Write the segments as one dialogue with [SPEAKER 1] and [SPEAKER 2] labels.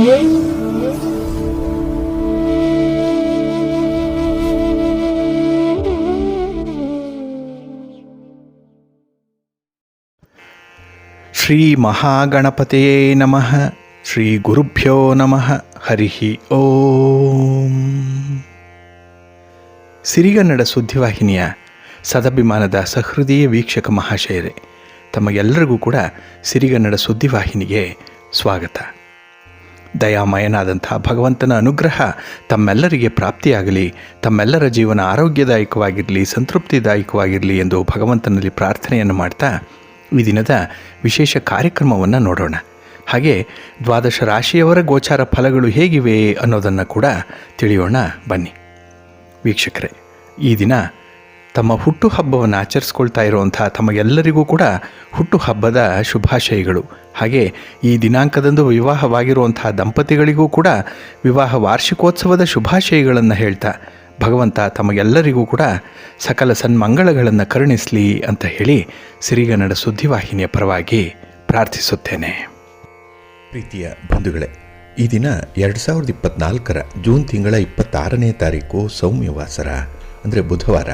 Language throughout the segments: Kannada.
[SPEAKER 1] ಶ್ರೀ ಮಹಾಗಣಪತಿಯೇ ನಮಃ. ಶ್ರೀ ಗುರುಭ್ಯೋ ನಮಃ. ಹರಿ ಓಂ. ಸಿರಿಗನ್ನಡ ಸುದ್ದಿವಾಹಿನಿಯ ಸದಭಿಮಾನದ ಸಹೃದಯ ವೀಕ್ಷಕ ಮಹಾಶಯರೇ, ತಮಗೆಲ್ಲರಿಗೂ ಕೂಡ ಸಿರಿಗನ್ನಡ ಸುದ್ದಿವಾಹಿನಿಗೆ ಸ್ವಾಗತ. ದಯಾಮಯನಾದಂಥ ಭಗವಂತನ ಅನುಗ್ರಹ ತಮ್ಮೆಲ್ಲರಿಗೆ ಪ್ರಾಪ್ತಿಯಾಗಲಿ, ತಮ್ಮೆಲ್ಲರ ಜೀವನ ಆರೋಗ್ಯದಾಯಕವಾಗಿರಲಿ, ಸಂತೃಪ್ತಿದಾಯಕವಾಗಿರಲಿ ಎಂದು ಭಗವಂತನಲ್ಲಿ ಪ್ರಾರ್ಥನೆಯನ್ನು ಮಾಡ್ತಾ ಈ ದಿನದ ವಿಶೇಷ ಕಾರ್ಯಕ್ರಮವನ್ನು ನೋಡೋಣ. ಹಾಗೆ ದ್ವಾದಶ ರಾಶಿಯವರ ಗೋಚಾರ ಫಲಗಳು ಹೇಗಿವೆ ಅನ್ನೋದನ್ನು ಕೂಡ ತಿಳಿಯೋಣ ಬನ್ನಿ. ವೀಕ್ಷಕರೇ, ಈ ದಿನ ತಮ್ಮ ಹುಟ್ಟುಹಬ್ಬವನ್ನು ಆಚರಿಸ್ಕೊಳ್ತಾ ಇರುವಂಥ ತಮಗೆಲ್ಲರಿಗೂ ಕೂಡ ಹುಟ್ಟುಹಬ್ಬದ ಶುಭಾಶಯಗಳು. ಹಾಗೆ ಈ ದಿನಾಂಕದಂದು ವಿವಾಹವಾಗಿರುವಂಥ ದಂಪತಿಗಳಿಗೂ ಕೂಡ ವಿವಾಹ ವಾರ್ಷಿಕೋತ್ಸವದ ಶುಭಾಶಯಗಳನ್ನು ಹೇಳ್ತಾ ಭಗವಂತ ತಮಗೆಲ್ಲರಿಗೂ ಕೂಡ ಸಕಲ ಸನ್ಮಂಗಳಗಳನ್ನು ಕರುಣಿಸಲಿ ಅಂತ ಹೇಳಿ ಸಿರಿಗನ್ನಡ ಸುದ್ದಿವಾಹಿನಿಯ ಪರವಾಗಿ ಪ್ರಾರ್ಥಿಸುತ್ತೇನೆ. ಪ್ರೀತಿಯ ಬಂಧುಗಳೇ, ಈ ದಿನ 2024 ಜೂನ್ ತಿಂಗಳ 26ನೇ ತಾರೀಕು ಸೌಮ್ಯವಾಸರ ಅಂದರೆ ಬುಧವಾರ.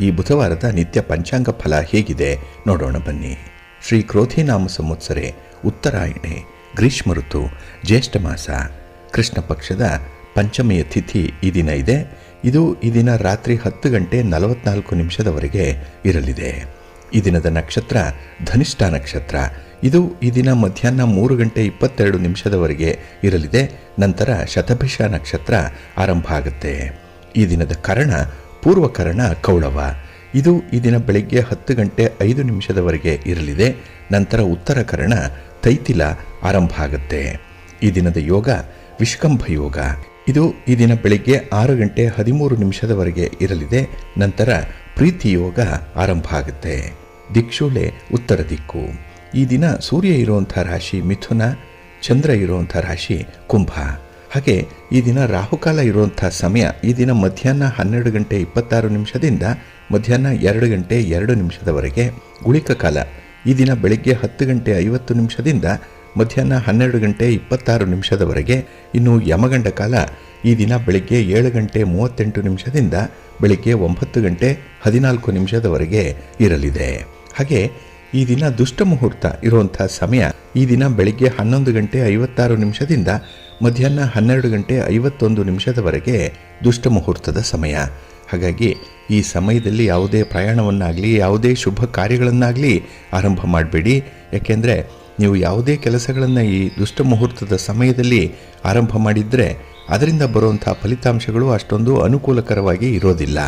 [SPEAKER 1] ಈ ಬುಧವಾರದ ನಿತ್ಯ ಪಂಚಾಂಗ ಫಲ ಹೇಗಿದೆ ನೋಡೋಣ ಬನ್ನಿ. ಶ್ರೀ ಕ್ರೋಧಿನಾಮ ಸಂವತ್ಸರೆ, ಉತ್ತರಾಯಣೆ, ಗ್ರೀಷ್ಮ ಋತು, ಜ್ಯೇಷ್ಠ ಮಾಸ, ಕೃಷ್ಣ ಪಕ್ಷದ ಪಂಚಮಿಯ ತಿಥಿ ಈ ದಿನ ಇದೆ. ಇದು ಈ ದಿನ ರಾತ್ರಿ 10:44 ಇರಲಿದೆ. ಈ ದಿನದ ನಕ್ಷತ್ರ ಧನಿಷ್ಠ ನಕ್ಷತ್ರ. ಇದು ಈ ದಿನ ಮಧ್ಯಾಹ್ನ 3:22 ಇರಲಿದೆ. ನಂತರ ಶತಭಿಷ ನಕ್ಷತ್ರ ಆರಂಭ ಆಗುತ್ತೆ. ಈ ದಿನದ ಕರ್ಣ ಪೂರ್ವಕರ್ಣ ಕೌಳವ. ಇದು ಈ ದಿನ ಬೆಳಗ್ಗೆ 10:05 ಇರಲಿದೆ. ನಂತರ ಉತ್ತರ ಕರ್ಣ ತೈತಿಲ ಆರಂಭ ಆಗುತ್ತೆ. ಈ ದಿನದ ಯೋಗ ವಿಷ್ಕಂಭ ಯೋಗ. ಇದು ಈ ದಿನ ಬೆಳಗ್ಗೆ 6:13 ಇರಲಿದೆ. ನಂತರ ಪ್ರೀತಿ ಯೋಗ ಆರಂಭ ಆಗುತ್ತೆ. ದಿಕ್ಷೂಲೆ ಉತ್ತರ ದಿಕ್ಕು. ಈ ದಿನ ಸೂರ್ಯ ಇರುವಂಥ ರಾಶಿ ಮಿಥುನ, ಚಂದ್ರ ಇರುವಂಥ ರಾಶಿ ಕುಂಭ. ಹಾಗೆ ಈ ದಿನ ರಾಹುಕಾಲ ಇರುವಂಥ ಸಮಯ ಈ ದಿನ ಮಧ್ಯಾಹ್ನ 12:26 ಮಧ್ಯಾಹ್ನ 2:02 ಗುಳಿಕ ಕಾಲ ಈ ದಿನ ಬೆಳಗ್ಗೆ 10:50 ಮಧ್ಯಾಹ್ನ 12:26 ಇನ್ನು ಯಮಗಂಡ ಕಾಲ ಈ ದಿನ ಬೆಳಗ್ಗೆ 7:38 ಬೆಳಗ್ಗೆ 9:14 ಇರಲಿದೆ. ಹಾಗೆ ಈ ದಿನ ದುಷ್ಟ ಮುಹೂರ್ತ ಇರುವಂಥ ಸಮಯ ಈ ದಿನ ಬೆಳಗ್ಗೆ 11:56 ಮಧ್ಯಾಹ್ನ 12:51 ದುಷ್ಟ ಮುಹೂರ್ತದ ಸಮಯ. ಹಾಗಾಗಿ ಈ ಸಮಯದಲ್ಲಿ ಯಾವುದೇ ಪ್ರಯಾಣವನ್ನಾಗಲಿ ಯಾವುದೇ ಶುಭ ಕಾರ್ಯಗಳನ್ನಾಗಲಿ ಆರಂಭ ಮಾಡಬೇಡಿ. ಯಾಕೆಂದರೆ ನೀವು ಯಾವುದೇ ಕೆಲಸಗಳನ್ನು ಈ ದುಷ್ಟ ಮುಹೂರ್ತದ ಸಮಯದಲ್ಲಿ ಆರಂಭ ಮಾಡಿದರೆ ಅದರಿಂದ ಬರುವಂಥ ಫಲಿತಾಂಶಗಳು ಅಷ್ಟೊಂದು ಅನುಕೂಲಕರವಾಗಿ ಇರೋದಿಲ್ಲ.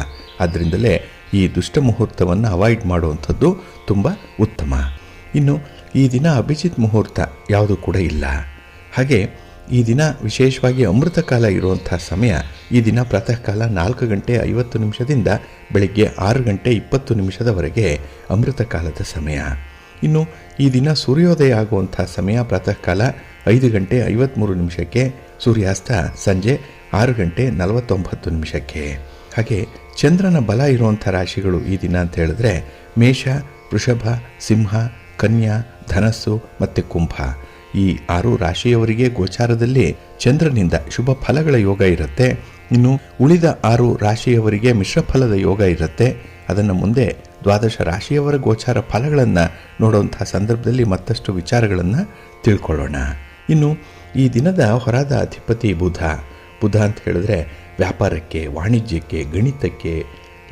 [SPEAKER 1] ಆದ್ದರಿಂದಲೇ ಈ ದುಷ್ಟ ಮುಹೂರ್ತವನ್ನು ಅವಾಯ್ಡ್ ಮಾಡುವಂಥದ್ದು ತುಂಬ ಉತ್ತಮ. ಇನ್ನು ಈ ದಿನ ಅಭಿಜಿತ್ ಮುಹೂರ್ತ ಯಾವುದು ಕೂಡ ಇಲ್ಲ. ಹಾಗೆ ಈ ದಿನ ವಿಶೇಷವಾಗಿ ಅಮೃತ ಕಾಲ ಇರುವಂಥ ಸಮಯ ಈ ದಿನ ಪ್ರಾತಃ ಕಾಲ 4:50 ಬೆಳಗ್ಗೆ 6:20 ಅಮೃತ ಕಾಲದ ಸಮಯ. ಇನ್ನು ಈ ದಿನ ಸೂರ್ಯೋದಯ ಆಗುವಂಥ ಸಮಯ ಪ್ರಾತಃ ಕಾಲ 5:53 ಸೂರ್ಯಾಸ್ತ ಸಂಜೆ 6:49. ಹಾಗೆ ಚಂದ್ರನ ಬಲ ಇರುವಂಥ ರಾಶಿಗಳು ಈ ದಿನ ಅಂತ ಹೇಳಿದ್ರೆ ಮೇಷ, ವೃಷಭ, ಸಿಂಹ, ಕನ್ಯಾ, ಧನಸ್ಸು ಮತ್ತು ಕುಂಭ. ಈ 6 ರಾಶಿಯವರಿಗೆ ಗೋಚಾರದಲ್ಲಿ ಚಂದ್ರನಿಂದ ಶುಭ ಫಲಗಳ ಯೋಗ ಇರುತ್ತೆ. ಇನ್ನು ಉಳಿದ 6 ರಾಶಿಯವರಿಗೆ ಮಿಶ್ರ ಫಲದ ಯೋಗ ಇರುತ್ತೆ. ಅದನ್ನು ಮುಂದೆ ದ್ವಾದಶ ರಾಶಿಯವರ ಗೋಚಾರ ಫಲಗಳನ್ನು ನೋಡುವಂಥ ಸಂದರ್ಭದಲ್ಲಿ ಮತ್ತಷ್ಟು ವಿಚಾರಗಳನ್ನು ತಿಳ್ಕೊಳ್ಳೋಣ. ಇನ್ನು ಈ ದಿನದ ಹೊರದ ಅಧಿಪತಿ ಬುಧ. ಬುಧ ಅಂತ ಹೇಳಿದ್ರೆ ವ್ಯಾಪಾರಕ್ಕೆ, ವಾಣಿಜ್ಯಕ್ಕೆ, ಗಣಿತಕ್ಕೆ,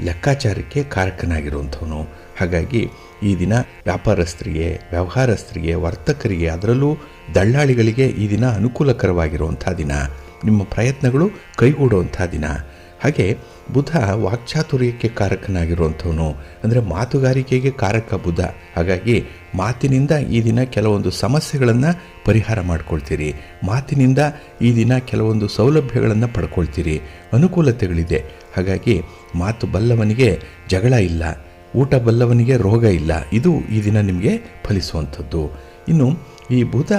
[SPEAKER 1] ಲೆಕ್ಕಾಚಾರಕ್ಕೆ ಕಾರಕನಾಗಿರುವಂಥವನು. ಹಾಗಾಗಿ ಈ ದಿನ ವ್ಯಾಪಾರಸ್ಥರಿಗೆ, ವ್ಯವಹಾರಸ್ಥರಿಗೆ, ವರ್ತಕರಿಗೆ, ಅದರಲ್ಲೂ ದಳ್ಳಾಳಿಗಳಿಗೆ ಈ ದಿನ ಅನುಕೂಲಕರವಾಗಿರುವಂಥ ದಿನ. ನಿಮ್ಮ ಪ್ರಯತ್ನಗಳು ಕೈಗೂಡುವಂಥ ದಿನ. ಹಾಗೆ ಬುಧ ವಾಕ್ಚಾತುರ್ಯಕ್ಕೆ ಕಾರಕನಾಗಿರುವಂಥವನು, ಅಂದರೆ ಮಾತುಗಾರಿಕೆಗೆ ಕಾರಕ ಬುಧ. ಹಾಗಾಗಿ ಮಾತಿನಿಂದ ಈ ದಿನ ಕೆಲವೊಂದು ಸಮಸ್ಯೆಗಳನ್ನು ಪರಿಹಾರ ಮಾಡ್ಕೊಳ್ತೀರಿ. ಮಾತಿನಿಂದ ಈ ದಿನ ಕೆಲವೊಂದು ಸೌಲಭ್ಯಗಳನ್ನು ಪಡ್ಕೊಳ್ತೀರಿ, ಅನುಕೂಲತೆಗಳಿದೆ. ಹಾಗಾಗಿ ಮಾತು ಬಲ್ಲವನಿಗೆ ಜಗಳ ಇಲ್ಲ, ಊಟ ಬಲ್ಲವನಿಗೆ ರೋಗ ಇಲ್ಲ. ಇದು ಈ ದಿನ ನಿಮಗೆ ಫಲಿಸುವಂಥದ್ದು. ಇನ್ನು ಈ ಬುಧ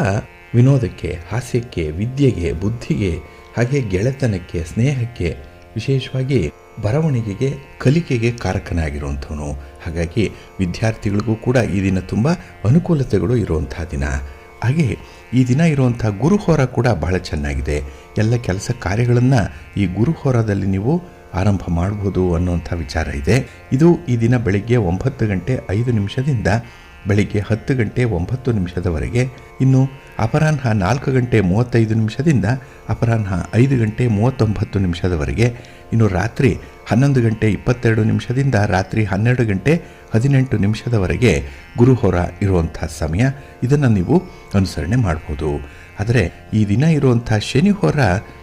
[SPEAKER 1] ವಿನೋದಕ್ಕೆ, ಹಾಸ್ಯಕ್ಕೆ, ವಿದ್ಯೆಗೆ, ಬುದ್ಧಿಗೆ, ಹಾಗೆ ಗೆಳೆತನಕ್ಕೆ, ಸ್ನೇಹಕ್ಕೆ, ವಿಶೇಷವಾಗಿ ಬರವಣಿಗೆಗೆ, ಕಲಿಕೆಗೆ ಕಾರಕನಾಗಿರುವಂಥವನು. ಹಾಗಾಗಿ ವಿದ್ಯಾರ್ಥಿಗಳಿಗೂ ಕೂಡ ಈ ದಿನ ತುಂಬ ಅನುಕೂಲತೆಗಳು ಇರುವಂಥ ದಿನ. ಹಾಗೆ ಈ ದಿನ ಇರುವಂಥ ಗುರುಹೋರ ಕೂಡ ಬಹಳ ಚೆನ್ನಾಗಿದೆ. ಎಲ್ಲ ಕೆಲಸ ಕಾರ್ಯಗಳನ್ನು ಈ ಗುರುಹೋರದಲ್ಲಿ ನೀವು ಆರಂಭ ಮಾಡ್ಬೋದು ಅನ್ನುವಂಥ ವಿಚಾರ ಇದೆ. ಇದು ಈ ದಿನ ಬೆಳಿಗ್ಗೆ 9 ಗಂಟೆ 5 ನಿಮಿಷದಿಂದ ಬೆಳಿಗ್ಗೆ 10 ಗಂಟೆ 9 ನಿಮಿಷದವರೆಗೆ, ಇನ್ನು ಅಪರಾಹ್ನ 4 ಗಂಟೆ 35 ನಿಮಿಷದಿಂದ ಅಪರಾಹ್ನ 5 ಗಂಟೆ 39 ನಿಮಿಷದವರೆಗೆ, ಇನ್ನು ರಾತ್ರಿ 11 ಗಂಟೆ 22 ನಿಮಿಷದಿಂದ ರಾತ್ರಿ 12 ಗಂಟೆ 18 ನಿಮಿಷದವರೆಗೆ ಗುರುಹೋರ ಇರುವಂಥ ಸಮಯ. ಇದನ್ನು ನೀವು ಅನುಸರಣೆ ಮಾಡ್ಬೋದು. ಆದರೆ ಈ ದಿನ ಇರುವಂಥ ಶನಿಹೋರ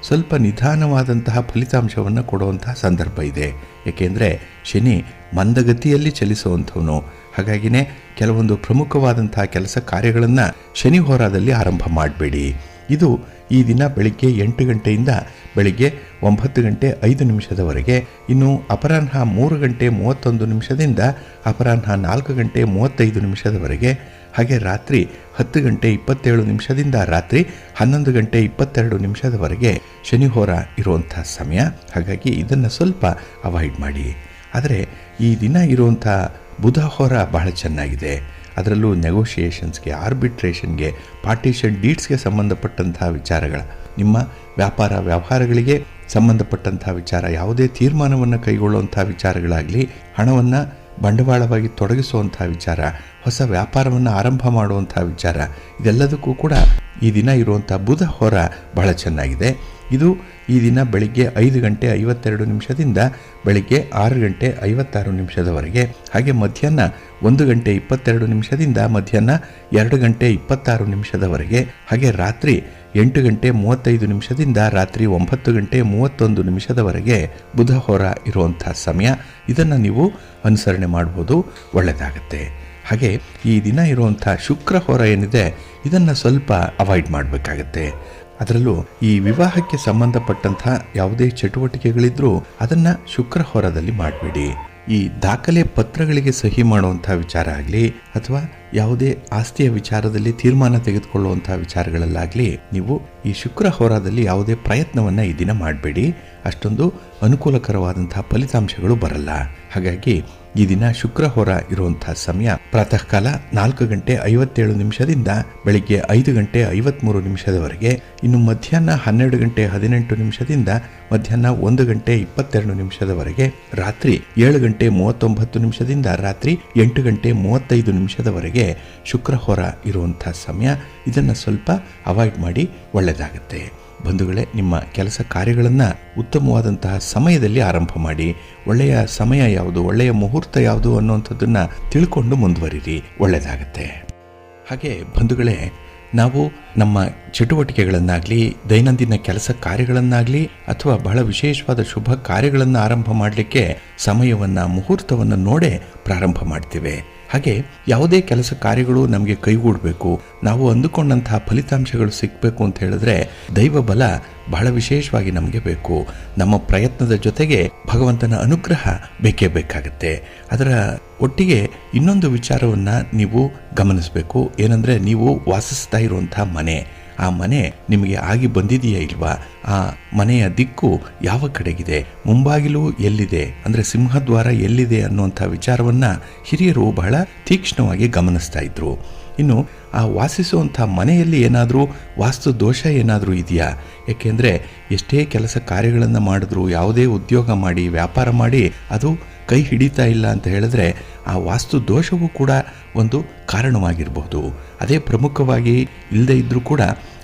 [SPEAKER 1] ಸ್ವಲ್ಪ ನಿಧಾನವಾದಂತಹ ಫಲಿತಾಂಶವನ್ನು ಕೊಡುವಂತಹ ಸಂದರ್ಭ ಇದೆ. ಏಕೆಂದರೆ ಶನಿ ಮಂದಗತಿಯಲ್ಲಿ ಚಲಿಸುವಂಥವನು. ಹಾಗಾಗಿನೇ ಕೆಲವೊಂದು ಪ್ರಮುಖವಾದಂತಹ ಕೆಲಸ ಕಾರ್ಯಗಳನ್ನು ಶನಿಹೋರದಲ್ಲಿ ಆರಂಭ ಮಾಡಬೇಡಿ. ಇದು ಈ ದಿನ ಬೆಳಿಗ್ಗೆ 8 ಗಂಟೆಯಿಂದ ಬೆಳಿಗ್ಗೆ 9 ಗಂಟೆ 5 ನಿಮಿಷದವರೆಗೆ, ಇನ್ನು ಅಪರಾಹ್ನ 3 ಗಂಟೆ 31 ನಿಮಿಷದಿಂದ ಅಪರಾಹ್ನ 4 ಗಂಟೆ 35 ನಿಮಿಷದವರೆಗೆ, ಹಾಗೆ ರಾತ್ರಿ 10 ಗಂಟೆ 27 ನಿಮಿಷದಿಂದ ರಾತ್ರಿ 11 ಗಂಟೆ 22 ನಿಮಿಷದವರೆಗೆ ಶನಿಹೋರ ಇರುವಂಥ ಸಮಯ. ಹಾಗಾಗಿ ಇದನ್ನು ಸ್ವಲ್ಪ ಅವಾಯ್ಡ್ ಮಾಡಿ. ಆದರೆ ಈ ದಿನ ಇರುವಂಥ ಬುಧಹೋರ ಬಹಳ ಚೆನ್ನಾಗಿದೆ. ಅದರಲ್ಲೂ ನೆಗೋಷಿಯೇಷನ್ಸ್ಗೆ, ಆರ್ಬಿಟ್ರೇಷನ್ಗೆ, ಪಾರ್ಟಿಷನ್ ಡೀಡ್ಸ್ಗೆ ಸಂಬಂಧಪಟ್ಟಂಥ ವಿಚಾರಗಳ, ನಿಮ್ಮ ವ್ಯಾಪಾರ ವ್ಯವಹಾರಗಳಿಗೆ ಸಂಬಂಧಪಟ್ಟಂಥ ವಿಚಾರ, ಯಾವುದೇ ತೀರ್ಮಾನವನ್ನು ಕೈಗೊಳ್ಳುವಂಥ ವಿಚಾರಗಳಾಗಲಿ, ಹಣವನ್ನು ಬಂಡವಾಳವಾಗಿ ತೊಡಗಿಸುವಂಥ ವಿಚಾರ, ಹೊಸ ವ್ಯಾಪಾರವನ್ನು ಆರಂಭ ಮಾಡುವಂಥ ವಿಚಾರ, ಇದೆಲ್ಲದಕ್ಕೂ ಕೂಡ ಈ ದಿನ ಇರುವಂಥ ಬುಧಹೋರ ಬಹಳ ಚೆನ್ನಾಗಿದೆ. ಇದು ಈ ದಿನ ಬೆಳಿಗ್ಗೆ 5 ಗಂಟೆ 52 ನಿಮಿಷದಿಂದ ಬೆಳಿಗ್ಗೆ 6 ಗಂಟೆ 56 ನಿಮಿಷದವರೆಗೆ, ಹಾಗೆ ಮಧ್ಯಾಹ್ನ 1 ಗಂಟೆ 22 ನಿಮಿಷದಿಂದ ಮಧ್ಯಾಹ್ನ 2 ಗಂಟೆ 26 ನಿಮಿಷದವರೆಗೆ, ಹಾಗೆ ರಾತ್ರಿ 8 ಗಂಟೆ 35 ನಿಮಿಷದಿಂದ ರಾತ್ರಿ 9 ಗಂಟೆ 31 ನಿಮಿಷದವರೆಗೆ ಬುಧಹೋರ ಇರುವಂಥ ಸಮಯ. ಇದನ್ನು ನೀವು ಅನುಸರಣೆ ಮಾಡ್ಬೋದು, ಒಳ್ಳೆಯದಾಗತ್ತೆ. ಹಾಗೆ ಈ ದಿನ ಇರುವಂಥ ಶುಕ್ರಹೋರ ಏನಿದೆ ಇದನ್ನು ಸ್ವಲ್ಪ ಅವಾಯ್ಡ್ ಮಾಡಬೇಕಾಗತ್ತೆ. ಅದರಲ್ಲೂ ಈ ವಿವಾಹಕ್ಕೆ ಸಂಬಂಧಪಟ್ಟಂಥ ಯಾವುದೇ ಚಟುವಟಿಕೆಗಳಿದ್ರೂ ಅದನ್ನು ಶುಕ್ರಹೋರದಲ್ಲಿ ಮಾಡಬೇಡಿ. ಈ ದಾಖಲೆ ಪತ್ರಗಳಿಗೆ ಸಹಿ ಮಾಡುವಂಥ ವಿಚಾರ ಆಗಲಿ, ಅಥವಾ ಯಾವುದೇ ಆಸ್ತಿಯ ವಿಚಾರದಲ್ಲಿ ತೀರ್ಮಾನ ತೆಗೆದುಕೊಳ್ಳುವಂಥ ವಿಚಾರಗಳಲ್ಲಾಗಲಿ ನೀವು ಈ ಶುಕ್ರಹೋರದಲ್ಲಿ ಯಾವುದೇ ಪ್ರಯತ್ನವನ್ನು ಈ ದಿನ ಮಾಡಬೇಡಿ. ಅಷ್ಟೊಂದು ಅನುಕೂಲಕರವಾದಂಥ ಫಲಿತಾಂಶಗಳು ಬರಲ್ಲ. ಹಾಗಾಗಿ ಈ ದಿನ ಶುಕ್ರಹೋರ ಇರುವಂಥ ಸಮಯ ಪ್ರಾತಃ ಕಾಲ 4 ಗಂಟೆ 57 ನಿಮಿಷದಿಂದ ಬೆಳಿಗ್ಗೆ 5 ಗಂಟೆ 53 ನಿಮಿಷದವರೆಗೆ, ಇನ್ನು ಮಧ್ಯಾಹ್ನ 12 ಗಂಟೆ 18 ನಿಮಿಷದಿಂದ ಮಧ್ಯಾಹ್ನ 1 ಗಂಟೆ 22 ನಿಮಿಷದವರೆಗೆ, ರಾತ್ರಿ 7 ಗಂಟೆ 39 ನಿಮಿಷದಿಂದ ರಾತ್ರಿ 8 ಗಂಟೆ 35 ನಿಮಿಷದವರೆಗೆ ಶುಕ್ರಹೋರ ಇರುವಂಥ ಸಮಯ. ಇದನ್ನು ಸ್ವಲ್ಪ ಅವಾಯ್ಡ್ ಮಾಡಿ, ಒಳ್ಳೆಯದಾಗುತ್ತೆ. ಬಂಧುಗಳೇ, ನಿಮ್ಮ ಕೆಲಸ ಕಾರ್ಯಗಳನ್ನು ಉತ್ತಮವಾದಂತಹ ಸಮಯದಲ್ಲಿ ಆರಂಭ ಮಾಡಿ. ಒಳ್ಳೆಯ ಸಮಯ ಯಾವುದು, ಒಳ್ಳೆಯ ಮುಹೂರ್ತ ಯಾವುದು ಅನ್ನುವಂಥದ್ದನ್ನು ತಿಳ್ಕೊಂಡು ಮುಂದುವರಿರಿ, ಒಳ್ಳೆಯದಾಗತ್ತೆ. ಹಾಗೆ ಬಂಧುಗಳೇ, ನಾವು ನಮ್ಮ ಚಟುವಟಿಕೆಗಳನ್ನಾಗಲಿ, ದೈನಂದಿನ ಕೆಲಸ ಕಾರ್ಯಗಳನ್ನಾಗಲಿ, ಅಥವಾ ಬಹಳ ವಿಶೇಷವಾದ ಶುಭ ಕಾರ್ಯಗಳನ್ನು ಆರಂಭ ಮಾಡಲಿಕ್ಕೆ ಸಮಯವನ್ನು, ಮುಹೂರ್ತವನ್ನು ನೋಡೇ ಪ್ರಾರಂಭ ಮಾಡ್ತೇವೆ. ಹಾಗೆ ಯಾವುದೇ ಕೆಲಸ ಕಾರ್ಯಗಳು ನಮಗೆ ಕೈಗೂಡಬೇಕು, ನಾವು ಅಂದುಕೊಂಡಂತಹ ಫಲಿತಾಂಶಗಳು ಸಿಗಬೇಕು ಅಂತ ಹೇಳಿದ್ರೆ ದೈವ ಬಲ ಬಹಳ ವಿಶೇಷವಾಗಿ ನಮಗೆ ಬೇಕು. ನಮ್ಮ ಪ್ರಯತ್ನದ ಜೊತೆಗೆ ಭಗವಂತನ ಅನುಗ್ರಹ ಬೇಕೇ ಬೇಕಾಗುತ್ತೆ. ಅದರ ಒಟ್ಟಿಗೆ ಇನ್ನೊಂದು ವಿಚಾರವನ್ನು ನೀವು ಗಮನಿಸಬೇಕು. ಏನಂದರೆ, ನೀವು ವಾಸಿಸ್ತಾ ಇರುವಂಥ ಮನೆ, ಆ ಮನೆ ನಿಮಗೆ ಆಗಿ ಬಂದಿದೆಯಾ ಇಲ್ವಾ, ಆ ಮನೆಯ ದಿಕ್ಕು ಯಾವ ಕಡೆಗಿದೆ, ಮುಂಬಾಗಿಲು ಎಲ್ಲಿದೆ, ಅಂದರೆ ಸಿಂಹದ್ವಾರ ಎಲ್ಲಿದೆ ಅನ್ನುವಂಥ ವಿಚಾರವನ್ನು ಹಿರಿಯರು ಬಹಳ ತೀಕ್ಷ್ಣವಾಗಿ ಗಮನಿಸ್ತಾ ಇದ್ರು. ಇನ್ನು ಆ ವಾಸಿಸುವಂಥ ಮನೆಯಲ್ಲಿ ಏನಾದರೂ ವಾಸ್ತು ದೋಷ ಏನಾದರೂ ಇದೆಯಾ? ಏಕೆಂದರೆ ಎಷ್ಟೇ ಕೆಲಸ ಕಾರ್ಯಗಳನ್ನು ಮಾಡಿದ್ರು, ಯಾವುದೇ ಉದ್ಯೋಗ ಮಾಡಿ, ವ್ಯಾಪಾರ ಮಾಡಿ ಅದು ಕೈ ಹಿಡಿತಾ ಇಲ್ಲ ಅಂತ ಹೇಳಿದ್ರೆ ಆ ವಾಸ್ತು ದೋಷವೂ ಕೂಡ ಒಂದು ಕಾರಣವಾಗಿರಬಹುದು. ಅದೇ ಪ್ರಮುಖವಾಗಿ ಇಲ್ಲದೆ ಇದ್ದರೂ ಕೂಡ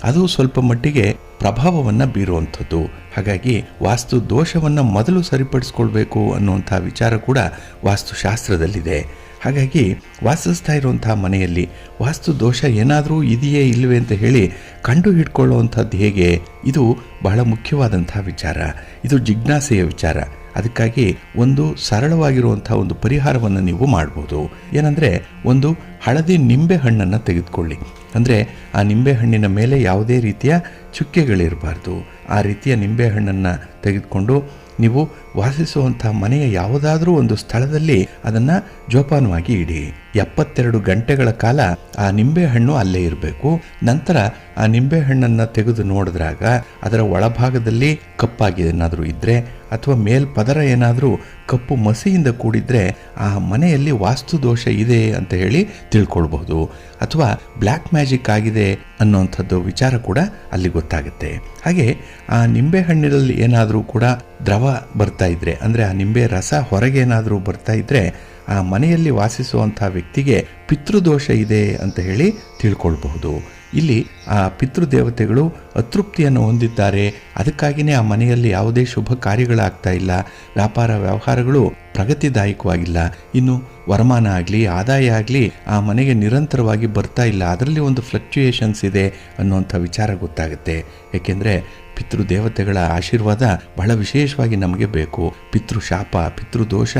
[SPEAKER 1] ಅದು ಸ್ವಲ್ಪ ಮಟ್ಟಿಗೆ ಪ್ರಭಾವವನ್ನು ಬೀರುವಂಥದ್ದು. ಹಾಗಾಗಿ ವಾಸ್ತು ದೋಷವನ್ನು ಮೊದಲು ಸರಿಪಡಿಸ್ಕೊಳ್ಬೇಕು ಅನ್ನುವಂಥ ವಿಚಾರ ಕೂಡ ವಾಸ್ತುಶಾಸ್ತ್ರದಲ್ಲಿದೆ. ಹಾಗಾಗಿ ವಾಸಿಸ್ತಾ ಇರುವಂಥ ಮನೆಯಲ್ಲಿ ವಾಸ್ತು ದೋಷ ಏನಾದರೂ ಇದೆಯೇ ಇಲ್ಲವೇ ಅಂತ ಹೇಳಿ ಕಂಡು ಹಿಡ್ಕೊಳ್ಳುವಂಥದ್ದು ಹೇಗೆ, ಇದು ಬಹಳ ಮುಖ್ಯವಾದಂಥ ವಿಚಾರ. ಇದು ಜಿಜ್ಞಾಸೆಯ ವಿಚಾರ. ಅದಕ್ಕಾಗಿ ಒಂದು ಸರಳವಾಗಿರುವಂಥ ಒಂದು ಪರಿಹಾರವನ್ನು ನೀವು ಮಾಡ್ಬೋದು. ಏನಂದರೆ, ಒಂದು ಹಳದಿ ನಿಂಬೆ ಹಣ್ಣನ್ನು ತೆಗೆದುಕೊಳ್ಳಿ. ಅಂದರೆ ಆ ನಿಂಬೆ ಹಣ್ಣಿನ ಮೇಲೆ ಯಾವುದೇ ರೀತಿಯ ಚುಕ್ಕೆಗಳಿರಬಾರ್ದು. ಆ ರೀತಿಯ ನಿಂಬೆ ಹಣ್ಣನ್ನು ತೆಗೆದುಕೊಂಡು ನೀವು ವಾಸಿಸುವಂಥ ಮನೆಯ ಯಾವುದಾದ್ರೂ ಒಂದು ಸ್ಥಳದಲ್ಲಿ ಅದನ್ನು ಜೋಪಾನವಾಗಿ ಇಡಿ. 72 ಗಂಟೆಗಳ ಕಾಲ ಆ ನಿಂಬೆಹಣ್ಣು ಅಲ್ಲೇ ಇರಬೇಕು. ನಂತರ ಆ ನಿಂಬೆಹಣ್ಣನ್ನು ತೆಗೆದು ನೋಡಿದ್ರಾಗ ಅದರ ಒಳಭಾಗದಲ್ಲಿ ಕಪ್ಪಾಗಿ ಏನಾದರೂ ಇದ್ದರೆ ಅಥವಾ ಮೇಲ್ಪದರ ಏನಾದರೂ ಕಪ್ಪು ಮಸಿಯಿಂದ ಕೂಡಿದ್ರೆ ಆ ಮನೆಯಲ್ಲಿ ವಾಸ್ತು ದೋಷ ಇದೆ ಅಂತ ಹೇಳಿ ತಿಳ್ಕೊಳ್ಬಹುದು. ಅಥವಾ ಬ್ಲ್ಯಾಕ್ ಮ್ಯಾಜಿಕ್ ಆಗಿದೆ ಅನ್ನೋಂಥದ್ದು ವಿಚಾರ ಕೂಡ ಅಲ್ಲಿ ಗೊತ್ತಾಗುತ್ತೆ. ಹಾಗೆ ಆ ನಿಂಬೆಹಣ್ಣಿನಲ್ಲಿ ಏನಾದರೂ ಕೂಡ ದ್ರವ ಬರ್ತಾ ಇದ್ರೆ, ಅಂದರೆ ಆ ನಿಂಬೆ ರಸ ಹೊರಗೆ ಏನಾದರೂ ಬರ್ತಾ ಇದ್ರೆ ಆ ಮನೆಯಲ್ಲಿ ವಾಸಿಸುವಂಥ ವ್ಯಕ್ತಿಗೆ ಪಿತೃದೋಷ ಇದೆ ಅಂತ ಹೇಳಿ ತಿಳ್ಕೊಳ್ಬಹುದು. ಇಲ್ಲಿ ಆ ಪಿತೃದೇವತೆಗಳು ಅತೃಪ್ತಿಯನ್ನು ಹೊಂದಿದ್ದಾರೆ, ಅದಕ್ಕಾಗಿಯೇ ಆ ಮನೆಯಲ್ಲಿ ಯಾವುದೇ ಶುಭ ಕಾರ್ಯಗಳಾಗ್ತಾ ಇಲ್ಲ, ವ್ಯಾಪಾರ ವ್ಯವಹಾರಗಳು ಪ್ರಗತಿದಾಯಕವಾಗಿಲ್ಲ, ಇನ್ನು ವರಮಾನ ಆಗಲಿ ಆದಾಯ ಆಗಲಿ ಆ ಮನೆಗೆ ನಿರಂತರವಾಗಿ ಬರ್ತಾ ಇಲ್ಲ, ಅದರಲ್ಲಿ ಒಂದು ಫ್ಲಕ್ಚುಯೇಷನ್ಸ್ ಇದೆ ಅನ್ನುವಂಥ ವಿಚಾರ ಗೊತ್ತಾಗುತ್ತೆ. ಏಕೆಂದರೆ ಪಿತೃದೇವತೆಗಳ ಆಶೀರ್ವಾದ ಬಹಳ ವಿಶೇಷವಾಗಿ ನಮಗೆ ಬೇಕು. ಪಿತೃಶಾಪ, ಪಿತೃದೋಷ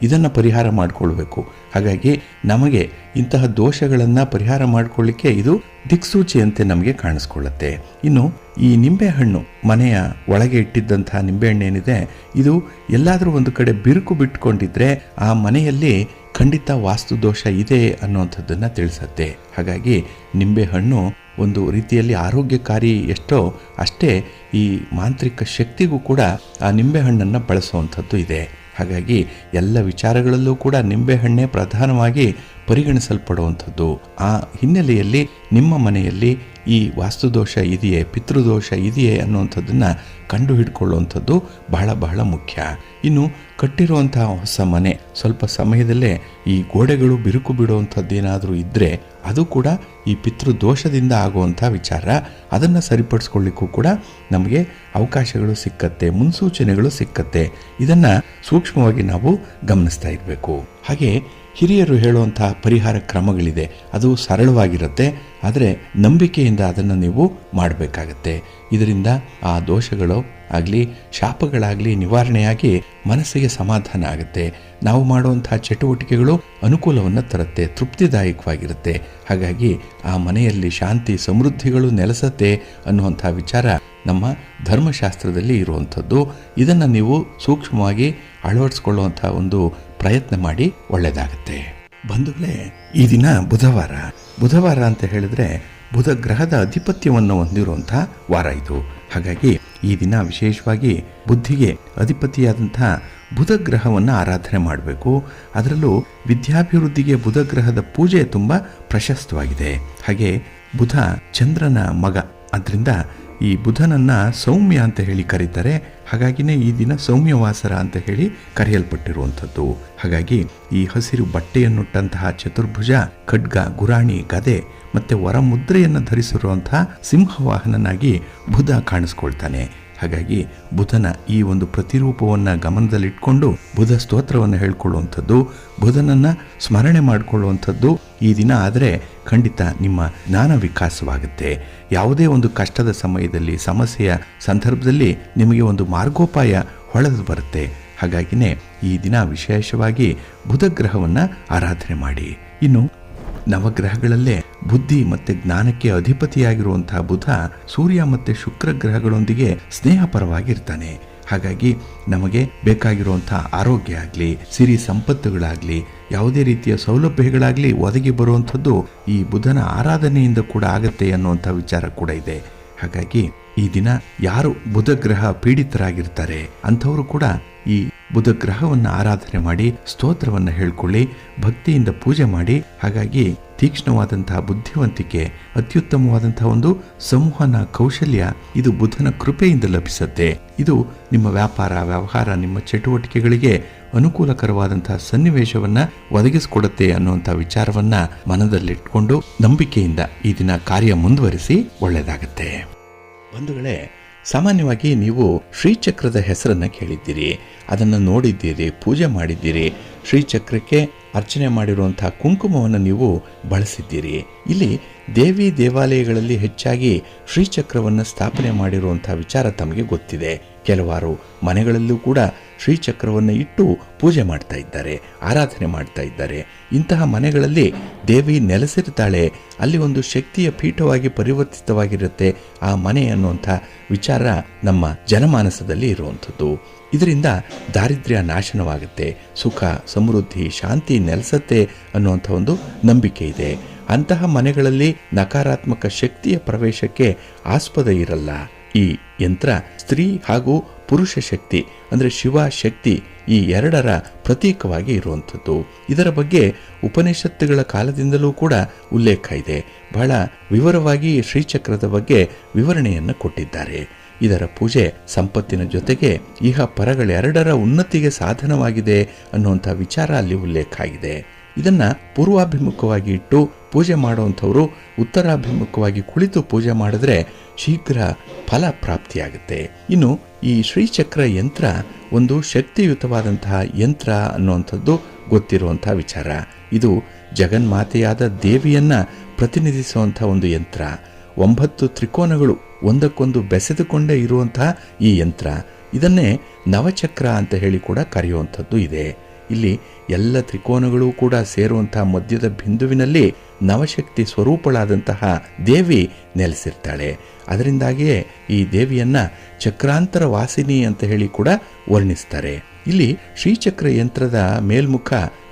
[SPEAKER 1] ಇದನ್ನು ಪರಿಹಾರ ಮಾಡಿಕೊಳ್ಬೇಕು. ಹಾಗಾಗಿ ನಮಗೆ ಇಂತಹ ದೋಷಗಳನ್ನು ಪರಿಹಾರ ಮಾಡಿಕೊಳ್ಳಿಕ್ಕೆ ಇದು ದಿಕ್ಸೂಚಿಯಂತೆ ನಮಗೆ ಕಾಣಿಸ್ಕೊಳ್ಳುತ್ತೆ. ಇನ್ನು ಈ ನಿಂಬೆಹಣ್ಣು, ಮನೆಯ ಒಳಗೆ ಇಟ್ಟಿದ್ದಂತಹ ನಿಂಬೆಹಣ್ಣು ಏನಿದೆ, ಇದು ಎಲ್ಲಾದರೂ ಒಂದು ಕಡೆ ಬಿರುಕು ಬಿಟ್ಕೊಂಡಿದ್ರೆ ಆ ಮನೆಯಲ್ಲಿ ಖಂಡಿತ ವಾಸ್ತು ದೋಷ ಇದೆ ಅನ್ನುವಂಥದ್ದನ್ನು ತಿಳಿಸುತ್ತೆ. ಹಾಗಾಗಿ ನಿಂಬೆಹಣ್ಣು ಒಂದು ರೀತಿಯಲ್ಲಿ ಆರೋಗ್ಯಕಾರಿ ಎಷ್ಟೋ ಅಷ್ಟೇ ಈ ಮಾಂತ್ರಿಕ ಶಕ್ತಿಗೂ ಕೂಡ ಆ ನಿಂಬೆಹಣ್ಣನ್ನು ಬಳಸುವಂಥದ್ದು ಇದೆ. ಹಾಗಾಗಿ ಎಲ್ಲ ವಿಚಾರಗಳಲ್ಲೂ ಕೂಡ ನಿಂಬೆಹಣ್ಣೆ ಪ್ರಧಾನವಾಗಿ ಪರಿಗಣಿಸಲ್ಪಡುವಂಥದ್ದು. ಆ ಹಿನ್ನೆಲೆಯಲ್ಲಿ ನಿಮ್ಮ ಮನೆಯಲ್ಲಿ ಈ ವಾಸ್ತುದೋಷ ಇದೆಯೇ, ಪಿತೃದೋಷ ಇದೆಯೇ ಅನ್ನುವಂಥದ್ದನ್ನು ಕಂಡು ಹಿಡ್ಕೊಳ್ಳುವಂಥದ್ದು ಬಹಳ ಬಹಳ ಮುಖ್ಯ. ಇನ್ನು ಕಟ್ಟಿರುವಂತಹ ಹೊಸ ಮನೆ ಸ್ವಲ್ಪ ಸಮಯದಲ್ಲೇ ಈ ಗೋಡೆಗಳು ಬಿರುಕು ಬಿಡುವಂಥದ್ದೇನಾದರೂ ಇದ್ದರೆ ಅದು ಕೂಡ ಈ ಪಿತೃದೋಷದಿಂದ ಆಗುವಂಥ ವಿಚಾರ. ಅದನ್ನು ಸರಿಪಡಿಸ್ಕೊಳ್ಳಿಕ್ಕೂ ಕೂಡ ನಮಗೆ ಅವಕಾಶಗಳು ಸಿಕ್ಕತ್ತೆ, ಮುನ್ಸೂಚನೆಗಳು ಸಿಕ್ಕತ್ತೆ. ಇದನ್ನು ಸೂಕ್ಷ್ಮವಾಗಿ ನಾವು ಗಮನಿಸ್ತಾ ಇರಬೇಕು. ಹಾಗೆ ಹಿರಿಯರು ಹೇಳುವಂಥ ಪರಿಹಾರ ಕ್ರಮಗಳಿದೆ, ಅದು ಸರಳವಾಗಿರುತ್ತೆ, ಆದರೆ ನಂಬಿಕೆಯಿಂದ ಅದನ್ನು ನೀವು ಮಾಡಬೇಕಾಗತ್ತೆ. ಇದರಿಂದ ಆ ದೋಷಗಳು ಆಗಲಿ ಶಾಪಗಳಾಗಲಿ ನಿವಾರಣೆಯಾಗಿ ಮನಸ್ಸಿಗೆ ಸಮಾಧಾನ ಆಗುತ್ತೆ. ನಾವು ಮಾಡುವಂಥ ಚಟುವಟಿಕೆಗಳು ಅನುಕೂಲವನ್ನು ತರುತ್ತೆ, ತೃಪ್ತಿದಾಯಕವಾಗಿರುತ್ತೆ. ಹಾಗಾಗಿ ಆ ಮನೆಯಲ್ಲಿ ಶಾಂತಿ ಸಮೃದ್ಧಿಗಳು ನೆಲೆಸತ್ತೆ ಅನ್ನುವಂಥ ವಿಚಾರ ನಮ್ಮ ಧರ್ಮಶಾಸ್ತ್ರದಲ್ಲಿ ಇರುವಂಥದ್ದು. ಇದನ್ನು ನೀವು ಸೂಕ್ಷ್ಮವಾಗಿ ಅಳವಡಿಸ್ಕೊಳ್ಳುವಂಥ ಒಂದು ಪ್ರಯತ್ನ ಮಾಡಿ, ಒಳ್ಳೆಯದಾಗುತ್ತೆ. ಬಂಧುಗಳೇ, ಈ ದಿನ ಬುಧವಾರ ಅಂತ ಹೇಳಿದ್ರೆ ಬುಧ ಗ್ರಹದ ಅಧಿಪತ್ಯವನ್ನು ಹೊಂದಿರುವಂಥ ವಾರ ಇದು. ಹಾಗಾಗಿ ಈ ದಿನ ವಿಶೇಷವಾಗಿ ಬುದ್ಧಿಗೆ ಅಧಿಪತಿಯಾದಂಥ ಬುಧ ಗ್ರಹವನ್ನು ಆರಾಧನೆ ಮಾಡಬೇಕು. ಅದರಲ್ಲೂ ವಿದ್ಯಾಭಿವೃದ್ಧಿಗೆ ಬುಧ ಗ್ರಹದ ಪೂಜೆ ತುಂಬ ಪ್ರಶಸ್ತವಾಗಿದೆ. ಹಾಗೆ ಬುಧ ಚಂದ್ರನ ಮಗ, ಅದರಿಂದ ಈ ಬುಧನನ್ನು ಸೌಮ್ಯ ಅಂತ ಹೇಳಿ ಕರೀತಾರೆ. ಹಾಗಾಗಿನೇ ಈ ದಿನ ಸೌಮ್ಯವಾಸರ ಅಂತ ಹೇಳಿ ಕರೆಯಲ್ಪಟ್ಟಿರುವಂಥದ್ದು. ಹಾಗಾಗಿ ಈ ಹಸಿರು ಬಟ್ಟೆಯನ್ನುಟ್ಟಂತಹ ಚತುರ್ಭುಜ, ಖಡ್ಗ, ಗುರಾಣಿ, ಗದೆ ಮತ್ತು ವರಮುದ್ರೆಯನ್ನು ಧರಿಸಿರುವಂತಹ ಸಿಂಹವಾಹನನಾಗಿ ಬುಧ ಕಾಣಿಸ್ಕೊಳ್ತಾನೆ. ಹಾಗಾಗಿ ಬುಧನ ಈ ಒಂದು ಪ್ರತಿರೂಪವನ್ನು ಗಮನದಲ್ಲಿಟ್ಕೊಂಡು ಬುಧ ಸ್ತೋತ್ರವನ್ನು ಹೇಳ್ಕೊಳ್ಳುವಂಥದ್ದು, ಬುಧನನ್ನು ಸ್ಮರಣೆ ಮಾಡಿಕೊಳ್ಳುವಂಥದ್ದು ಈ ದಿನ ಆದರೆ ಖಂಡಿತ ನಿಮ್ಮ ಜ್ಞಾನ ವಿಕಾಸವಾಗುತ್ತೆ. ಯಾವುದೇ ಒಂದು ಕಷ್ಟದ ಸಮಯದಲ್ಲಿ, ಸಮಸ್ಯೆಯ ಸಂದರ್ಭದಲ್ಲಿ ನಿಮಗೆ ಒಂದು ಮಾರ್ಗೋಪಾಯ ಹೊಳೆದು ಬರುತ್ತೆ. ಹಾಗಾಗಿನೇ ಈ ದಿನ ವಿಶೇಷವಾಗಿ ಬುಧ ಗ್ರಹವನ್ನು ಆರಾಧನೆ ಮಾಡಿ. ಇನ್ನು ನವಗ್ರಹಗಳಲ್ಲೇ ಬುದ್ಧಿ ಮತ್ತು ಜ್ಞಾನಕ್ಕೆ ಅಧಿಪತಿಯಾಗಿರುವಂತಹ ಬುಧ ಸೂರ್ಯ ಮತ್ತು ಶುಕ್ರ ಗ್ರಹಗಳೊಂದಿಗೆ ಸ್ನೇಹಪರವಾಗಿರ್ತಾನೆ. ಹಾಗಾಗಿ ನಮಗೆ ಬೇಕಾಗಿರುವಂಥ ಆರೋಗ್ಯ ಆಗಲಿ, ಸಿರಿ ಸಂಪತ್ತುಗಳಾಗಲಿ, ಯಾವುದೇ ರೀತಿಯ ಸೌಲಭ್ಯಗಳಾಗಲಿ ಒದಗಿ ಬರುವಂಥದ್ದು ಈ ಬುಧನ ಆರಾಧನೆಯಿಂದ ಕೂಡ ಆಗತ್ತೆ ಅನ್ನುವಂಥ ವಿಚಾರ ಕೂಡ ಇದೆ. ಹಾಗಾಗಿ ಈ ದಿನ ಯಾರು ಬುಧ ಗ್ರಹ ಪೀಡಿತರಾಗಿರ್ತಾರೆ ಅಂಥವರು ಕೂಡ ಈ ಬುಧ ಗ್ರಹವನ್ನು ಆರಾಧನೆ ಮಾಡಿ ಸ್ತೋತ್ರವನ್ನು ಹೇಳ್ಕೊಳ್ಳಿ, ಭಕ್ತಿಯಿಂದ ಪೂಜೆ ಮಾಡಿ. ಹಾಗಾಗಿ ತೀಕ್ಷ್ಣವಾದಂತಹ ಬುದ್ಧಿವಂತಿಕೆ, ಅತ್ಯುತ್ತಮವಾದಂತಹ ಒಂದು ಸಂವಹನ ಕೌಶಲ್ಯ ಇದು ಬುಧನ ಕೃಪೆಯಿಂದ ಲಭಿಸುತ್ತೆ. ಇದು ನಿಮ್ಮ ವ್ಯಾಪಾರ ವ್ಯವಹಾರ, ನಿಮ್ಮ ಚಟುವಟಿಕೆಗಳಿಗೆ ಅನುಕೂಲಕರವಾದಂತಹ ಸನ್ನಿವೇಶವನ್ನು ಒದಗಿಸಿಕೊಡುತ್ತೆ ಅನ್ನುವಂಥ ವಿಚಾರವನ್ನು ಮನದಲ್ಲಿಟ್ಕೊಂಡು ನಂಬಿಕೆಯಿಂದ ಈ ದಿನ ಕಾರ್ಯ ಮುಂದುವರಿಸಿ, ಒಳ್ಳೆಯದಾಗತ್ತೆ. ಬಂಧುಗಳೇ, ಸಾಮಾನ್ಯವಾಗಿ ನೀವು ಶ್ರೀಚಕ್ರದ ಹೆಸರನ್ನು ಕೇಳಿದ್ದೀರಿ, ಅದನ್ನು ನೋಡಿದ್ದೀರಿ, ಪೂಜೆ ಮಾಡಿದ್ದೀರಿ. ಶ್ರೀಚಕ್ರಕ್ಕೆ ಅರ್ಚನೆ ಮಾಡಿರುವಂತಹ ಕುಂಕುಮವನ್ನು ನೀವು ಬಳಸಿದ್ದೀರಿ. ಇಲ್ಲಿ ದೇವಿ ದೇವಾಲಯಗಳಲ್ಲಿ ಹೆಚ್ಚಾಗಿ ಶ್ರೀಚಕ್ರವನ್ನು ಸ್ಥಾಪನೆ ಮಾಡಿರುವಂಥ ವಿಚಾರ ತಮಗೆ ಗೊತ್ತಿದೆ. ಕೆಲವಾರು ಮನೆಗಳಲ್ಲೂ ಕೂಡ ಶ್ರೀಚಕ್ರವನ್ನು ಇಟ್ಟು ಪೂಜೆ ಮಾಡ್ತಾ ಇದ್ದಾರೆ, ಆರಾಧನೆ ಮಾಡ್ತಾ ಇದ್ದಾರೆ. ಇಂತಹ ಮನೆಗಳಲ್ಲಿ ದೇವಿ ನೆಲೆಸಿರ್ತಾಳೆ, ಅಲ್ಲಿ ಒಂದು ಶಕ್ತಿಯ ಪೀಠವಾಗಿ ಪರಿವರ್ತಿತವಾಗಿರುತ್ತೆ ಆ ಮನೆ ಅನ್ನುವಂಥ ವಿಚಾರ ನಮ್ಮ ಜನಮಾನಸದಲ್ಲಿ ಇರುವಂಥದ್ದು. ಇದರಿಂದ ದಾರಿದ್ರ್ಯ ನಾಶನವಾಗುತ್ತೆ, ಸುಖ ಸಮೃದ್ಧಿ ಶಾಂತಿ ನೆಲೆಸತ್ತೆ ಅನ್ನುವಂಥ ಒಂದು ನಂಬಿಕೆ ಇದೆ. ಅಂತಹ ಮನೆಗಳಲ್ಲಿ ನಕಾರಾತ್ಮಕ ಶಕ್ತಿಯ ಪ್ರವೇಶಕ್ಕೆ ಆಸ್ಪದ ಇರಲ್ಲ. ಈ ಯಂತ್ರ ಸ್ತ್ರೀ ಹಾಗೂ ಪುರುಷ ಶಕ್ತಿ ಅಂದರೆ ಶಿವ ಶಕ್ತಿ ಈ ಎರಡರ ಪ್ರತೀಕವಾಗಿ ಇರುವಂಥದ್ದು. ಇದರ ಬಗ್ಗೆ ಉಪನಿಷತ್ತುಗಳ ಕಾಲದಿಂದಲೂ ಕೂಡ ಉಲ್ಲೇಖ ಇದೆ. ಬಹಳ ವಿವರವಾಗಿ ಶ್ರೀಚಕ್ರದ ಬಗ್ಗೆ ವಿವರಣೆಯನ್ನು ಕೊಟ್ಟಿದ್ದಾರೆ. ಇದರ ಪೂಜೆ ಸಂಪತ್ತಿನ ಜೊತೆಗೆ ಇಹ ಪರಗಳೆರಡರ ಉನ್ನತಿಗೆ ಸಾಧನವಾಗಿದೆ ಅನ್ನುವಂಥ ವಿಚಾರ ಅಲ್ಲಿ ಉಲ್ಲೇಖ ಆಗಿದೆ. ಇದನ್ನ ಪೂರ್ವಾಭಿಮುಖವಾಗಿ ಇಟ್ಟು ಪೂಜೆ ಮಾಡುವಂಥವರು ಉತ್ತರಾಭಿಮುಖವಾಗಿ ಕುಳಿತು ಪೂಜೆ ಮಾಡಿದ್ರೆ ಶೀಘ್ರ ಫಲ ಪ್ರಾಪ್ತಿಯಾಗುತ್ತೆ. ಇನ್ನು ಈ ಶ್ರೀಚಕ್ರ ಯಂತ್ರ ಒಂದು ಶಕ್ತಿಯುತವಾದಂತಹ ಯಂತ್ರ ಅನ್ನುವಂಥದ್ದು ಗೊತ್ತಿರುವಂಥ ವಿಚಾರ. ಇದು ಜಗನ್ಮಾತೆಯಾದ ದೇವಿಯನ್ನ ಪ್ರತಿನಿಧಿಸುವಂಥ ಒಂದು ಯಂತ್ರ. 9 ತ್ರಿಕೋನಗಳು ಒಂದಕ್ಕೊಂದು ಬೆಸೆದುಕೊಂಡೇ ಇರುವಂತಹ ಈ ಯಂತ್ರ, ಇದನ್ನೇ ನವಚಕ್ರ ಅಂತ ಹೇಳಿ ಕೂಡ ಕರೆಯುವಂಥದ್ದು ಇದೆ. ಇಲ್ಲಿ ಎಲ್ಲ ತ್ರಿಕೋನಗಳು ಕೂಡ ಸೇರುವಂತಹ ಮಧ್ಯದ ಬಿಂದುವಿನಲ್ಲಿ ನವಶಕ್ತಿ ಸ್ವರೂಪಳಾದಂತಹ ದೇವಿ ನೆಲೆಸಿರ್ತಾಳೆ. ಅದರಿಂದಾಗಿಯೇ ಈ ದೇವಿಯನ್ನ ಚಕ್ರಾಂತರ ವಾಸಿನಿ ಅಂತ ಹೇಳಿ ಕೂಡ ವರ್ಣಿಸ್ತಾರೆ. ಇಲ್ಲಿ ಶ್ರೀಚಕ್ರ ಯಂತ್ರದ ಮೇಲ್ಮುಖ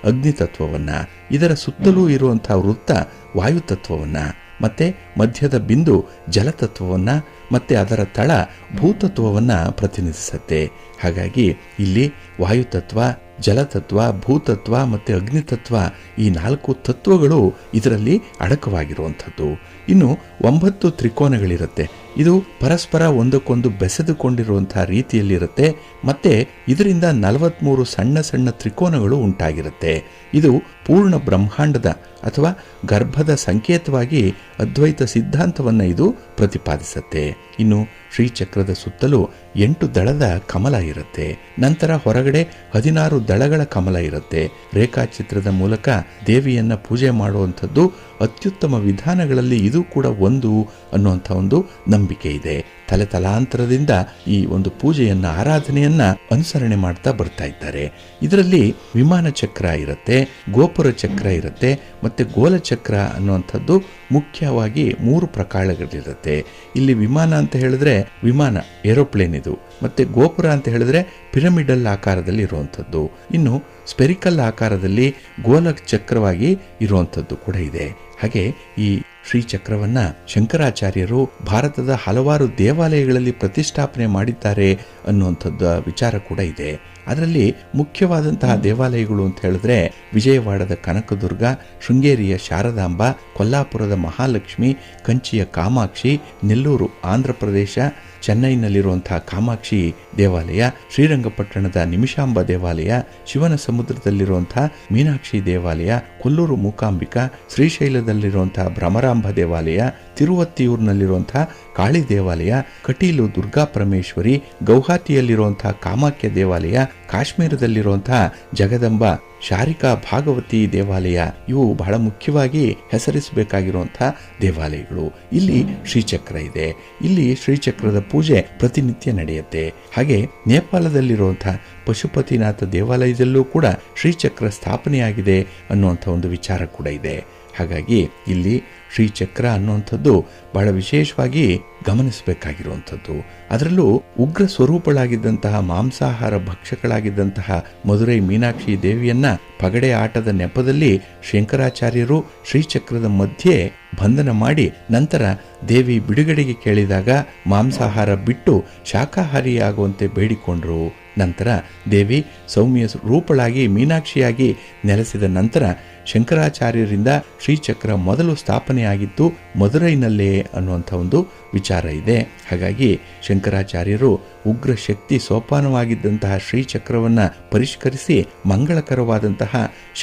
[SPEAKER 1] ಅಗ್ನಿತತ್ವವನ್ನ, ಇದರ ಸುತ್ತಲೂ ಇರುವಂತಹ ವೃತ್ತ ವಾಯುತತ್ವವನ್ನ, ಮತ್ತೆ ಮಧ್ಯದ ಬಿಂದು ಜಲತತ್ವವನ್ನ, ಮತ್ತೆ ಅದರ ತಳ ಭೂತತ್ವವನ್ನ ಪ್ರತಿನಿಧಿಸುತ್ತೆ. ಹಾಗಾಗಿ ಇಲ್ಲಿ ವಾಯುತತ್ವ, ಜಲತತ್ವ, ಭೂತತ್ವ ಮತ್ತು ಅಗ್ನಿತತ್ವ ಈ 4 ತತ್ವಗಳು ಇದರಲ್ಲಿ ಅಡಕವಾಗಿರುವಂಥದ್ದು. ಇನ್ನು 9 ತ್ರಿಕೋನಗಳಿರುತ್ತೆ. ಇದು ಪರಸ್ಪರ ಒಂದಕ್ಕೊಂದು ಬೆಸೆದುಕೊಂಡಿರುವಂತಹ ರೀತಿಯಲ್ಲಿರುತ್ತೆ. ಮತ್ತೆ ಇದರಿಂದ 43 ಸಣ್ಣ ಸಣ್ಣ ತ್ರಿಕೋನಗಳು ಉಂಟಾಗಿರುತ್ತೆ. ಇದು ಪೂರ್ಣ ಬ್ರಹ್ಮಾಂಡದ ಅಥವಾ ಗರ್ಭದ ಸಂಕೇತವಾಗಿ ಅದ್ವೈತ ಸಿದ್ಧಾಂತವನ್ನು ಇದು ಪ್ರತಿಪಾದಿಸುತ್ತೆ. ಇನ್ನು ಶ್ರೀಚಕ್ರದ ಸುತ್ತಲೂ 8 ದಳದ ಕಮಲ ಇರುತ್ತೆ. ನಂತರ ಹೊರಗಡೆ 16 ದಳಗಳ ಕಮಲ ಇರುತ್ತೆ. ರೇಖಾಚಿತ್ರದ ಮೂಲಕ ದೇವಿಯನ್ನ ಪೂಜೆ ಮಾಡುವಂಥದ್ದು ಅತ್ಯುತ್ತಮ ವಿಧಾನಗಳಲ್ಲಿ ಇದು ಕೂಡ ಒಂದು ಅನ್ನುವಂಥ ಒಂದು ನಂಬಿಕೆ ಇದೆ. ತಲೆತಲಾಂತರದಿಂದ ಈ ಒಂದು ಪೂಜೆಯನ್ನ ಆರಾಧನೆಯನ್ನ ಅನುಸರಣೆ ಮಾಡ್ತಾ ಬರ್ತಾ ಇದ್ದಾರೆ. ಇದರಲ್ಲಿ ವಿಮಾನ ಚಕ್ರ ಇರುತ್ತೆ, ಗೋಪುರ ಚಕ್ರ ಇರುತ್ತೆ, ಮತ್ತೆ ಗೋಲಚಕ್ರ ಅನ್ನುವಂಥದ್ದು ಮುಖ್ಯವಾಗಿ 3 ಪ್ರಕಾರಗಳಿರುತ್ತೆ. ಇಲ್ಲಿ ವಿಮಾನ ಅಂತ ಹೇಳಿದ್ರೆ ವಿಮಾನ ಏರೋಪ್ಲೇನ್ ಇದು, ಮತ್ತೆ ಗೋಪುರ ಅಂತ ಹೇಳಿದ್ರೆ ಪಿರಮಿಡಲ್ ಆಕಾರದಲ್ಲಿ ಇರುವಂಥದ್ದು, ಇನ್ನು ಸ್ಪೆರಿಕಲ್ ಆಕಾರದಲ್ಲಿ ಗೋಲ ಚಕ್ರವಾಗಿ ಇರುವಂಥದ್ದು ಕೂಡ ಇದೆ. ಹಾಗೆ ಈ ಶ್ರೀಚಕ್ರವನ್ನ ಶಂಕರಾಚಾರ್ಯರು ಭಾರತದ ಹಲವಾರು ದೇವಾಲಯಗಳಲ್ಲಿ ಪ್ರತಿಷ್ಠಾಪನೆ ಮಾಡಿದ್ದಾರೆ ಅನ್ನುವಂಥದ್ದು ವಿಚಾರ ಕೂಡ ಇದೆ. ಅದರಲ್ಲಿ ಮುಖ್ಯವಾದಂತಹ ದೇವಾಲಯಗಳು ಅಂತ ಹೇಳಿದ್ರೆ ವಿಜಯವಾಡದ ಕನಕದುರ್ಗ, ಶೃಂಗೇರಿಯ ಶಾರದಾಂಬ, ಕೊಲ್ಲಾಪುರದ ಮಹಾಲಕ್ಷ್ಮಿ, ಕಂಚಿಯ ಕಾಮಾಕ್ಷಿ, ನೆಲ್ಲೂರು ಆಂಧ್ರ ಪ್ರದೇಶ, ಚೆನ್ನೈನಲ್ಲಿರುವಂತಹ ಕಾಮಾಕ್ಷಿ ದೇವಾಲಯ, ಶ್ರೀರಂಗಪಟ್ಟಣದ ನಿಮಿಷಾಂಬ ದೇವಾಲಯ, ಶಿವನ ಸಮುದ್ರದಲ್ಲಿರುವಂತಹ ಮೀನಾಕ್ಷಿ ದೇವಾಲಯ, ಕೊಲ್ಲೂರು ಮೂಕಾಂಬಿಕಾ, ಶ್ರೀಶೈಲದಲ್ಲಿರುವಂತಹ ಭ್ರಮರಾಂಬ ದೇವಾಲಯ, ತಿರುವತ್ತಿಯೂರಿನಲ್ಲಿರುವಂತಹ ಕಾಳಿ ದೇವಾಲಯ, ಕಟೀಲು ದುರ್ಗಾ ಪರಮೇಶ್ವರಿ, ಗೌಹಾತಿಯಲ್ಲಿರುವಂತಹ ಕಾಮಾಖ್ಯ ದೇವಾಲಯ, ಕಾಶ್ಮೀರದಲ್ಲಿರುವಂತಹ ಜಗದಂಬ ಶಾರಿಕಾ ಭಾಗವತಿ ದೇವಾಲಯ, ಇವು ಬಹಳ ಮುಖ್ಯವಾಗಿ ಹೆಸರಿಸಬೇಕಾಗಿರುವಂತಹ ದೇವಾಲಯಗಳು. ಇಲ್ಲಿ ಶ್ರೀಚಕ್ರ ಇದೆ. ಇಲ್ಲಿ ಶ್ರೀಚಕ್ರದ ಪೂಜೆ ಪ್ರತಿನಿತ್ಯ ನಡೆಯುತ್ತೆ. ಹಾಗೆ ನೇಪಾಳದಲ್ಲಿರುವಂತಹ ಪಶುಪತಿನಾಥ ದೇವಾಲಯದಲ್ಲೂ ಕೂಡ ಶ್ರೀಚಕ್ರ ಸ್ಥಾಪನೆಯಾಗಿದೆ ಅನ್ನುವಂಥ ಒಂದು ವಿಚಾರ ಕೂಡ ಇದೆ. ಹಾಗಾಗಿ ಇಲ್ಲಿ ಶ್ರೀಚಕ್ರ ಅನ್ನುವಂಥದ್ದು ಬಹಳ ವಿಶೇಷವಾಗಿ ಗಮನಿಸಬೇಕಾಗಿರುವಂಥದ್ದು. ಅದರಲ್ಲೂ ಉಗ್ರ ಸ್ವರೂಪಳಾಗಿದ್ದಂತಹ ಮಾಂಸಾಹಾರ ಭಕ್ಷಕಳಾಗಿದ್ದಂತಹ ಮಧುರೈ ಮೀನಾಕ್ಷಿ ದೇವಿಯನ್ನ ಪಗಡೆ ಆಟದ ನೆಪದಲ್ಲಿ ಶಂಕರಾಚಾರ್ಯರು ಶ್ರೀಚಕ್ರದ ಮಧ್ಯೆ ಬಂಧನ ಮಾಡಿ ನಂತರ ದೇವಿ ಬಿಡುಗಡೆಗೆ ಕೇಳಿದಾಗ ಮಾಂಸಾಹಾರ ಬಿಟ್ಟು ಶಾಕಾಹಾರಿಯಾಗುವಂತೆ ಬೇಡಿಕೊಂಡ್ರು. ನಂತರ ದೇವಿ ಸೌಮ್ಯ ರೂಪಳಾಗಿ ಮೀನಾಕ್ಷಿಯಾಗಿ ನೆಲೆಸಿದ ನಂತರ ಶಂಕರಾಚಾರ್ಯರಿಂದ ಶ್ರೀಚಕ್ರ ಮೊದಲು ಸ್ಥಾಪನೆಯಾಗಿತ್ತು ಮಧುರೈನಲ್ಲೇ ಅನ್ನುವಂಥ ಒಂದು ವಿಚಾರ ಇದೆ. ಹಾಗಾಗಿ ಶಂಕರಾಚಾರ್ಯರು ಉಗ್ರ ಶಕ್ತಿ ಸೋಪಾನವಾಗಿದ್ದಂತಹ ಶ್ರೀಚಕ್ರವನ್ನು ಪರಿಷ್ಕರಿಸಿ ಮಂಗಳಕರವಾದಂತಹ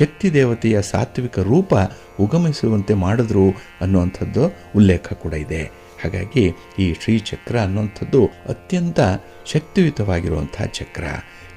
[SPEAKER 1] ಶಕ್ತಿ ದೇವತೆಯ ಸಾತ್ವಿಕ ರೂಪ ಉಗಮಿಸುವಂತೆ ಮಾಡಿದ್ರು ಅನ್ನುವಂಥದ್ದು ಉಲ್ಲೇಖ ಕೂಡ ಇದೆ. ಹಾಗಾಗಿ ಈ ಶ್ರೀಚಕ್ರ ಅನ್ನುವಂಥದ್ದು ಅತ್ಯಂತ ಶಕ್ತಿಯುತವಾಗಿರುವಂತಹ ಚಕ್ರ.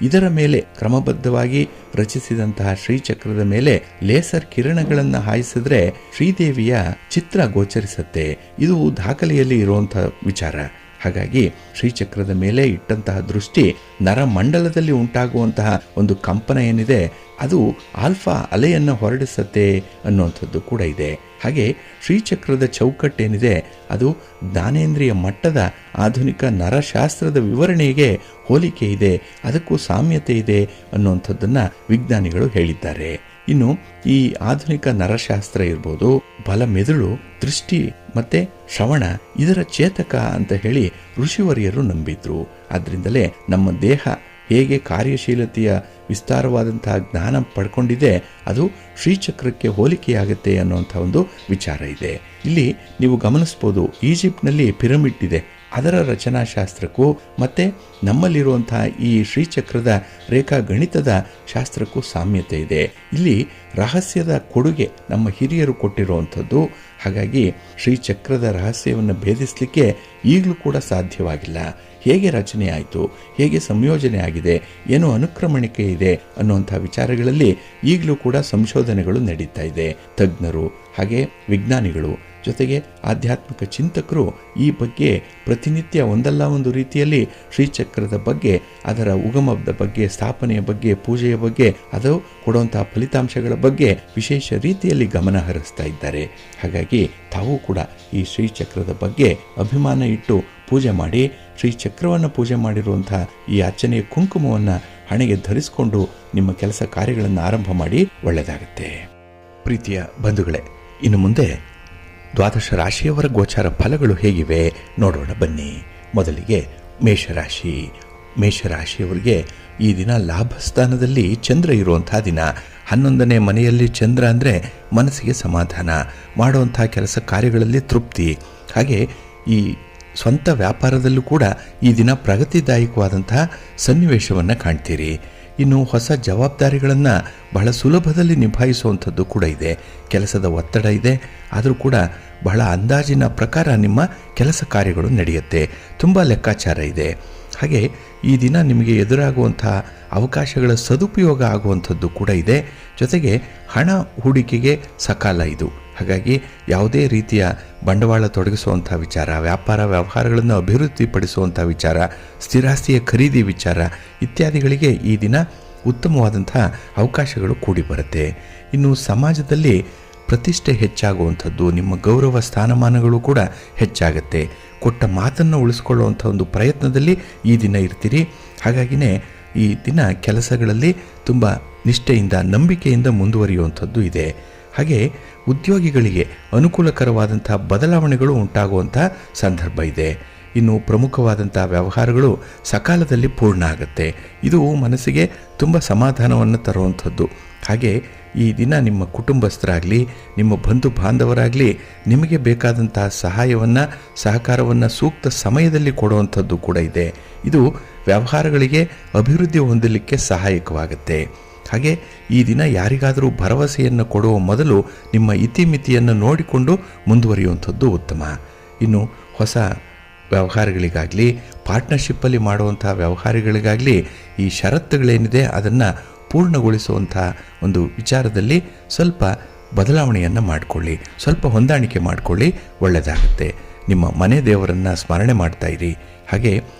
[SPEAKER 1] ಇದರ ಮೇಲೆ ಕ್ರಮಬದ್ಧವಾಗಿ ರಚಿಸಿದಂತಹ ಶ್ರೀಚಕ್ರದ ಮೇಲೆ ಲೇಸರ್ ಕಿರಣಗಳನ್ನು ಹಾಯಿಸಿದ್ರೆ ಶ್ರೀದೇವಿಯ ಚಿತ್ರ ಗೋಚರಿಸುತ್ತೆ. ಇದು ದಾಖಲೆಯಲ್ಲಿ ಇರುವಂತಹ ವಿಚಾರ. ಹಾಗಾಗಿ ಶ್ರೀಚಕ್ರದ ಮೇಲೆ ಇಟ್ಟಂತಹ ದೃಷ್ಟಿ ನರಮಂಡಲದಲ್ಲಿ ಉಂಟಾಗುವಂತಹ ಒಂದು ಕಂಪನ ಏನಿದೆ ಅದು ಆಲ್ಫಾ ಅಲೆಯನ್ನು ಹೊರಡಿಸುತ್ತೆ ಅನ್ನುವಂಥದ್ದು ಕೂಡ ಇದೆ. ಹಾಗೆ ಶ್ರೀಚಕ್ರದ ಚೌಕಟ್ಟೇನಿದೆ ಅದು ಜ್ಞಾನೇಂದ್ರಿಯ ಮಟ್ಟದ ಆಧುನಿಕ ನರಶಾಸ್ತ್ರದ ವಿವರಣೆಗೆ ಹೋಲಿಕೆ ಇದೆ, ಅದಕ್ಕೂ ಸಾಮ್ಯತೆ ಇದೆ ಅನ್ನುವಂಥದ್ದನ್ನು ವಿಜ್ಞಾನಿಗಳು ಹೇಳಿದ್ದಾರೆ. ಇನ್ನು ಈ ಆಧುನಿಕ ನರಶಾಸ್ತ್ರ ಇರ್ಬೋದು, ಬಲ ಮೆದುಳು, ದೃಷ್ಟಿ ಮತ್ತೆ ಶ್ರವಣ ಇದರ ಚೇತಕ ಅಂತ ಹೇಳಿ ಋಷಿವರಿಯರು ನಂಬಿದ್ರು. ಆದ್ರಿಂದಲೇ ನಮ್ಮ ದೇಹ ಹೇಗೆ ಕಾರ್ಯಶೀಲತೆಯ ವಿಸ್ತಾರವಾದಂತಹ ಜ್ಞಾನ ಪಡ್ಕೊಂಡಿದೆ ಅದು ಶ್ರೀಚಕ್ರಕ್ಕೆ ಹೋಲಿಕೆಯಾಗುತ್ತೆ ಅನ್ನುವಂಥ ಒಂದು ವಿಚಾರ ಇದೆ. ಇಲ್ಲಿ ನೀವು ಗಮನಿಸ್ಬೋದು, ಈಜಿಪ್ಟ್ನಲ್ಲಿ ಪಿರಮಿಡ್ ಇದೆ, ಅದರ ರಚನಾಶಾಸ್ತ್ರಕ್ಕೂ ಮತ್ತೆ ನಮ್ಮಲ್ಲಿರುವಂತಹ ಈ ಶ್ರೀಚಕ್ರದ ರೇಖಾ ಗಣಿತದ ಶಾಸ್ತ್ರಕ್ಕೂ ಸಾಮ್ಯತೆ ಇದೆ. ಇಲ್ಲಿ ರಹಸ್ಯದ ಕೊಡುಗೆ ನಮ್ಮ ಹಿರಿಯರು ಕೊಟ್ಟಿರುವಂಥದ್ದು. ಹಾಗಾಗಿ ಶ್ರೀಚಕ್ರದ ರಹಸ್ಯವನ್ನು ಭೇದಿಸಲಿಕ್ಕೆ ಈಗಲೂ ಕೂಡ ಸಾಧ್ಯವಾಗಿಲ್ಲ. ಹೇಗೆ ರಚನೆ ಆಯಿತು, ಹೇಗೆ ಸಂಯೋಜನೆ ಆಗಿದೆ, ಏನು ಅನುಕ್ರಮಣಿಕೆ ಇದೆ ಅನ್ನುವಂಥ ವಿಚಾರಗಳಲ್ಲಿ ಈಗಲೂ ಕೂಡ ಸಂಶೋಧನೆಗಳು ನಡೀತಾ ಇದೆ. ತಜ್ಞರು ಹಾಗೆ ವಿಜ್ಞಾನಿಗಳು ಜೊತೆಗೆ ಆಧ್ಯಾತ್ಮಿಕ ಚಿಂತಕರು ಈ ಬಗ್ಗೆ ಪ್ರತಿನಿತ್ಯ ಒಂದಲ್ಲ ಒಂದು ರೀತಿಯಲ್ಲಿ ಶ್ರೀಚಕ್ರದ ಬಗ್ಗೆ, ಅದರ ಉಗಮದ ಬಗ್ಗೆ, ಸ್ಥಾಪನೆಯ ಬಗ್ಗೆ, ಪೂಜೆಯ ಬಗ್ಗೆ, ಅದು ಕೊಡುವಂತಹ ಫಲಿತಾಂಶಗಳ ಬಗ್ಗೆ ವಿಶೇಷ ರೀತಿಯಲ್ಲಿ ಗಮನ ಹರಿಸ್ತಾ ಇದ್ದಾರೆ. ಹಾಗಾಗಿ ತಾವು ಕೂಡ ಈ ಶ್ರೀಚಕ್ರದ ಬಗ್ಗೆ ಅಭಿಮಾನ ಇಟ್ಟು ಪೂಜೆ ಮಾಡಿ, ಶ್ರೀಚಕ್ರವನ್ನು ಪೂಜೆ ಮಾಡಿರುವಂತಹ ಈ ಅರ್ಚನೆಯ ಕುಂಕುಮವನ್ನು ಹಣೆಗೆ ಧರಿಸಿಕೊಂಡು ನಿಮ್ಮ ಕೆಲಸ ಕಾರ್ಯಗಳನ್ನು ಆರಂಭ ಮಾಡಿ ಒಳ್ಳೆಯದಾಗುತ್ತೆ. ಪ್ರೀತಿಯ ಬಂಧುಗಳೇ, ಇನ್ನು ಮುಂದೆ ದ್ವಾದಶ ರಾಶಿಯವರ ಗೋಚಾರ ಫಲಗಳು ಹೇಗಿವೆ ನೋಡೋಣ ಬನ್ನಿ. ಮೊದಲಿಗೆ ಮೇಷರಾಶಿ. ಮೇಷರಾಶಿಯವರಿಗೆ ಈ ದಿನ ಲಾಭಸ್ಥಾನದಲ್ಲಿ ಚಂದ್ರ ಇರುವಂಥ ದಿನ. 11ನೇ ಮನೆಯಲ್ಲಿ ಚಂದ್ರ ಅಂದರೆ ಮನಸ್ಸಿಗೆ ಸಮಾಧಾನ, ಮಾಡುವಂಥ ಕೆಲಸ ಕಾರ್ಯಗಳಲ್ಲಿ ತೃಪ್ತಿ. ಹಾಗೆ ಈ ಸ್ವಂತ ವ್ಯಾಪಾರದಲ್ಲೂ ಕೂಡ ಈ ದಿನ ಪ್ರಗತಿದಾಯಕವಾದಂತಹ ಸನ್ನಿವೇಶವನ್ನು ಕಾಣ್ತೀರಿ. ಇನ್ನು ಹೊಸ ಜವಾಬ್ದಾರಿಗಳನ್ನು ಬಹಳ ಸುಲಭದಲ್ಲಿ ನಿಭಾಯಿಸುವಂಥದ್ದು ಕೂಡ ಇದೆ. ಕೆಲಸದ ಒತ್ತಡ ಇದೆ, ಆದರೂ ಕೂಡ ಬಹಳ ಅಂದಾಜಿನ ಪ್ರಕಾರ ನಿಮ್ಮ ಕೆಲಸ ಕಾರ್ಯಗಳು ನಡೆಯುತ್ತೆ. ತುಂಬ ಲೆಕ್ಕಾಚಾರ ಇದೆ. ಹಾಗೆ ಈ ದಿನ ನಿಮಗೆ ಎದುರಾಗುವಂಥ ಅವಕಾಶಗಳ ಸದುಪಯೋಗ ಆಗುವಂಥದ್ದು ಕೂಡ ಇದೆ. ಜೊತೆಗೆ ಹಣ ಹೂಡಿಕೆಗೆ ಸಕಾಲ ಇದು. ಹಾಗಾಗಿ ಯಾವುದೇ ರೀತಿಯ ಬಂಡವಾಳ ತೊಡಗಿಸುವಂಥ ವಿಚಾರ, ವ್ಯಾಪಾರ ವ್ಯವಹಾರಗಳನ್ನು ಅಭಿವೃದ್ಧಿಪಡಿಸುವಂಥ ವಿಚಾರ, ಸ್ಥಿರಾಸ್ತಿಯ ಖರೀದಿ ವಿಚಾರ ಇತ್ಯಾದಿಗಳಿಗೆ ಈ ದಿನ ಉತ್ತಮವಾದಂಥ ಅವಕಾಶಗಳು ಕೂಡಿ ಬರುತ್ತೆ. ಇನ್ನು ಸಮಾಜದಲ್ಲಿ ಪ್ರತಿಷ್ಠೆ ಹೆಚ್ಚಾಗುವಂಥದ್ದು, ನಿಮ್ಮ ಗೌರವ ಸ್ಥಾನಮಾನಗಳು ಕೂಡ ಹೆಚ್ಚಾಗುತ್ತೆ. ಕೊಟ್ಟ ಮಾತನ್ನು ಉಳಿಸ್ಕೊಳ್ಳುವಂಥ ಒಂದು ಪ್ರಯತ್ನದಲ್ಲಿ ಈ ದಿನ ಇರ್ತೀರಿ. ಹಾಗಾಗಿನೇ ಈ ದಿನ ಕೆಲಸಗಳಲ್ಲಿ ತುಂಬ ನಿಷ್ಠೆಯಿಂದ, ನಂಬಿಕೆಯಿಂದ ಮುಂದುವರಿಯುವಂಥದ್ದು ಇದೆ. ಹಾಗೆ ಉದ್ಯೋಗಿಗಳಿಗೆ ಅನುಕೂಲಕರವಾದಂಥ ಬದಲಾವಣೆಗಳು ಉಂಟಾಗುವಂಥ ಸಂದರ್ಭ ಇದೆ. ಇನ್ನು ಪ್ರಮುಖವಾದಂಥ ವ್ಯವಹಾರಗಳು ಸಕಾಲದಲ್ಲಿ ಪೂರ್ಣ ಆಗುತ್ತೆ. ಇದು ಮನಸ್ಸಿಗೆ ತುಂಬ ಸಮಾಧಾನವನ್ನು ತರುವಂಥದ್ದು. ಹಾಗೆ ಈ ದಿನ ನಿಮ್ಮ ಕುಟುಂಬಸ್ಥರಾಗಲಿ, ನಿಮ್ಮ ಬಂಧು ಬಾಂಧವರಾಗಲಿ ನಿಮಗೆ ಬೇಕಾದಂತಹ ಸಹಾಯವನ್ನು, ಸಹಕಾರವನ್ನು ಸೂಕ್ತ ಸಮಯದಲ್ಲಿ ಕೊಡುವಂಥದ್ದು ಕೂಡ ಇದೆ. ಇದು ವ್ಯವಹಾರಗಳಿಗೆ ಅಭಿವೃದ್ಧಿ ಹೊಂದಲಿಕ್ಕೆ ಸಹಾಯಕವಾಗುತ್ತೆ. ಹಾಗೆ ಈ ದಿನ ಯಾರಿಗಾದರೂ ಭರವಸೆಯನ್ನು ಕೊಡುವ ಮೊದಲು ನಿಮ್ಮ ಇತಿಮಿತಿಯನ್ನು ನೋಡಿಕೊಂಡು ಮುಂದುವರಿಯುವಂಥದ್ದು ಉತ್ತಮ. ಇನ್ನು ಹೊಸ ವ್ಯವಹಾರಗಳಿಗಾಗಲಿ, ಪಾರ್ಟ್ನರ್ಶಿಪ್ಪಲ್ಲಿ ಮಾಡುವಂಥ ವ್ಯವಹಾರಗಳಿಗಾಗಲಿ ಈ ಷರತ್ತುಗಳೇನಿದೆ ಅದನ್ನು ಪೂರ್ಣಗೊಳಿಸುವಂಥ ಒಂದು ವಿಚಾರದಲ್ಲಿ ಸ್ವಲ್ಪ ಬದಲಾವಣೆಯನ್ನು ಮಾಡಿಕೊಳ್ಳಿ, ಸ್ವಲ್ಪ ಹೊಂದಾಣಿಕೆ ಮಾಡಿಕೊಳ್ಳಿ, ಒಳ್ಳೆಯದಾಗುತ್ತೆ. ನಿಮ್ಮ ಮನೆ ದೇವರನ್ನು ಸ್ಮರಣೆ ಮಾಡ್ತಾಯಿರಿ. ಹಾಗೆ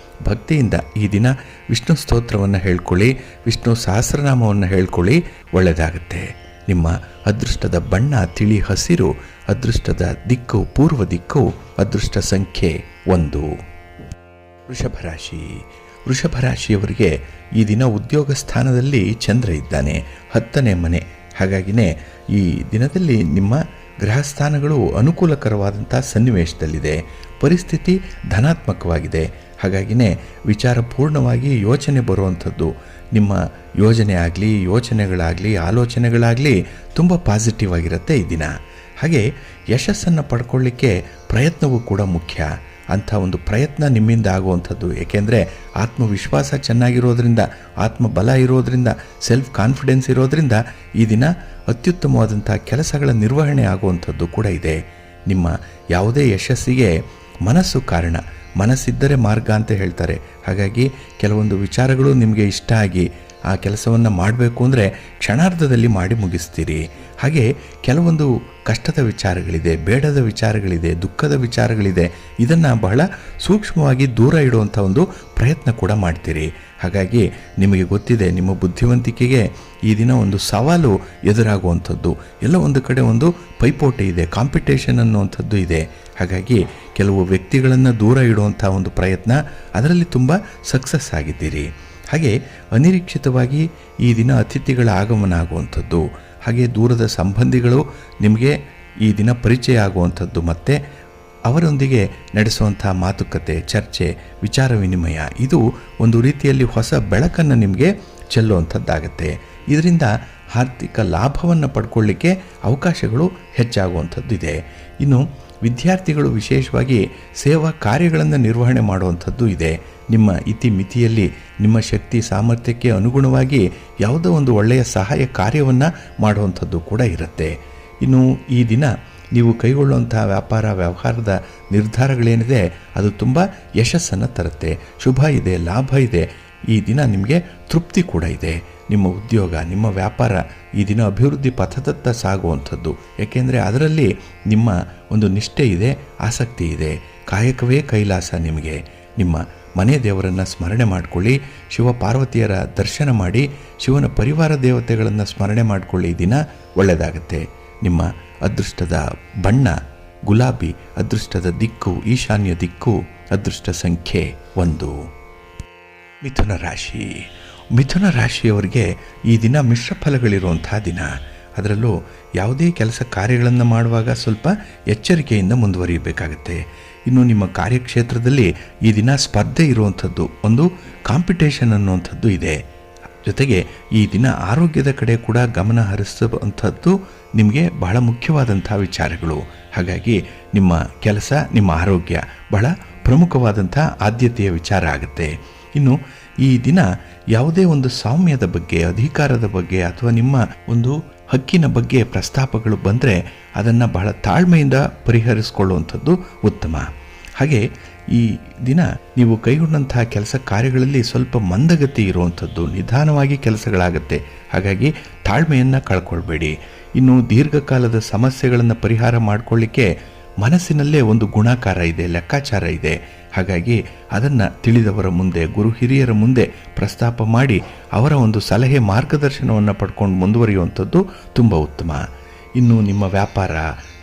[SPEAKER 1] ಭಕ್ತಿಯಿಂದ ಈ ದಿನ ವಿಷ್ಣು ಸ್ತೋತ್ರವನ್ನು ಹೇಳ್ಕೊಳ್ಳಿ, ವಿಷ್ಣು ಸಹಸ್ರನಾಮವನ್ನು ಹೇಳ್ಕೊಳ್ಳಿ, ಒಳ್ಳೆಯದಾಗುತ್ತೆ. ನಿಮ್ಮ ಅದೃಷ್ಟದ ಬಣ್ಣ ತಿಳಿ ಹಸಿರು, ಅದೃಷ್ಟದ ದಿಕ್ಕು ಪೂರ್ವ ದಿಕ್ಕು, ಅದೃಷ್ಟ ಸಂಖ್ಯೆ 1. ವೃಷಭರಾಶಿ. ವೃಷಭರಾಶಿಯವರಿಗೆ ಈ ದಿನ ಉದ್ಯೋಗ ಸ್ಥಾನದಲ್ಲಿ ಚಂದ್ರ ಇದ್ದಾನೆ, 10ನೇ ಮನೆ. ಹಾಗಾಗಿನೇ ಈ ದಿನದಲ್ಲಿ ನಿಮ್ಮ ಗ್ರಹಸ್ಥಾನಗಳು ಅನುಕೂಲಕರವಾದಂಥ ಸನ್ನಿವೇಶದಲ್ಲಿದೆ. ಪರಿಸ್ಥಿತಿ ಧನಾತ್ಮಕವಾಗಿದೆ. ಹಾಗಾಗಿನೇ ವಿಚಾರಪೂರ್ಣವಾಗಿ ಯೋಚನೆ ಬರುವಂಥದ್ದು. ನಿಮ್ಮ ಯೋಜನೆ ಆಗಲಿ, ಯೋಚನೆಗಳಾಗಲಿ, ಆಲೋಚನೆಗಳಾಗಲಿ ತುಂಬ ಪಾಸಿಟಿವ್ ಆಗಿರುತ್ತೆ ಈ ದಿನ. ಹಾಗೆ ಯಶಸ್ಸನ್ನು ಪಡ್ಕೊಳ್ಳಿಕ್ಕೆ ಪ್ರಯತ್ನವೂ ಕೂಡ ಮುಖ್ಯ. ಅಂಥ ಒಂದು ಪ್ರಯತ್ನ ನಿಮ್ಮಿಂದ ಆಗುವಂಥದ್ದು. ಏಕೆಂದರೆ ಆತ್ಮವಿಶ್ವಾಸ ಚೆನ್ನಾಗಿರೋದ್ರಿಂದ, ಆತ್ಮಬಲ ಇರೋದ್ರಿಂದ, ಸೆಲ್ಫ್ ಕಾನ್ಫಿಡೆನ್ಸ್ ಇರೋದ್ರಿಂದ ಈ ದಿನ ಅತ್ಯುತ್ತಮವಾದಂಥ ಕೆಲಸಗಳ ನಿರ್ವಹಣೆ ಆಗುವಂಥದ್ದು ಕೂಡ ಇದೆ. ನಿಮ್ಮ ಯಾವುದೇ ಯಶಸ್ಸಿಗೆ ಮನಸ್ಸು ಕಾರಣ. ಮನಸ್ಸಿದ್ದರೆ ಮಾರ್ಗ ಅಂತ ಹೇಳ್ತಾರೆ. ಹಾಗಾಗಿ ಕೆಲವೊಂದು ವಿಚಾರಗಳು ನಿಮಗೆ ಇಷ್ಟ ಆಗಿ ಆ ಕೆಲಸವನ್ನು ಮಾಡಬೇಕು ಅಂದರೆ ಕ್ಷಣಾರ್ಧದಲ್ಲಿ ಮಾಡಿ ಮುಗಿಸ್ತೀರಿ. ಹಾಗೆ ಕೆಲವೊಂದು ಕಷ್ಟದ ವಿಚಾರಗಳಿದೆ, ಬೇಡದ ವಿಚಾರಗಳಿದೆ, ದುಃಖದ ವಿಚಾರಗಳಿದೆ. ಇದನ್ನು ಬಹಳ ಸೂಕ್ಷ್ಮವಾಗಿ ದೂರ ಇಡುವಂಥ ಒಂದು ಪ್ರಯತ್ನ ಕೂಡ ಮಾಡ್ತೀರಿ. ಹಾಗಾಗಿ ನಿಮಗೆ ಗೊತ್ತಿದೆ, ನಿಮ್ಮ ಬುದ್ಧಿವಂತಿಕೆಗೆ ಈ ದಿನ ಒಂದು ಸವಾಲು ಎದುರಾಗುವಂಥದ್ದು, ಎಲ್ಲ ಒಂದು ಕಡೆ ಒಂದು ಪೈಪೋಟಿ ಇದೆ, ಕಾಂಪಿಟೇಷನ್ ಅನ್ನುವಂಥದ್ದು ಇದೆ. ಹಾಗಾಗಿ ಕೆಲವು ವ್ಯಕ್ತಿಗಳನ್ನು ದೂರ ಇಡುವಂಥ ಒಂದು ಪ್ರಯತ್ನ, ಅದರಲ್ಲಿ ತುಂಬ ಸಕ್ಸಸ್ ಆಗಿದ್ದೀರಿ. ಹಾಗೆ ಅನಿರೀಕ್ಷಿತವಾಗಿ ಈ ದಿನ ಅತಿಥಿಗಳ ಆಗಮನ ಆಗುವಂಥದ್ದು, ಹಾಗೆ ದೂರದ ಸಂಬಂಧಿಗಳು ನಿಮಗೆ ಈ ದಿನ ಪರಿಚಯ ಆಗುವಂಥದ್ದು, ಮತ್ತು ಅವರೊಂದಿಗೆ ನಡೆಸುವಂಥ ಮಾತುಕತೆ, ಚರ್ಚೆ, ವಿಚಾರ ವಿನಿಮಯ, ಇದು ಒಂದು ರೀತಿಯಲ್ಲಿ ಹೊಸ ಬೆಳಕನ್ನು ನಿಮಗೆ ಚೆಲ್ಲುವಂಥದ್ದಾಗತ್ತೆ. ಇದರಿಂದ ಆರ್ಥಿಕ ಲಾಭವನ್ನು ಪಡ್ಕೊಳ್ಳಿಕ್ಕೆ ಅವಕಾಶಗಳು ಹೆಚ್ಚಾಗುವಂಥದ್ದು ಇದೆ. ಇನ್ನು ವಿದ್ಯಾರ್ಥಿಗಳು ವಿಶೇಷವಾಗಿ ಸೇವಾ ಕಾರ್ಯಗಳನ್ನು ನಿರ್ವಹಣೆ ಮಾಡುವಂಥದ್ದು ಇದೆ. ನಿಮ್ಮ ಇತಿಮಿತಿಯಲ್ಲಿ ನಿಮ್ಮ ಶಕ್ತಿ ಸಾಮರ್ಥ್ಯಕ್ಕೆ ಅನುಗುಣವಾಗಿ ಯಾವುದೋ ಒಂದು ಒಳ್ಳೆಯ ಸಹಾಯ ಕಾರ್ಯವನ್ನು ಮಾಡುವಂಥದ್ದು ಕೂಡ ಇರುತ್ತೆ. ಇನ್ನು ಈ ದಿನ ನೀವು ಕೈಗೊಳ್ಳುವಂಥ ವ್ಯಾಪಾರ ವ್ಯವಹಾರದ ನಿರ್ಧಾರಗಳೇನಿದೆ ಅದು ತುಂಬ ಯಶಸ್ಸನ್ನು ತರುತ್ತೆ. ಶುಭ ಇದೆ, ಲಾಭ ಇದೆ. ಈ ದಿನ ನಿಮಗೆ ತೃಪ್ತಿ ಕೂಡ ಇದೆ. ನಿಮ್ಮ ಉದ್ಯೋಗ, ನಿಮ್ಮ ವ್ಯಾಪಾರ ಈ ದಿನ ಅಭಿವೃದ್ಧಿ ಪಥದತ್ತ ಸಾಗುವಂಥದ್ದು. ಏಕೆಂದರೆ ಅದರಲ್ಲಿ ನಿಮ್ಮ ಒಂದು ನಿಷ್ಠೆ ಇದೆ, ಆಸಕ್ತಿ ಇದೆ. ಕಾಯಕವೇ ಕೈಲಾಸ ನಿಮಗೆ. ನಿಮ್ಮ ಮನೆ ದೇವರನ್ನು ಸ್ಮರಣೆ ಮಾಡಿಕೊಳ್ಳಿ, ಶಿವ ಪಾರ್ವತಿಯರ ದರ್ಶನ ಮಾಡಿ, ಶಿವನ ಪರಿವಾರ ದೇವತೆಗಳನ್ನು ಸ್ಮರಣೆ ಮಾಡಿಕೊಳ್ಳಿ. ಈ ದಿನ ಒಳ್ಳೆಯದಾಗುತ್ತೆ. ನಿಮ್ಮ ಅದೃಷ್ಟದ ಬಣ್ಣ ಗುಲಾಬಿ, ಅದೃಷ್ಟದ ದಿಕ್ಕು ಈಶಾನ್ಯ ದಿಕ್ಕು, ಅದೃಷ್ಟ ಸಂಖ್ಯೆ 1. ಮಿಥುನ ರಾಶಿ. ಮಿಥುನ ರಾಶಿಯವರಿಗೆ ಈ ದಿನ ಮಿಶ್ರ ಫಲಗಳಿರುವಂಥ ದಿನ. ಅದರಲ್ಲೂ ಯಾವುದೇ ಕೆಲಸ ಕಾರ್ಯಗಳನ್ನು ಮಾಡುವಾಗ ಸ್ವಲ್ಪ ಎಚ್ಚರಿಕೆಯಿಂದ ಮುಂದುವರಿಯಬೇಕಾಗತ್ತೆ. ಇನ್ನು ನಿಮ್ಮ ಕಾರ್ಯಕ್ಷೇತ್ರದಲ್ಲಿ ಈ ದಿನ ಸ್ಪರ್ಧೆ ಇರುವಂಥದ್ದು, ಒಂದು ಕಾಂಪಿಟೇಷನ್ ಅನ್ನುವಂಥದ್ದು ಇದೆ. ಜೊತೆಗೆ ಈ ದಿನ ಆರೋಗ್ಯದ ಕಡೆ ಕೂಡ ಗಮನ ಹರಿಸುವಂಥದ್ದು ನಿಮಗೆ ಬಹಳ ಮುಖ್ಯವಾದಂಥ ವಿಚಾರಗಳು. ಹಾಗಾಗಿ ನಿಮ್ಮ ಕೆಲಸ, ನಿಮ್ಮ ಆರೋಗ್ಯ ಬಹಳ ಪ್ರಮುಖವಾದಂಥ ಆದ್ಯತೆಯ ವಿಚಾರ ಆಗುತ್ತೆ. ಇನ್ನು ಈ ದಿನ ಯಾವುದೇ ಒಂದು ಸೌಮ್ಯದ ಬಗ್ಗೆ, ಅಧಿಕಾರದ ಬಗ್ಗೆ ಅಥವಾ ನಿಮ್ಮ ಒಂದು ಹಕ್ಕಿನ ಬಗ್ಗೆ ಪ್ರಸ್ತಾಪಗಳು ಬಂದರೆ ಅದನ್ನು ಬಹಳ ತಾಳ್ಮೆಯಿಂದ ಪರಿಹರಿಸಿಕೊಳ್ಳುವಂಥದ್ದು ಉತ್ತಮ. ಹಾಗೆ ಈ ದಿನ ನೀವು ಕೈಗೊಂಡಂತಹ ಕೆಲಸ ಕಾರ್ಯಗಳಲ್ಲಿ ಸ್ವಲ್ಪ ಮಂದಗತಿ ಇರುವಂಥದ್ದು, ನಿಧಾನವಾಗಿ ಕೆಲಸಗಳಾಗುತ್ತೆ. ಹಾಗಾಗಿ ತಾಳ್ಮೆಯನ್ನು ಕಳ್ಕೊಳ್ಬೇಡಿ. ಇನ್ನು ದೀರ್ಘಕಾಲದ ಸಮಸ್ಯೆಗಳನ್ನು ಪರಿಹಾರ ಮಾಡಿಕೊಳ್ಳಿಕ್ಕೆ ಮನಸ್ಸಿನಲ್ಲೇ ಒಂದು ಗುಣಾಕಾರ ಇದೆ, ಲೆಕ್ಕಾಚಾರ ಇದೆ. ಹಾಗಾಗಿ ಅದನ್ನು ತಿಳಿದವರ ಮುಂದೆ, ಗುರು ಹಿರಿಯರ ಮುಂದೆ ಪ್ರಸ್ತಾಪ ಮಾಡಿ ಅವರ ಒಂದು ಸಲಹೆ ಮಾರ್ಗದರ್ಶನವನ್ನು ಪಡ್ಕೊಂಡು ಮುಂದುವರಿಯುವಂಥದ್ದು ತುಂಬ ಉತ್ತಮ. ಇನ್ನು ನಿಮ್ಮ ವ್ಯಾಪಾರ,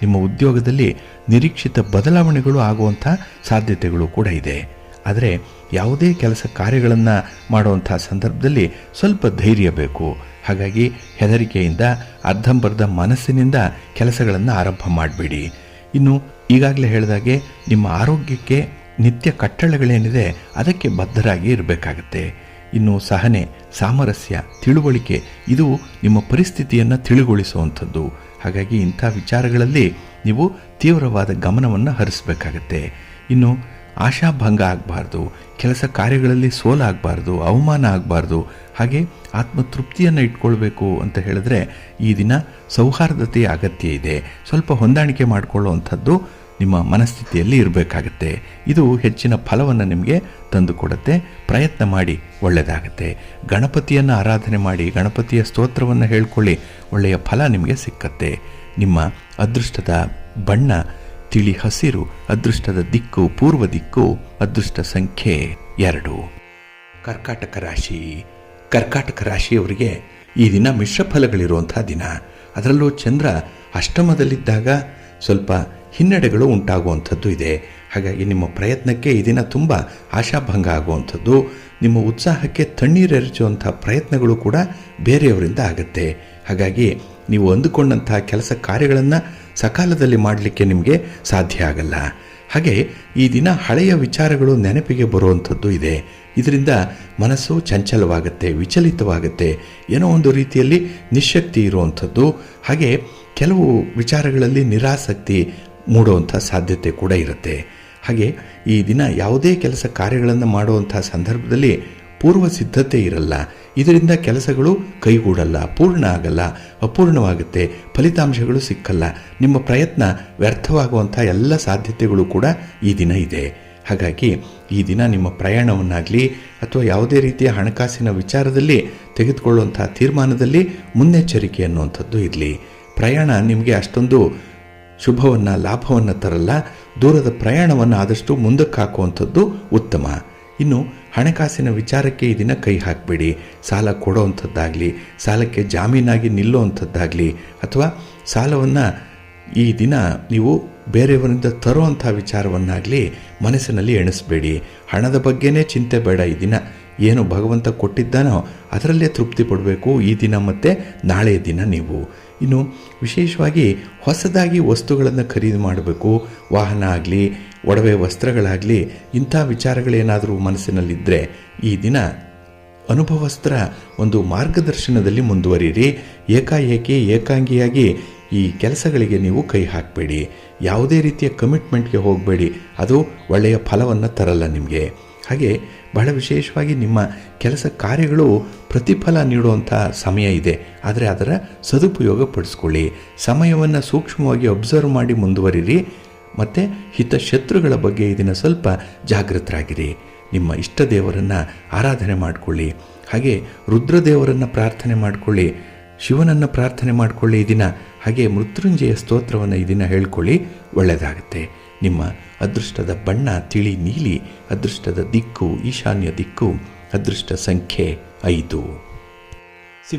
[SPEAKER 1] ನಿಮ್ಮ ಉದ್ಯೋಗದಲ್ಲಿ ನಿರೀಕ್ಷಿತ ಬದಲಾವಣೆಗಳು ಆಗುವಂಥ ಸಾಧ್ಯತೆಗಳು ಕೂಡ ಇದೆ. ಆದರೆ ಯಾವುದೇ ಕೆಲಸ ಕಾರ್ಯಗಳನ್ನು ಮಾಡುವಂಥ ಸಂದರ್ಭದಲ್ಲಿ ಸ್ವಲ್ಪ ಧೈರ್ಯ ಬೇಕು. ಹಾಗಾಗಿ ಹೆದರಿಕೆಯಿಂದ, ಅರ್ಧಂಬರ್ಧ ಮನಸ್ಸಿನಿಂದ ಕೆಲಸಗಳನ್ನು ಆರಂಭ ಮಾಡಬೇಡಿ. ಇನ್ನು ಈಗಾಗಲೇ ಹೇಳಿದಾಗೆ ನಿಮ್ಮ ಆರೋಗ್ಯಕ್ಕೆ ನಿತ್ಯ ಕಟ್ಟಳೆಗಳೇನಿದೆ ಅದಕ್ಕೆ ಬದ್ಧರಾಗಿ ಇರಬೇಕಾಗತ್ತೆ. ಇನ್ನು ಸಹನೆ, ಸಾಮರಸ್ಯ, ತಿಳುವಳಿಕೆ ಇದು ನಿಮ್ಮ ಪರಿಸ್ಥಿತಿಯನ್ನು ತಿಳಿಗೊಳಿಸುವಂಥದ್ದು. ಹಾಗಾಗಿ ಇಂಥ ವಿಚಾರಗಳಲ್ಲಿ ನೀವು ತೀವ್ರವಾದ ಗಮನವನ್ನು ಹರಿಸಬೇಕಾಗತ್ತೆ. ಇನ್ನು ಆಶಾಭಂಗ ಆಗಬಾರ್ದು, ಕೆಲಸ ಕಾರ್ಯಗಳಲ್ಲಿ ಸೋಲಾಗಬಾರ್ದು, ಅವಮಾನ ಆಗಬಾರ್ದು. ಹಾಗೆ ಆತ್ಮತೃಪ್ತಿಯನ್ನು ಇಟ್ಕೊಳ್ಬೇಕು ಅಂತ ಹೇಳಿದ್ರೆ ಈ ದಿನ ಸೌಹಾರ್ದತೆಯ ಅಗತ್ಯ ಇದೆ. ಸ್ವಲ್ಪ ಹೊಂದಾಣಿಕೆ ಮಾಡಿಕೊಳ್ಳುವಂಥದ್ದು ನಿಮ್ಮ ಮನಸ್ಥಿತಿಯಲ್ಲಿ ಇರಬೇಕಾಗತ್ತೆ. ಇದು ಹೆಚ್ಚಿನ ಫಲವನ್ನು ನಿಮಗೆ ತಂದುಕೊಡುತ್ತೆ. ಪ್ರಯತ್ನ ಮಾಡಿ, ಒಳ್ಳೆಯದಾಗತ್ತೆ. ಗಣಪತಿಯನ್ನು ಆರಾಧನೆ ಮಾಡಿ, ಗಣಪತಿಯ ಸ್ತೋತ್ರವನ್ನು ಹೇಳ್ಕೊಳ್ಳಿ, ಒಳ್ಳೆಯ ಫಲ ನಿಮಗೆ ಸಿಕ್ಕತ್ತೆ. ನಿಮ್ಮ ಅದೃಷ್ಟದ ಬಣ್ಣ ತಿಳಿ ಹಸಿರು, ಅದೃಷ್ಟದ ದಿಕ್ಕು ಪೂರ್ವ ದಿಕ್ಕು, ಅದೃಷ್ಟ ಸಂಖ್ಯೆ 2. ಕರ್ಕಾಟಕ ರಾಶಿ. ಕರ್ಕಾಟಕ ರಾಶಿಯವರಿಗೆ ಈ ದಿನ ಮಿಶ್ರ ಫಲಗಳಿರುವಂಥ ದಿನ. ಅದರಲ್ಲೂ ಚಂದ್ರ ಅಷ್ಟಮದಲ್ಲಿದ್ದಾಗ ಸ್ವಲ್ಪ ಹಿನ್ನಡೆಗಳು ಉಂಟಾಗುವಂಥದ್ದು ಇದೆ. ಹಾಗಾಗಿ ನಿಮ್ಮ ಪ್ರಯತ್ನಕ್ಕೆ ಈ ದಿನ ತುಂಬ ಆಶಾಭಂಗ ಆಗುವಂಥದ್ದು, ನಿಮ್ಮ ಉತ್ಸಾಹಕ್ಕೆ ತಣ್ಣೀರೆರಚುವಂಥ ಪ್ರಯತ್ನಗಳು ಕೂಡ ಬೇರೆಯವರಿಂದ ಆಗುತ್ತೆ. ಹಾಗಾಗಿ ನೀವು ಅಂದುಕೊಂಡಂಥ ಕೆಲಸ ಕಾರ್ಯಗಳನ್ನು ಸಕಾಲದಲ್ಲಿ ಮಾಡಲಿಕ್ಕೆ ನಿಮಗೆ ಸಾಧ್ಯ ಆಗಲ್ಲ. ಹಾಗೆ ಈ ದಿನ ಹಳೆಯ ವಿಚಾರಗಳು ನೆನಪಿಗೆ ಬರುವಂಥದ್ದು ಇದೆ. ಇದರಿಂದ ಮನಸ್ಸು ಚಂಚಲವಾಗುತ್ತೆ, ವಿಚಲಿತವಾಗುತ್ತೆ, ಏನೋ ಒಂದು ರೀತಿಯಲ್ಲಿ ನಿಶ್ಶಕ್ತಿ ಇರುವಂಥದ್ದು. ಹಾಗೆ ಕೆಲವು ವಿಚಾರಗಳಲ್ಲಿ ನಿರಾಸಕ್ತಿ ಮೂಡುವಂಥ ಸಾಧ್ಯತೆ ಕೂಡ ಇರುತ್ತೆ. ಹಾಗೆ ಈ ದಿನ ಯಾವುದೇ ಕೆಲಸ ಕಾರ್ಯಗಳನ್ನು ಮಾಡುವಂಥ ಸಂದರ್ಭದಲ್ಲಿ ಪೂರ್ವ ಸಿದ್ಧತೆ ಇರಲ್ಲ. ಇದರಿಂದ ಕೆಲಸಗಳು ಕೈಗೂಡಲ್ಲ, ಪೂರ್ಣ ಆಗಲ್ಲ, ಅಪೂರ್ಣವಾಗುತ್ತೆ, ಫಲಿತಾಂಶಗಳು ಸಿಕ್ಕಲ್ಲ. ನಿಮ್ಮ ಪ್ರಯತ್ನ ವ್ಯರ್ಥವಾಗುವಂಥ ಎಲ್ಲ ಸಾಧ್ಯತೆಗಳು ಕೂಡ ಈ ದಿನ ಇದೆ. ಹಾಗಾಗಿ ಈ ದಿನ ನಿಮ್ಮ ಪ್ರಯಾಣವನ್ನಾಗಲಿ ಅಥವಾ ಯಾವುದೇ ರೀತಿಯ ಹಣಕಾಸಿನ ವಿಚಾರದಲ್ಲಿ ತೆಗೆದುಕೊಳ್ಳುವಂಥ ತೀರ್ಮಾನದಲ್ಲಿ ಮುನ್ನೆಚ್ಚರಿಕೆ ಅನ್ನುವಂಥದ್ದು ಇರಲಿ. ಪ್ರಯಾಣ ನಿಮಗೆ ಅಷ್ಟೊಂದು ಶುಭವನ್ನು ಲಾಭವನ್ನು ತರಲ್ಲ. ದೂರದ ಪ್ರಯಾಣವನ್ನು ಆದಷ್ಟು ಮುಂದಕ್ಕೆ ಹಾಕುವಂಥದ್ದು ಉತ್ತಮ. ಇನ್ನು ಹಣಕಾಸಿನ ವಿಚಾರಕ್ಕೆ ಈ ದಿನ ಕೈ ಹಾಕಬೇಡಿ. ಸಾಲ ಕೊಡೋವಂಥದ್ದಾಗಲಿ, ಸಾಲಕ್ಕೆ ಜಾಮೀನಾಗಿ ನಿಲ್ಲುವಂಥದ್ದಾಗಲಿ ಅಥವಾ ಸಾಲವನ್ನು ಈ ದಿನ ನೀವು ಬೇರೆಯವರಿಂದ ತರುವಂಥ ವಿಚಾರವನ್ನಾಗಲಿ ಮನಸ್ಸಿನಲ್ಲಿ ಎಣಿಸಬೇಡಿ. ಹಣದ ಬಗ್ಗೆನೇ ಚಿಂತೆ ಬೇಡ. ಈ ದಿನ ಏನು ಭಗವಂತ ಕೊಟ್ಟಿದ್ದಾನೋ ಅದರಲ್ಲೇ ತೃಪ್ತಿ ಪಡಬೇಕು ಈ ದಿನ ಮತ್ತು ನಾಳೆಯ ದಿನ ನೀವು. ಇನ್ನು ವಿಶೇಷವಾಗಿ ಹೊಸದಾಗಿ ವಸ್ತುಗಳನ್ನು ಖರೀದಿ ಮಾಡಬೇಕು. ವಾಹನ ಆಗಲಿ, ಒಡವೆ ವಸ್ತ್ರಗಳಾಗಲಿ, ಇಂಥ ವಿಚಾರಗಳೇನಾದರೂ ಮನಸ್ಸಿನಲ್ಲಿದ್ದರೆ ಈ ದಿನ ಅನುಭವಸ್ತ್ರ ಒಂದು ಮಾರ್ಗದರ್ಶನದಲ್ಲಿ ಮುಂದುವರಿಯಿರಿ. ಏಕಾಂಗಿಯಾಗಿ ಈ ಕೆಲಸಗಳಿಗೆ ನೀವು ಕೈ ಹಾಕಬೇಡಿ. ಯಾವುದೇ ರೀತಿಯ ಕಮಿಟ್ಮೆಂಟ್ಗೆ ಹೋಗಬೇಡಿ. ಅದು ಒಳ್ಳೆಯ ಫಲವನ್ನು ತರಲ್ಲ ನಿಮಗೆ. ಹಾಗೆ ಬಹಳ ವಿಶೇಷವಾಗಿ ನಿಮ್ಮ ಕೆಲಸ ಕಾರ್ಯಗಳು ಪ್ರತಿಫಲ ನೀಡುವಂಥ ಸಮಯ ಇದೆ. ಆದರೆ ಅದರ ಸದುಪಯೋಗ ಪಡಿಸ್ಕೊಳ್ಳಿ. ಸಮಯವನ್ನು ಸೂಕ್ಷ್ಮವಾಗಿ ಅಬ್ಸರ್ವ್ ಮಾಡಿ ಮುಂದುವರಿರಿ. ಮತ್ತು ಹಿತಶತ್ರುಗಳ ಬಗ್ಗೆ ಇದನ್ನು ಸ್ವಲ್ಪ ಜಾಗೃತರಾಗಿರಿ. ನಿಮ್ಮ ಇಷ್ಟ ದೇವರನ್ನು ಆರಾಧನೆ ಮಾಡಿಕೊಳ್ಳಿ. ಹಾಗೆ ರುದ್ರದೇವರನ್ನು ಪ್ರಾರ್ಥನೆ ಮಾಡಿಕೊಳ್ಳಿ, ಶಿವನನ್ನು ಪ್ರಾರ್ಥನೆ ಮಾಡಿಕೊಳ್ಳಿ ಈ ದಿನ. ಹಾಗೆ ಮೃತ್ಯುಂಜಯ ಸ್ತೋತ್ರವನ್ನು ಈ ದಿನ ಹೇಳ್ಕೊಳ್ಳಿ, ಒಳ್ಳೆಯದಾಗುತ್ತೆ. ನಿಮ್ಮ ಅದೃಷ್ಟದ ಬಣ್ಣ ತಿಳಿ ನೀಲಿ, ಅದೃಷ್ಟದ ದಿಕ್ಕು ಈಶಾನ್ಯ ದಿಕ್ಕು, ಅದೃಷ್ಟ ಸಂಖ್ಯೆ 5.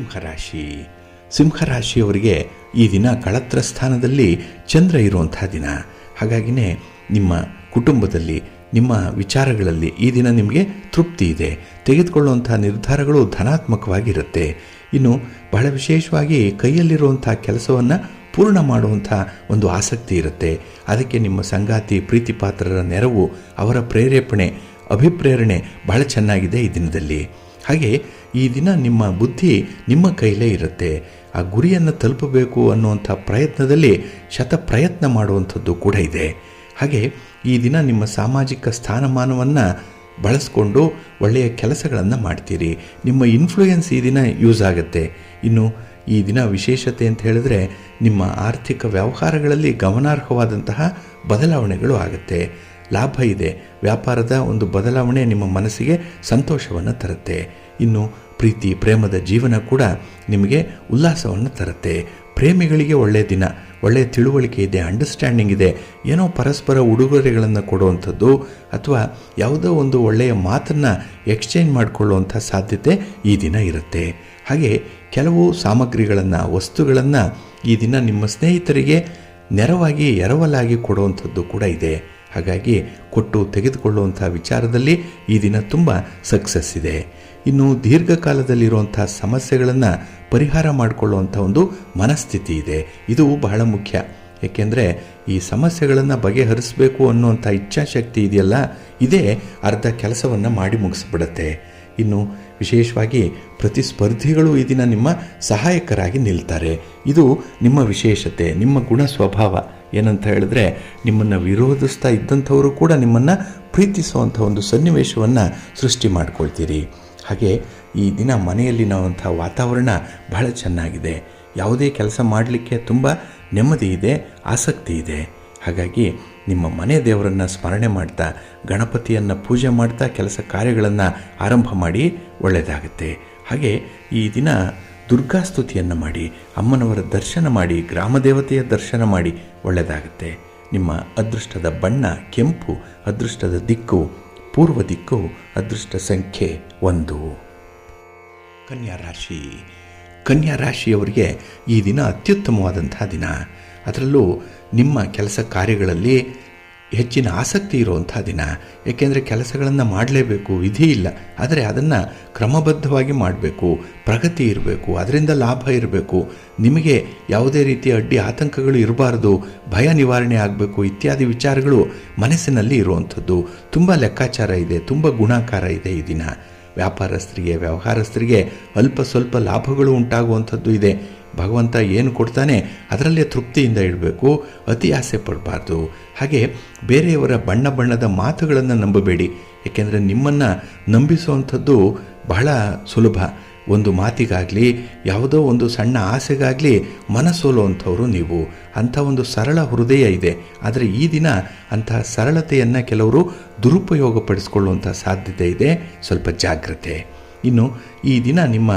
[SPEAKER 1] ಸಿಂಹರಾಶಿಯವರಿಗೆ ಈ ದಿನ ಕಳತ್ರ ಸ್ಥಾನದಲ್ಲಿ ಚಂದ್ರ ಇರುವಂಥ ದಿನ. ಹಾಗಾಗಿನೇ ನಿಮ್ಮ ಕುಟುಂಬದಲ್ಲಿ, ನಿಮ್ಮ ವಿಚಾರಗಳಲ್ಲಿ ಈ ದಿನ ನಿಮಗೆ ತೃಪ್ತಿ ಇದೆ. ತೆಗೆದುಕೊಳ್ಳುವಂಥ ನಿರ್ಧಾರಗಳು ಧನಾತ್ಮಕವಾಗಿರುತ್ತೆ. ಇನ್ನು ಬಹಳ ವಿಶೇಷವಾಗಿ ಕೈಯಲ್ಲಿರುವಂಥ ಕೆಲಸವನ್ನು ಪೂರ್ಣ ಮಾಡುವಂಥ ಒಂದು ಆಸಕ್ತಿ ಇರುತ್ತೆ. ಅದಕ್ಕೆ ನಿಮ್ಮ ಸಂಗಾತಿ, ಪ್ರೀತಿ ಪಾತ್ರರ ನೆರವು, ಅವರ ಪ್ರೇರೇಪಣೆ, ಅಭಿಪ್ರೇರಣೆ ಬಹಳ ಚೆನ್ನಾಗಿದೆ ಈ ದಿನದಲ್ಲಿ. ಹಾಗೆ ಈ ದಿನ ನಿಮ್ಮ ಬುದ್ಧಿ ನಿಮ್ಮ ಕೈಲೇ ಇರುತ್ತೆ. ಆ ಗುರಿಯನ್ನು ತಲುಪಬೇಕು ಅನ್ನುವಂಥ ಪ್ರಯತ್ನದಲ್ಲಿ ಪ್ರಯತ್ನ ಮಾಡುವಂಥದ್ದು ಕೂಡ ಇದೆ. ಹಾಗೆ ಈ ದಿನ ನಿಮ್ಮ ಸಾಮಾಜಿಕ ಸ್ಥಾನಮಾನವನ್ನು ಬಳಸ್ಕೊಂಡು ಒಳ್ಳೆಯ ಕೆಲಸಗಳನ್ನು ಮಾಡ್ತೀರಿ. ನಿಮ್ಮ ಇನ್ಫ್ಲೂಯೆನ್ಸ್ ಈ ದಿನ ಯೂಸ್ ಆಗುತ್ತೆ. ಇನ್ನು ಈ ದಿನ ವಿಶೇಷತೆ ಅಂತ ಹೇಳಿದ್ರೆ ನಿಮ್ಮ ಆರ್ಥಿಕ ವ್ಯವಹಾರಗಳಲ್ಲಿ ಗಮನಾರ್ಹವಾದಂತಹ ಬದಲಾವಣೆಗಳು ಆಗುತ್ತೆ. ಲಾಭ ಇದೆ. ವ್ಯಾಪಾರದ ಒಂದು ಬದಲಾವಣೆ ನಿಮ್ಮ ಮನಸ್ಸಿಗೆ ಸಂತೋಷವನ್ನು ತರುತ್ತೆ. ಇನ್ನು ಪ್ರೀತಿ ಪ್ರೇಮದ ಜೀವನ ಕೂಡ ನಿಮಗೆ ಉಲ್ಲಾಸವನ್ನು ತರುತ್ತೆ. ಪ್ರೇಮಿಗಳಿಗೆ ಒಳ್ಳೆಯ ದಿನ, ಒಳ್ಳೆಯ ತಿಳುವಳಿಕೆ ಇದೆ, ಅಂಡರ್ಸ್ಟ್ಯಾಂಡಿಂಗ್ ಇದೆ. ಏನೋ ಪರಸ್ಪರ ಉಡುಗೊರೆಗಳನ್ನು ಕೊಡುವಂಥದ್ದು ಅಥವಾ ಯಾವುದೋ ಒಂದು ಒಳ್ಳೆಯ ಮಾತನ್ನು ಎಕ್ಸ್ಚೇಂಜ್ ಮಾಡಿಕೊಳ್ಳುವಂಥ ಸಾಧ್ಯತೆ ಈ ದಿನ ಇರುತ್ತೆ. ಹಾಗೆ ಕೆಲವು ಸಾಮಗ್ರಿಗಳನ್ನು, ವಸ್ತುಗಳನ್ನು ಈ ದಿನ ನಿಮ್ಮ ಸ್ನೇಹಿತರಿಗೆ ನೆರವಾಗಿ ಎರವಲಾಗಿ ಕೊಡುವಂಥದ್ದು ಕೂಡ ಇದೆ. ಹಾಗಾಗಿ ಕೊಟ್ಟು ತೆಗೆದುಕೊಳ್ಳುವಂಥ ವಿಚಾರದಲ್ಲಿ ಈ ದಿನ ತುಂಬ ಸಕ್ಸಸ್ ಇದೆ. ಇನ್ನು ದೀರ್ಘಕಾಲದಲ್ಲಿರುವಂಥ ಸಮಸ್ಯೆಗಳನ್ನು ಪರಿಹಾರ ಮಾಡಿಕೊಳ್ಳುವಂಥ ಒಂದು ಮನಸ್ಥಿತಿ ಇದೆ. ಇದು ಬಹಳ ಮುಖ್ಯ. ಏಕೆಂದರೆ ಈ ಸಮಸ್ಯೆಗಳನ್ನು ಬಗೆಹರಿಸಬೇಕು ಅನ್ನುವಂಥ ಇಚ್ಛಾಶಕ್ತಿ ಇದೆಯಲ್ಲ, ಇದೇ ಅರ್ಧ ಕೆಲಸವನ್ನು ಮಾಡಿ ಮುಗಿಸ್ಬಿಡುತ್ತೆ. ಇನ್ನು ವಿಶೇಷವಾಗಿ ಪ್ರತಿಸ್ಪರ್ಧಿಗಳು ಈ ದಿನ ನಿಮ್ಮ ಸಹಾಯಕರಾಗಿ ನಿಲ್ತಾರೆ. ಇದು ನಿಮ್ಮ ವಿಶೇಷತೆ, ನಿಮ್ಮ ಗುಣ ಸ್ವಭಾವ. ಏನಂತ ಹೇಳಿದ್ರೆ ನಿಮ್ಮನ್ನು ವಿರೋಧಿಸ್ತಾ ಇದ್ದಂಥವರು ಕೂಡ ನಿಮ್ಮನ್ನು ಪ್ರೀತಿಸುವಂಥ ಒಂದು ಸನ್ನಿವೇಶವನ್ನು ಸೃಷ್ಟಿ ಮಾಡ್ಕೊಳ್ತೀರಿ. ಹಾಗೆ ಈ ದಿನ ಮನೆಯಲ್ಲಿರುವಂಥ ವಾತಾವರಣ ಬಹಳ ಚೆನ್ನಾಗಿದೆ. ಯಾವುದೇ ಕೆಲಸ ಮಾಡಲಿಕ್ಕೆ ತುಂಬ ನೆಮ್ಮದಿ ಇದೆ, ಆಸಕ್ತಿ ಇದೆ. ಹಾಗಾಗಿ ನಿಮ್ಮ ಮನೆ ದೇವರನ್ನು ಸ್ಮರಣೆ ಮಾಡ್ತಾ, ಗಣಪತಿಯನ್ನು ಪೂಜೆ ಮಾಡ್ತಾ ಕೆಲಸ ಕಾರ್ಯಗಳನ್ನು ಆರಂಭ ಮಾಡಿ, ಒಳ್ಳೆಯದಾಗುತ್ತೆ. ಹಾಗೆ ಈ ದಿನ ದುರ್ಗಾಸ್ತುತಿಯನ್ನು ಮಾಡಿ, ಅಮ್ಮನವರ ದರ್ಶನ ಮಾಡಿ, ಗ್ರಾಮ ದೇವತೆಯ ದರ್ಶನ ಮಾಡಿ, ಒಳ್ಳೆಯದಾಗುತ್ತೆ. ನಿಮ್ಮ ಅದೃಷ್ಟದ ಬಣ್ಣ ಕೆಂಪು, ಅದೃಷ್ಟದ ದಿಕ್ಕು ಪೂರ್ವ ದಿಕ್ಕು, ಅದೃಷ್ಟ ಸಂಖ್ಯೆ 1. ಕನ್ಯಾ ರಾಶಿಯವರಿಗೆ ಈ ದಿನ ಅತ್ಯುತ್ತಮವಾದಂಥ ದಿನ. ಅದರಲ್ಲೂ ನಿಮ್ಮ ಕೆಲಸ ಕಾರ್ಯಗಳಲ್ಲಿ ಹೆಚ್ಚಿನ ಆಸಕ್ತಿ ಇರುವಂಥ ದಿನ. ಏಕೆಂದರೆ ಕೆಲಸಗಳನ್ನು ಮಾಡಲೇಬೇಕು, ವಿಧಿ ಇಲ್ಲ. ಆದರೆ ಅದನ್ನು ಕ್ರಮಬದ್ಧವಾಗಿ ಮಾಡಬೇಕು, ಪ್ರಗತಿ ಇರಬೇಕು, ಅದರಿಂದ ಲಾಭ ಇರಬೇಕು, ನಿಮಗೆ ಯಾವುದೇ ರೀತಿಯ ಅಡ್ಡಿ ಆತಂಕಗಳು ಇರಬಾರ್ದು, ಭಯ ನಿವಾರಣೆ ಆಗಬೇಕು ಇತ್ಯಾದಿ ವಿಚಾರಗಳು ಮನಸ್ಸಿನಲ್ಲಿ ಇರುವಂಥದ್ದು. ತುಂಬ ಲೆಕ್ಕಾಚಾರ ಇದೆ, ತುಂಬ ಗುಣಾಕಾರ ಇದೆ ಈ ದಿನ. ವ್ಯಾಪಾರಸ್ಥರಿಗೆ, ವ್ಯವಹಾರಸ್ಥರಿಗೆ ಅಲ್ಪ ಸ್ವಲ್ಪ ಲಾಭಗಳು ಉಂಟಾಗುವಂಥದ್ದು ಇದೆ. ಭಗವಂತ ಏನು ಕೊಡ್ತಾನೆ ಅದರಲ್ಲೇ ತೃಪ್ತಿಯಿಂದ ಇಡಬೇಕು, ಅತಿ ಆಸೆ ಪಡಬಾರ್ದು. ಹಾಗೆ ಬೇರೆಯವರ ಬಣ್ಣದ ಮಾತುಗಳನ್ನು ನಂಬಬೇಡಿ. ಏಕೆಂದರೆ ನಿಮ್ಮನ್ನು ನಂಬಿಸುವಂಥದ್ದು ಬಹಳ ಸುಲಭ, ಒಂದು ಮಾತಿಗಾಗಲಿ ಯಾವುದೋ ಒಂದು ಸಣ್ಣ ಆಸೆಗಾಗಲಿ ಮನಸೋಲುವಂಥವ್ರು ನೀವು. ಅಂಥ ಒಂದು ಸರಳ ಹೃದಯ ಇದೆ. ಆದರೆ ಈ ದಿನ ಅಂತಹ ಸರಳತೆಯನ್ನು ಕೆಲವರು ದುರುಪಯೋಗಪಡಿಸ್ಕೊಳ್ಳುವಂಥ ಸಾಧ್ಯತೆ ಇದೆ. ಸ್ವಲ್ಪ ಜಾಗ್ರತೆ. ಇನ್ನು ಈ ದಿನ ನಿಮ್ಮ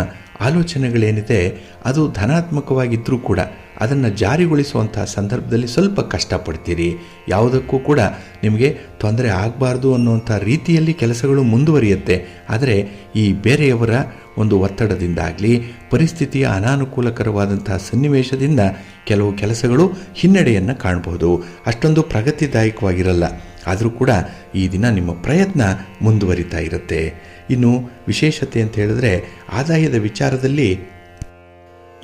[SPEAKER 1] ಆಲೋಚನೆಗಳೇನಿದೆ ಅದು ಧನಾತ್ಮಕವಾಗಿದ್ದರೂ ಕೂಡ ಅದನ್ನು ಜಾರಿಗೊಳಿಸುವಂಥ ಸಂದರ್ಭದಲ್ಲಿ ಸ್ವಲ್ಪ ಕಷ್ಟಪಡ್ತೀರಿ. ಯಾವುದಕ್ಕೂ ಕೂಡ ನಿಮಗೆ ತೊಂದರೆ ಆಗಬಾರ್ದು ಅನ್ನುವಂಥ ರೀತಿಯಲ್ಲಿ ಕೆಲಸಗಳು ಮುಂದುವರಿಯುತ್ತೆ. ಆದರೆ ಈ ಬೇರೆಯವರ ಒಂದು ಒತ್ತಡದಿಂದಾಗಲಿ ಪರಿಸ್ಥಿತಿಯ ಅನಾನುಕೂಲಕರವಾದಂಥ ಸನ್ನಿವೇಶದಿಂದ ಕೆಲವು ಕೆಲಸಗಳು ಹಿನ್ನಡೆಯನ್ನು ಕಾಣಬಹುದು. ಅಷ್ಟೊಂದು ಪ್ರಗತಿದಾಯಕವಾಗಿರಲ್ಲ. ಆದರೂ ಕೂಡ ಈ ದಿನ ನಿಮ್ಮ ಪ್ರಯತ್ನ ಮುಂದುವರಿತಾ ಇರುತ್ತೆ. ಇನ್ನು ವಿಶೇಷತೆ ಅಂತ ಹೇಳಿದ್ರೆ ಆದಾಯದ ವಿಚಾರದಲ್ಲಿ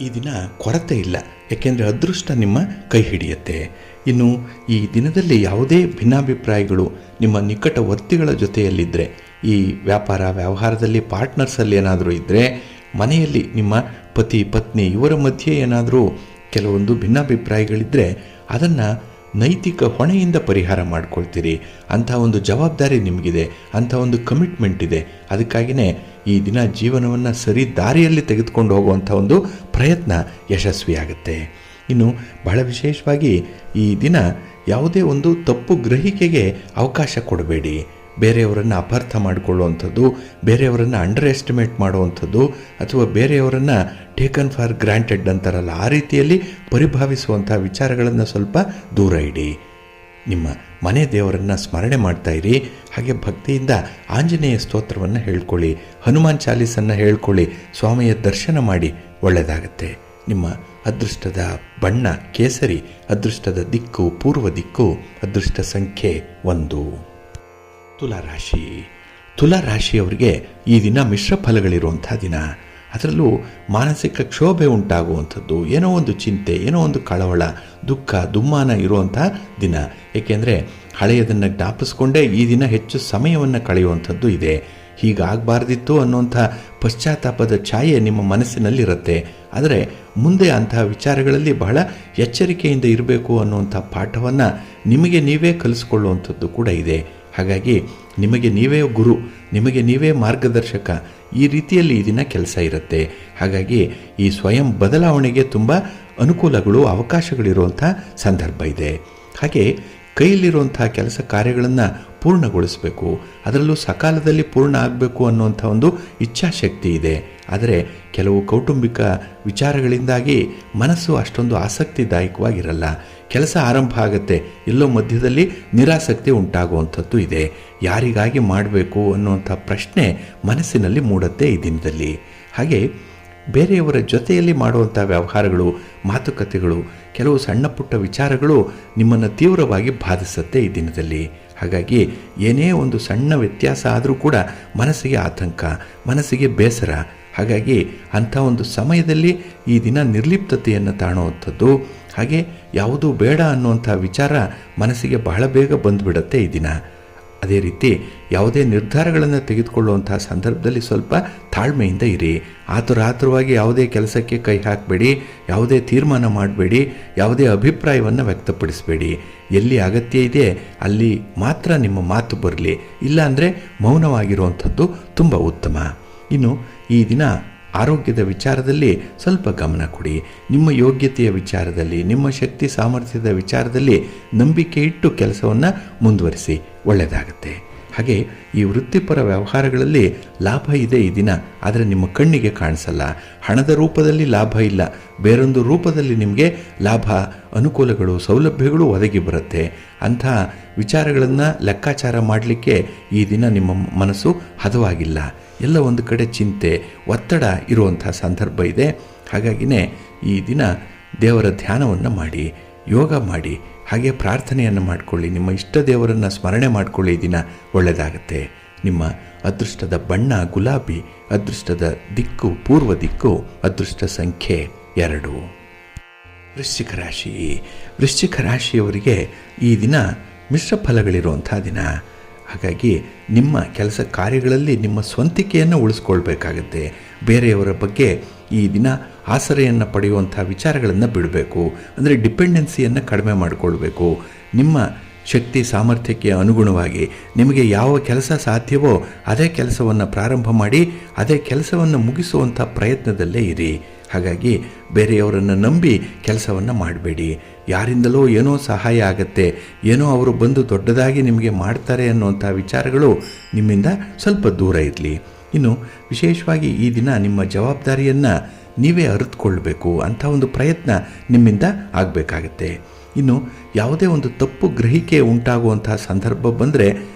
[SPEAKER 1] ಈ ದಿನ ಕೊರತೆ ಇಲ್ಲ. ಏಕೆಂದರೆ ಅದೃಷ್ಟ ನಿಮ್ಮ ಕೈ ಹಿಡಿಯುತ್ತೆ. ಇನ್ನು ಈ ದಿನದಲ್ಲಿ ಯಾವುದೇ ಭಿನ್ನಾಭಿಪ್ರಾಯಗಳು ನಿಮ್ಮ ನಿಕಟವರ್ತಿಗಳ ಜೊತೆಯಲ್ಲಿದ್ದರೆ, ಈ ವ್ಯಾಪಾರ ವ್ಯವಹಾರದಲ್ಲಿ ಪಾರ್ಟ್ನರ್ಸಲ್ಲಿ ಏನಾದರೂ ಇದ್ದರೆ, ಮನೆಯಲ್ಲಿ ನಿಮ್ಮ ಪತಿ ಪತ್ನಿ ಇವರ ಮಧ್ಯೆ ಏನಾದರೂ ಕೆಲವೊಂದು ಭಿನ್ನಾಭಿಪ್ರಾಯಗಳಿದ್ದರೆ ಅದನ್ನು ನೈತಿಕ ಹೊಣೆಯಿಂದ ಪರಿಹಾರ ಮಾಡ್ಕೊಳ್ತೀರಿ. ಅಂಥ ಒಂದು ಜವಾಬ್ದಾರಿ ನಿಮಗಿದೆ, ಅಂಥ ಒಂದು ಕಮಿಟ್ಮೆಂಟ್ ಇದೆ. ಅದಕ್ಕಾಗಿಯೇ ಈ ದಿನ ಜೀವನವನ್ನು ಸರಿ ದಾರಿಯಲ್ಲಿ ತೆಗೆದುಕೊಂಡು ಹೋಗುವಂಥ ಒಂದು ಪ್ರಯತ್ನ ಯಶಸ್ವಿಯಾಗುತ್ತೆ. ಇನ್ನು ಬಹಳ ವಿಶೇಷವಾಗಿ ಈ ದಿನ ಯಾವುದೇ ಒಂದು ತಪ್ಪು ಗ್ರಹಿಕೆಗೆ ಅವಕಾಶ ಕೊಡಬೇಡಿ. ಬೇರೆಯವರನ್ನು ಅಪಾರ್ಥ ಮಾಡಿಕೊಳ್ಳುವಂಥದ್ದು, ಬೇರೆಯವರನ್ನು ಅಂಡರ್ ಎಸ್ಟಿಮೇಟ್ ಮಾಡುವಂಥದ್ದು, ಅಥವಾ ಬೇರೆಯವರನ್ನು ಟೇಕನ್ ಫಾರ್ ಗ್ರಾಂಟೆಡ್ ಅಂತಾರಲ್ಲ, ಆ ರೀತಿಯಲ್ಲಿ ಪರಿಭಾವಿಸುವಂಥ ವಿಚಾರಗಳನ್ನು ಸ್ವಲ್ಪ ದೂರ ಇಡಿ. ನಿಮ್ಮ ಮನೆ ದೇವರನ್ನು ಸ್ಮರಣೆ ಮಾಡ್ತಾ ಇರಿ. ಹಾಗೆ ಭಕ್ತಿಯಿಂದ ಆಂಜನೇಯ ಸ್ತೋತ್ರವನ್ನು ಹೇಳ್ಕೊಳ್ಳಿ, ಹನುಮಾನ್ ಚಾಲೀಸನ್ನು ಹೇಳ್ಕೊಳ್ಳಿ, ಸ್ವಾಮಿಯ ದರ್ಶನ ಮಾಡಿ. ಒಳ್ಳೆಯದಾಗತ್ತೆ. ನಿಮ್ಮ ಅದೃಷ್ಟದ ಬಣ್ಣ ಕೇಸರಿ, ಅದೃಷ್ಟದ ದಿಕ್ಕು ಪೂರ್ವ ದಿಕ್ಕು, ಅದೃಷ್ಟ ಸಂಖ್ಯೆ 1. ತುಲಾರಾಶಿ. ತುಲಾರಾಶಿಯವರಿಗೆ ಈ ದಿನ ಮಿಶ್ರ ಫಲಗಳಿರುವಂಥ ದಿನ. ಅದರಲ್ಲೂ ಮಾನಸಿಕ ಕ್ಷೋಭೆ ಉಂಟಾಗುವಂಥದ್ದು, ಏನೋ ಒಂದು ಚಿಂತೆ, ಏನೋ ಒಂದು ಕಳವಳ, ದುಃಖ ದುಮ್ಮಾನ ಇರುವಂಥ ದಿನ. ಏಕೆಂದರೆ ಹಳೆಯದನ್ನು ಜ್ಞಾಪಿಸ್ಕೊಂಡೇ ಈ ದಿನ ಹೆಚ್ಚು ಸಮಯವನ್ನು ಕಳೆಯುವಂಥದ್ದು ಇದೆ. ಹೀಗಾಗಬಾರ್ದಿತ್ತು ಅನ್ನುವಂಥ ಪಶ್ಚಾತ್ತಾಪದ ಛಾಯೆ ನಿಮ್ಮ ಮನಸ್ಸಿನಲ್ಲಿರುತ್ತೆ. ಆದರೆ ಮುಂದೆ ಅಂತಹ ವಿಚಾರಗಳಲ್ಲಿ ಬಹಳ ಎಚ್ಚರಿಕೆಯಿಂದ ಇರಬೇಕು ಅನ್ನುವಂಥ ಪಾಠವನ್ನು ನಿಮಗೆ ನೀವೇ ಕಲಿಸ್ಕೊಳ್ಳುವಂಥದ್ದು ಕೂಡ ಇದೆ. ಹಾಗಾಗಿ ನಿಮಗೆ ನೀವೇ ಗುರು, ನಿಮಗೆ ನೀವೇ ಮಾರ್ಗದರ್ಶಕ, ಈ ರೀತಿಯಲ್ಲಿ ಈ ದಿನ ಕೆಲಸ ಇರುತ್ತೆ. ಹಾಗಾಗಿ ಈ ಸ್ವಯಂ ಬದಲಾವಣೆಗೆ ತುಂಬ ಅನುಕೂಲಗಳು ಅವಕಾಶಗಳಿರುವಂಥ ಸಂದರ್ಭ ಇದೆ. ಹಾಗೆ ಕೈಯಲ್ಲಿರುವಂಥ ಕೆಲಸ ಕಾರ್ಯಗಳನ್ನು ಪೂರ್ಣಗೊಳಿಸಬೇಕು, ಅದರಲ್ಲೂ ಸಕಾಲದಲ್ಲಿ ಪೂರ್ಣ ಆಗಬೇಕು ಅನ್ನುವಂಥ ಒಂದು ಇಚ್ಛಾಶಕ್ತಿ ಇದೆ. ಆದರೆ ಕೆಲವು ಕೌಟುಂಬಿಕ ವಿಚಾರಗಳಿಂದಾಗಿ ಮನಸ್ಸು ಅಷ್ಟೊಂದು ಆಸಕ್ತಿದಾಯಕವಾಗಿರಲ್ಲ. ಕೆಲಸ ಆರಂಭ ಆಗುತ್ತೆ, ಎಲ್ಲೋ ಮಧ್ಯದಲ್ಲಿ ನಿರಾಸಕ್ತಿ ಉಂಟಾಗುವಂಥದ್ದು ಇದೆ. ಯಾರಿಗಾಗಿ ಮಾಡಬೇಕು ಅನ್ನುವಂಥ ಪ್ರಶ್ನೆ ಮನಸ್ಸಿನಲ್ಲಿ ಮೂಡುತ್ತೆ ಈ ದಿನದಲ್ಲಿ. ಹಾಗೆ ಬೇರೆಯವರ ಜೊತೆಯಲ್ಲಿ ಮಾಡುವಂಥ ವ್ಯವಹಾರಗಳು, ಮಾತುಕತೆಗಳು, ಕೆಲವು ಸಣ್ಣ ಪುಟ್ಟ ವಿಚಾರಗಳು ನಿಮ್ಮನ್ನು ತೀವ್ರವಾಗಿ ಬಾಧಿಸುತ್ತೆ ಈ ದಿನದಲ್ಲಿ. ಹಾಗಾಗಿ ಏನೇ ಒಂದು ಸಣ್ಣ ವ್ಯತ್ಯಾಸ ಆದರೂ ಕೂಡ ಮನಸ್ಸಿಗೆ ಆತಂಕ, ಮನಸ್ಸಿಗೆ ಬೇಸರ. ಹಾಗಾಗಿ ಅಂಥ ಒಂದು ಸಮಯದಲ್ಲಿ ಈ ದಿನ ನಿರ್ಲಿಪ್ತತೆಯನ್ನು ತಾಣುವಂಥದ್ದು, ಹಾಗೆ ಯಾವುದೂ ಬೇಡ ಅನ್ನುವಂಥ ವಿಚಾರ ಮನಸ್ಸಿಗೆ ಬಹಳ ಬೇಗ ಬಂದುಬಿಡುತ್ತೆ ಈ ದಿನ. ಅದೇ ರೀತಿ ಯಾವುದೇ ನಿರ್ಧಾರಗಳನ್ನು ತೆಗೆದುಕೊಳ್ಳುವಂಥ ಸಂದರ್ಭದಲ್ಲಿ ಸ್ವಲ್ಪ ತಾಳ್ಮೆಯಿಂದ ಇರಿ. ಆತುರಾತುರವಾಗಿ ಯಾವುದೇ ಕೆಲಸಕ್ಕೆ ಕೈ ಹಾಕಬೇಡಿ, ಯಾವುದೇ ತೀರ್ಮಾನ ಮಾಡಬೇಡಿ, ಯಾವುದೇ ಅಭಿಪ್ರಾಯವನ್ನು ವ್ಯಕ್ತಪಡಿಸಬೇಡಿ. ಎಲ್ಲಿ ಅಗತ್ಯ ಇದೆ ಅಲ್ಲಿ ಮಾತ್ರ ನಿಮ್ಮ ಮಾತು ಬರಲಿ, ಇಲ್ಲಾಂದರೆ ಮೌನವಾಗಿರುವಂಥದ್ದು ತುಂಬ ಉತ್ತಮ. ಇನ್ನು ಈ ದಿನ ಆರೋಗ್ಯದ ವಿಚಾರದಲ್ಲಿ ಸ್ವಲ್ಪ ಗಮನ ಕೊಡಿ. ನಿಮ್ಮ ಯೋಗ್ಯತೆಯ ವಿಚಾರದಲ್ಲಿ, ನಿಮ್ಮ ಶಕ್ತಿ ಸಾಮರ್ಥ್ಯದ ವಿಚಾರದಲ್ಲಿ ನಂಬಿಕೆ ಇಟ್ಟು ಕೆಲಸವನ್ನು ಮುಂದುವರಿಸಿ, ಒಳ್ಳೆಯದಾಗುತ್ತೆ. ಹಾಗೆ ಈ ವೃತ್ತಿಪರ ವ್ಯವಹಾರಗಳಲ್ಲಿ ಲಾಭ ಇದೆ ಈ ದಿನ, ಆದರೆ ನಿಮ್ಮ ಕಣ್ಣಿಗೆ ಕಾಣಿಸಲ್ಲ. ಹಣದ ರೂಪದಲ್ಲಿ ಲಾಭ ಇಲ್ಲ, ಬೇರೊಂದು ರೂಪದಲ್ಲಿ ನಿಮಗೆ ಲಾಭ, ಅನುಕೂಲಗಳು, ಸೌಲಭ್ಯಗಳು ಒದಗಿ ಬರುತ್ತೆ. ಅಂಥ ವಿಚಾರಗಳನ್ನು ಲೆಕ್ಕಾಚಾರ ಮಾಡಲಿಕ್ಕೆ ಈ ದಿನ ನಿಮ್ಮ ಮನಸ್ಸು ಹದವಾಗಿಲ್ಲ. ಎಲ್ಲ ಒಂದು ಕಡೆ ಚಿಂತೆ, ಒತ್ತಡ ಇರುವಂಥ ಸಂದರ್ಭ ಇದೆ. ಹಾಗಾಗಿನೇ ಈ ದಿನ ದೇವರ ಧ್ಯಾನವನ್ನು ಮಾಡಿ, ಯೋಗ ಮಾಡಿ, ಹಾಗೆ ಪ್ರಾರ್ಥನೆಯನ್ನು ಮಾಡಿಕೊಳ್ಳಿ, ನಿಮ್ಮ ಇಷ್ಟ ದೇವರನ್ನು ಸ್ಮರಣೆ ಮಾಡಿಕೊಳ್ಳಿ. ಈ ದಿನ ಒಳ್ಳೆಯದಾಗುತ್ತೆ. ನಿಮ್ಮ ಅದೃಷ್ಟದ ಬಣ್ಣ ಗುಲಾಬಿ, ಅದೃಷ್ಟದ ದಿಕ್ಕು ಪೂರ್ವ ದಿಕ್ಕು, ಅದೃಷ್ಟ ಸಂಖ್ಯೆ 2. ವೃಶ್ಚಿಕ ರಾಶಿ. ವೃಶ್ಚಿಕ ರಾಶಿಯವರಿಗೆ ಈ ದಿನ ಮಿಶ್ರ ಫಲಗಳಿರುವಂಥ ದಿನ. ಹಾಗಾಗಿ ನಿಮ್ಮ ಕೆಲಸ ಕಾರ್ಯಗಳಲ್ಲಿ ನಿಮ್ಮ ಸ್ವಂತಿಕೆಯನ್ನು ಉಳಿಸ್ಕೊಳ್ಬೇಕಾಗತ್ತೆ. ಬೇರೆಯವರ ಬಗ್ಗೆ ಈ ದಿನ ಆಸರೆಯನ್ನು ಪಡೆಯುವಂಥ ವಿಚಾರಗಳನ್ನು ಬಿಡಬೇಕು. ಅಂದರೆ ಡಿಪೆಂಡೆನ್ಸಿಯನ್ನು ಕಡಿಮೆ ಮಾಡಿಕೊಳ್ಬೇಕು. ನಿಮ್ಮ ಶಕ್ತಿ ಸಾಮರ್ಥ್ಯಕ್ಕೆ ಅನುಗುಣವಾಗಿ ನಿಮಗೆ ಯಾವ ಕೆಲಸ ಸಾಧ್ಯವೋ ಅದೇ ಕೆಲಸವನ್ನು ಪ್ರಾರಂಭ ಮಾಡಿ ಅದೇ ಕೆಲಸವನ್ನು ಮುಗಿಸುವಂಥ ಪ್ರಯತ್ನದಲ್ಲೇ ಇರಿ. ಹಾಗಾಗಿ ಬೇರೆಯವರನ್ನು ನಂಬಿ ಕೆಲಸವನ್ನು ಮಾಡಬೇಡಿ. ಯಾರಿಂದಲೋ ಏನೋ ಸಹಾಯ ಆಗತ್ತೆ, ಏನೋ ಅವರು ಬಂದು ದೊಡ್ಡದಾಗಿ ನಿಮಗೆ ಮಾಡ್ತಾರೆ ಅನ್ನುವಂಥ ವಿಚಾರಗಳು ನಿಮ್ಮಿಂದ ಸ್ವಲ್ಪ ದೂರ ಇರಲಿ. ಇನ್ನು ವಿಶೇಷವಾಗಿ ಈ ದಿನ ನಿಮ್ಮ ಜವಾಬ್ದಾರಿಯನ್ನು ನೀವೇ ಅರಿತುಕೊಳ್ಬೇಕು ಅಂಥ ಒಂದು ಪ್ರಯತ್ನ ನಿಮ್ಮಿಂದ ಆಗಬೇಕಾಗತ್ತೆ. ಇನ್ನು ಯಾವುದೇ ಒಂದು ತಪ್ಪು ಗ್ರಹಿಕೆ ಉಂಟಾಗುವಂತಹ ಸಂದರ್ಭ ಬಂದರೆ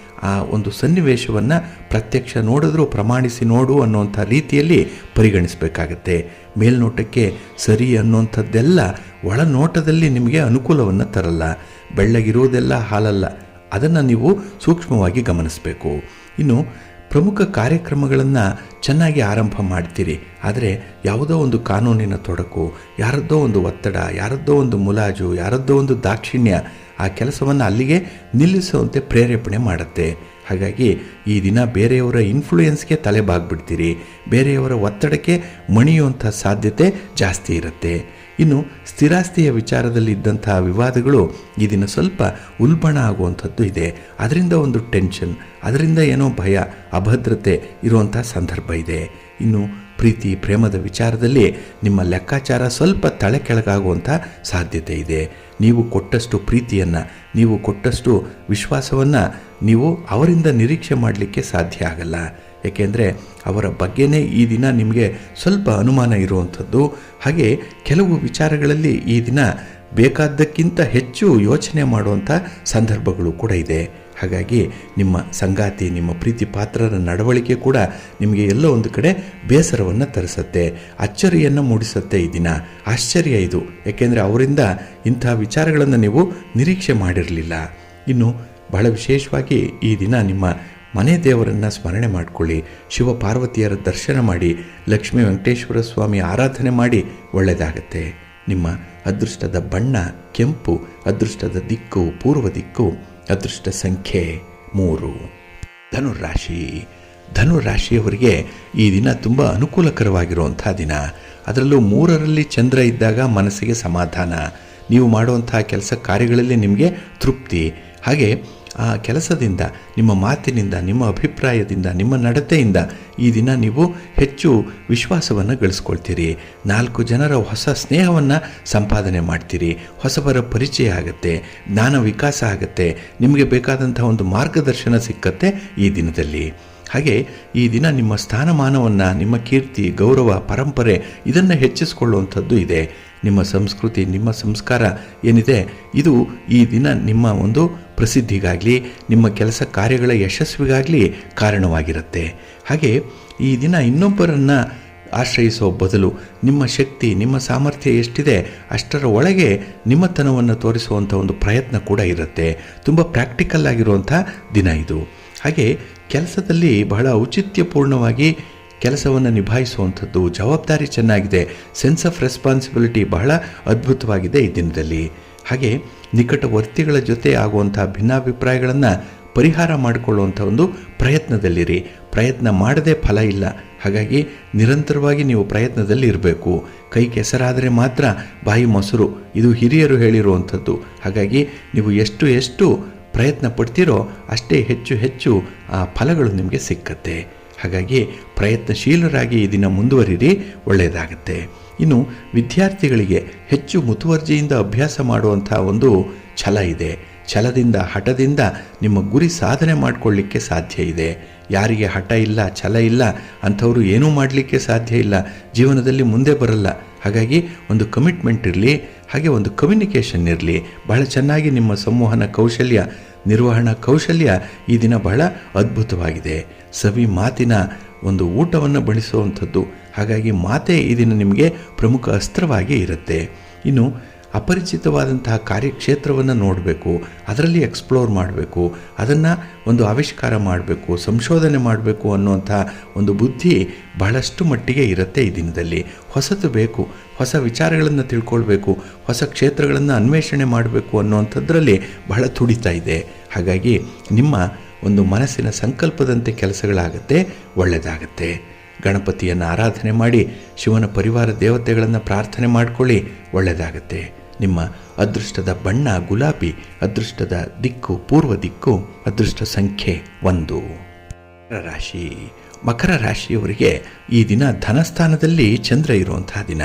[SPEAKER 1] ಆ ಒಂದು ಸನ್ನಿವೇಶವನ್ನು ಪ್ರತ್ಯಕ್ಷ ನೋಡಿದ್ರೂ ಪ್ರಮಾಣಿಸಿ ನೋಡು ಅನ್ನುವಂಥ ರೀತಿಯಲ್ಲಿ ಪರಿಗಣಿಸಬೇಕಾಗತ್ತೆ. ಮೇಲ್ನೋಟಕ್ಕೆ ಸರಿ ಅನ್ನುವಂಥದ್ದೆಲ್ಲ ಒಳನೋಟದಲ್ಲಿ ನಿಮಗೆ ಅನುಕೂಲವನ್ನು ತರಲ್ಲ. ಬೆಳ್ಳಗಿರುವುದೆಲ್ಲ ಹಾಲಲ್ಲ, ಅದನ್ನು ನೀವು ಸೂಕ್ಷ್ಮವಾಗಿ ಗಮನಿಸಬೇಕು. ಇನ್ನು ಪ್ರಮುಖ ಕಾರ್ಯಕ್ರಮಗಳನ್ನು ಚೆನ್ನಾಗಿ ಆರಂಭ ಮಾಡ್ತೀರಿ, ಆದರೆ ಯಾವುದೋ ಒಂದು ಕಾನೂನಿನ ತೊಡಕು, ಯಾರದ್ದೋ ಒಂದು ಒತ್ತಡ, ಯಾರದ್ದೋ ಒಂದು ಮುಲಾಜು, ಯಾರದ್ದೋ ಒಂದು ದಾಕ್ಷಿಣ್ಯ ಆ ಕೆಲಸವನ್ನು ಅಲ್ಲಿಗೆ ನಿಲ್ಲಿಸುವಂತೆ ಪ್ರೇರೇಪಣೆ ಮಾಡುತ್ತೆ. ಹಾಗಾಗಿ ಈ ದಿನ ಬೇರೆಯವರ ಇನ್ಫ್ಲೂಯೆನ್ಸ್ಗೆ ತಲೆಬಾಗ್ಬಿಡ್ತೀರಿ, ಬೇರೆಯವರ ಒತ್ತಡಕ್ಕೆ ಮಣಿಯುವಂಥ ಸಾಧ್ಯತೆ ಜಾಸ್ತಿ ಇರುತ್ತೆ. ಇನ್ನು ಸ್ಥಿರಾಸ್ತಿಯ ವಿಚಾರದಲ್ಲಿ ಇದ್ದಂಥ ವಿವಾದಗಳು ಈ ದಿನ ಸ್ವಲ್ಪ ಉಲ್ಬಣ ಆಗುವಂಥದ್ದು ಇದೆ. ಅದರಿಂದ ಒಂದು ಟೆನ್ಷನ್, ಅದರಿಂದ ಏನೋ ಭಯ, ಅಭದ್ರತೆ ಇರುವಂಥ ಸಂದರ್ಭ ಇದೆ. ಇನ್ನು ಪ್ರೀತಿ ಪ್ರೇಮದ ವಿಚಾರದಲ್ಲಿ ನಿಮ್ಮ ಲೆಕ್ಕಾಚಾರ ಸ್ವಲ್ಪ ತಲೆ ಕೆಳಗಾಗುವಂಥ ಸಾಧ್ಯತೆ ಇದೆ. ನೀವು ಕೊಟ್ಟಷ್ಟು ಪ್ರೀತಿಯನ್ನು, ನೀವು ಕೊಟ್ಟಷ್ಟು ವಿಶ್ವಾಸವನ್ನು ನೀವು ಅವರಿಂದ ನಿರೀಕ್ಷೆ ಮಾಡಲಿಕ್ಕೆ ಸಾಧ್ಯ ಆಗಲ್ಲ. ಏಕೆಂದರೆ ಅವರ ಬಗ್ಗೆನೇ ಈ ದಿನ ನಿಮಗೆ ಸ್ವಲ್ಪ ಅನುಮಾನ ಇರುವಂಥದ್ದು. ಹಾಗೆ ಕೆಲವು ವಿಚಾರಗಳಲ್ಲಿ ಈ ದಿನ ಬೇಕಾದ್ದಕ್ಕಿಂತ ಹೆಚ್ಚು ಯೋಚನೆ ಮಾಡುವಂಥ ಸಂದರ್ಭಗಳು ಕೂಡ ಇದೆ. ಹಾಗಾಗಿ ನಿಮ್ಮ ಸಂಗಾತಿ, ನಿಮ್ಮ ಪ್ರೀತಿ ಪಾತ್ರರ ನಡವಳಿಕೆ ಕೂಡ ನಿಮಗೆ ಎಲ್ಲೋ ಒಂದು ಕಡೆ ಬೇಸರವನ್ನು ತರಿಸುತ್ತೆ, ಅಚ್ಚರಿಯನ್ನು ಮೂಡಿಸುತ್ತೆ. ಈ ದಿನ ಆಶ್ಚರ್ಯ ಇದು, ಏಕೆಂದರೆ ಅವರಿಂದ ಇಂಥ ವಿಚಾರಗಳನ್ನು ನೀವು ನಿರೀಕ್ಷೆ ಮಾಡಿರಲಿಲ್ಲ. ಇನ್ನು ಬಹಳ ವಿಶೇಷವಾಗಿ ಈ ದಿನ ನಿಮ್ಮ ಮನೆ ದೇವರನ್ನು ಸ್ಮರಣೆ ಮಾಡಿಕೊಳ್ಳಿ, ಶಿವ ಪಾರ್ವತಿಯರ ದರ್ಶನ ಮಾಡಿ, ಲಕ್ಷ್ಮೀ ವೆಂಕಟೇಶ್ವರ ಸ್ವಾಮಿ ಆರಾಧನೆ ಮಾಡಿ, ಒಳ್ಳೆಯದಾಗತ್ತೆ. ನಿಮ್ಮ ಅದೃಷ್ಟದ ಬಣ್ಣ ಕೆಂಪು, ಅದೃಷ್ಟದ ದಿಕ್ಕು ಪೂರ್ವ ದಿಕ್ಕು, ಅದೃಷ್ಟ ಸಂಖ್ಯೆ 3. ಧನುರಾಶಿ. ಧನುರಾಶಿಯವರಿಗೆ ಈ ದಿನ ತುಂಬ ಅನುಕೂಲಕರವಾಗಿರುವಂಥ ದಿನ. ಅದರಲ್ಲೂ 3ರಲ್ಲಿ ಚಂದ್ರ ಇದ್ದಾಗ ಮನಸ್ಸಿಗೆ ಸಮಾಧಾನ, ನೀವು ಮಾಡುವಂಥ ಕೆಲಸ ಕಾರ್ಯಗಳಲ್ಲಿ ನಿಮಗೆ ತೃಪ್ತಿ. ಹಾಗೆ ಆ ಕೆಲಸದಿಂದ, ನಿಮ್ಮ ಮಾತಿನಿಂದ, ನಿಮ್ಮ ಅಭಿಪ್ರಾಯದಿಂದ, ನಿಮ್ಮ ನಡತೆಯಿಂದ ಈ ದಿನ ನೀವು ಹೆಚ್ಚು ವಿಶ್ವಾಸವನ್ನು ಗಳಿಸ್ಕೊಳ್ತೀರಿ. 4 ಜನರ ಹೊಸ ಸ್ನೇಹವನ್ನು ಸಂಪಾದನೆ ಮಾಡ್ತೀರಿ, ಹೊಸಬರ ಪರಿಚಯ ಆಗುತ್ತೆ, ಜ್ಞಾನ ವಿಕಾಸ ಆಗುತ್ತೆ, ನಿಮಗೆ ಬೇಕಾದಂಥ ಒಂದು ಮಾರ್ಗದರ್ಶನ ಸಿಕ್ಕತ್ತೆ ಈ ದಿನದಲ್ಲಿ. ಹಾಗೆ ಈ ದಿನ ನಿಮ್ಮ ಸ್ಥಾನಮಾನವನ್ನು, ನಿಮ್ಮ ಕೀರ್ತಿ ಗೌರವ ಪರಂಪರೆ ಇದನ್ನು ಹೆಚ್ಚಿಸಿಕೊಳ್ಳುವಂಥದ್ದು ಇದೆ. ನಿಮ್ಮ ಸಂಸ್ಕೃತಿ, ನಿಮ್ಮ ಸಂಸ್ಕಾರ ಏನಿದೆ ಇದು ಈ ದಿನ ನಿಮ್ಮ ಒಂದು ಪ್ರಸಿದ್ಧಿಗಾಗಲಿ, ನಿಮ್ಮ ಕೆಲಸ ಕಾರ್ಯಗಳ ಯಶಸ್ವಿಗಾಗಲಿ ಕಾರಣವಾಗಿರುತ್ತೆ. ಹಾಗೆ ಈ ದಿನ ಇನ್ನೊಬ್ಬರನ್ನು ಆಶ್ರಯಿಸೋ ಬದಲು ನಿಮ್ಮ ಶಕ್ತಿ, ನಿಮ್ಮ ಸಾಮರ್ಥ್ಯ ಎಷ್ಟಿದೆ ಅಷ್ಟರ ಒಳಗೆ ನಿಮ್ಮತನವನ್ನು ತೋರಿಸುವಂಥ ಒಂದು ಪ್ರಯತ್ನ ಕೂಡ ಇರುತ್ತೆ. ತುಂಬ ಪ್ರಾಕ್ಟಿಕಲ್ ಆಗಿರುವಂಥ ದಿನ ಇದು. ಹಾಗೆ ಕೆಲಸದಲ್ಲಿ ಬಹಳ ಔಚಿತ್ಯಪೂರ್ಣವಾಗಿ ಕೆಲಸವನ್ನು ನಿಭಾಯಿಸುವಂಥದ್ದು, ಜವಾಬ್ದಾರಿ ಚೆನ್ನಾಗಿದೆ, ಸೆನ್ಸ್ ಆಫ್ ರೆಸ್ಪಾನ್ಸಿಬಿಲಿಟಿ ಬಹಳ ಅದ್ಭುತವಾಗಿದೆ ಈ ದಿನದಲ್ಲಿ. ಹಾಗೆ ನಿಕಟವರ್ತಿಗಳ ಜೊತೆ ಆಗುವಂಥ ಭಿನ್ನಾಭಿಪ್ರಾಯಗಳನ್ನು ಪರಿಹಾರ ಮಾಡಿಕೊಳ್ಳುವಂಥ ಒಂದು ಪ್ರಯತ್ನದಲ್ಲಿರಿ. ಪ್ರಯತ್ನ ಮಾಡದೆ ಫಲ ಇಲ್ಲ, ಹಾಗಾಗಿ ನಿರಂತರವಾಗಿ ನೀವು ಪ್ರಯತ್ನದಲ್ಲಿ ಇರಬೇಕು. ಕೈ ಕೆಸರಾದರೆ ಮಾತ್ರ ಬಾಯಿ ಮೊಸರು, ಇದು ಹಿರಿಯರು ಹೇಳಿರುವಂಥದ್ದು. ಹಾಗಾಗಿ ನೀವು ಎಷ್ಟು ಪ್ರಯತ್ನ ಪಡ್ತೀರೋ ಅಷ್ಟೇ ಹೆಚ್ಚು ಆ ಫಲಗಳು ನಿಮಗೆ ಸಿಕ್ಕತ್ತೆ. ಹಾಗಾಗಿ ಪ್ರಯತ್ನಶೀಲರಾಗಿ ಈ ದಿನ ಮುಂದುವರಿರಿ, ಒಳ್ಳೆಯದಾಗತ್ತೆ. ಇನ್ನು ವಿದ್ಯಾರ್ಥಿಗಳಿಗೆ ಹೆಚ್ಚು ಮುತುವರ್ಜಿಯಿಂದ ಅಭ್ಯಾಸ ಮಾಡುವಂಥ ಒಂದು ಛಲ ಇದೆ. ಛಲದಿಂದ, ಹಠದಿಂದ ನಿಮ್ಮ ಗುರಿ ಸಾಧನೆ ಮಾಡಿಕೊಳ್ಳಿಕ್ಕೆ ಸಾಧ್ಯ ಇದೆ. ಯಾರಿಗೆ ಹಠ ಇಲ್ಲ, ಛಲ ಇಲ್ಲ ಅಂಥವರು ಏನೂ ಮಾಡಲಿಕ್ಕೆ ಸಾಧ್ಯ ಇಲ್ಲ, ಜೀವನದಲ್ಲಿ ಮುಂದೆ ಬರಲ್ಲ. ಹಾಗಾಗಿ ಒಂದು ಕಮಿಟ್ಮೆಂಟ್ ಇರಲಿ, ಹಾಗೆ ಒಂದು ಕಮ್ಯುನಿಕೇಷನ್ ಇರಲಿ. ಬಹಳ ಚೆನ್ನಾಗಿ ನಿಮ್ಮ ಸಂವಹನ ಕೌಶಲ್ಯ, ನಿರ್ವಹಣಾ ಕೌಶಲ್ಯ ಈ ದಿನ ಬಹಳ ಅದ್ಭುತವಾಗಿದೆ. ಸವಿ ಮಾತಿನ ಒಂದು ಊಟವನ್ನು ಬಡಿಸುವಂಥದ್ದು. ಹಾಗಾಗಿ ಮಾತೇ ಈ ದಿನ ನಿಮಗೆ ಪ್ರಮುಖ ಅಸ್ತ್ರವಾಗಿ ಇರುತ್ತೆ. ಇನ್ನು ಅಪರಿಚಿತವಾದಂತಹ ಕಾರ್ಯಕ್ಷೇತ್ರವನ್ನು ನೋಡಬೇಕು, ಅದರಲ್ಲಿ ಎಕ್ಸ್ಪ್ಲೋರ್ ಮಾಡಬೇಕು, ಅದನ್ನು ಒಂದು ಆವಿಷ್ಕಾರ ಮಾಡಬೇಕು, ಸಂಶೋಧನೆ ಮಾಡಬೇಕು ಅನ್ನುವಂಥ ಒಂದು ಬುದ್ಧಿ ಬಹಳಷ್ಟು ಮಟ್ಟಿಗೆ ಇರುತ್ತೆ ಈ ದಿನದಲ್ಲಿ. ಹೊಸತು ಬೇಕು, ಹೊಸ ವಿಚಾರಗಳನ್ನು ತಿಳ್ಕೊಳ್ಬೇಕು, ಹೊಸ ಕ್ಷೇತ್ರಗಳನ್ನು ಅನ್ವೇಷಣೆ ಮಾಡಬೇಕು ಅನ್ನುವಂಥದ್ರಲ್ಲಿ ಬಹಳ ತುಡಿತಾ ಇದೆ. ಹಾಗಾಗಿ ನಿಮ್ಮ ಒಂದು ಮನಸ್ಸಿನ ಸಂಕಲ್ಪದಂತೆ ಕೆಲಸಗಳಾಗುತ್ತೆ, ಒಳ್ಳೆಯದಾಗತ್ತೆ. ಗಣಪತಿಯನ್ನು ಆರಾಧನೆ ಮಾಡಿ, ಶಿವನ ಪರಿವಾರ ದೇವತೆಗಳನ್ನು ಪ್ರಾರ್ಥನೆ ಮಾಡಿಕೊಳ್ಳಿ, ಒಳ್ಳೆಯದಾಗತ್ತೆ. ನಿಮ್ಮ ಅದೃಷ್ಟದ ಬಣ್ಣ ಗುಲಾಬಿ, ಅದೃಷ್ಟದ ದಿಕ್ಕು ಪೂರ್ವ ದಿಕ್ಕು, ಅದೃಷ್ಟ ಸಂಖ್ಯೆ 1. ಮಕರ ರಾಶಿ. ಮಕರ ರಾಶಿಯವರಿಗೆ ಈ ದಿನ ಧನಸ್ಥಾನದಲ್ಲಿ ಚಂದ್ರ ಇರುವಂತಹ ದಿನ,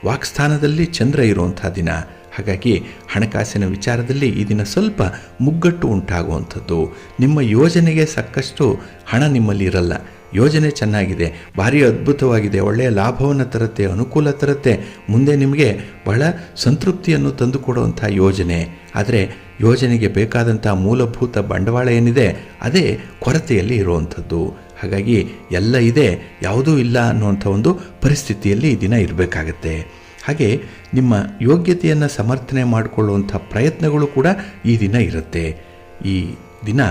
[SPEAKER 1] ವಾಕ್ಸ್ಥಾನದಲ್ಲಿ ಚಂದ್ರ ಇರುವಂತಹ ದಿನ. ಹಾಗಾಗಿ ಹಣಕಾಸಿನ ವಿಚಾರದಲ್ಲಿ ಈ ದಿನ ಸ್ವಲ್ಪ ಮುಗ್ಗಟ್ಟು ಉಂಟಾಗುವಂಥದ್ದು. ನಿಮ್ಮ ಯೋಜನೆಗೆ ಸಾಕಷ್ಟು ಹಣ ನಿಮ್ಮಲ್ಲಿ ಇರಲ್ಲ. ಯೋಜನೆ ಚೆನ್ನಾಗಿದೆ, ಭಾರಿ ಅದ್ಭುತವಾಗಿದೆ, ಒಳ್ಳೆಯ ಲಾಭವನ್ನು ತರುತ್ತೆ, ಅನುಕೂಲ ತರುತ್ತೆ, ಮುಂದೆ ನಿಮಗೆ ಬಹಳ ಸಂತೃಪ್ತಿಯನ್ನು ತಂದುಕೊಡುವಂಥ ಯೋಜನೆ. ಆದರೆ ಯೋಜನೆಗೆ ಬೇಕಾದಂಥ ಮೂಲಭೂತ ಬಂಡವಾಳ ಏನಿದೆ ಅದೇ ಕೊರತೆಯಲ್ಲಿ ಇರುವಂಥದ್ದು. ಹಾಗಾಗಿ ಎಲ್ಲ ಇದೆ, ಯಾವುದೂ ಇಲ್ಲ ಅನ್ನುವಂಥ ಒಂದು ಪರಿಸ್ಥಿತಿಯಲ್ಲಿ ಈ ದಿನ ಇರಬೇಕಾಗತ್ತೆ. ಹಾಗೆ ನಿಮ್ಮ ಯೋಗ್ಯತೆಯನ್ನು ಸಮರ್ಥನೆ ಮಾಡಿಕೊಳ್ಳುವಂಥ ಪ್ರಯತ್ನಗಳು ಕೂಡ ಈ ದಿನ ಇರುತ್ತೆ. ಈ ದಿನ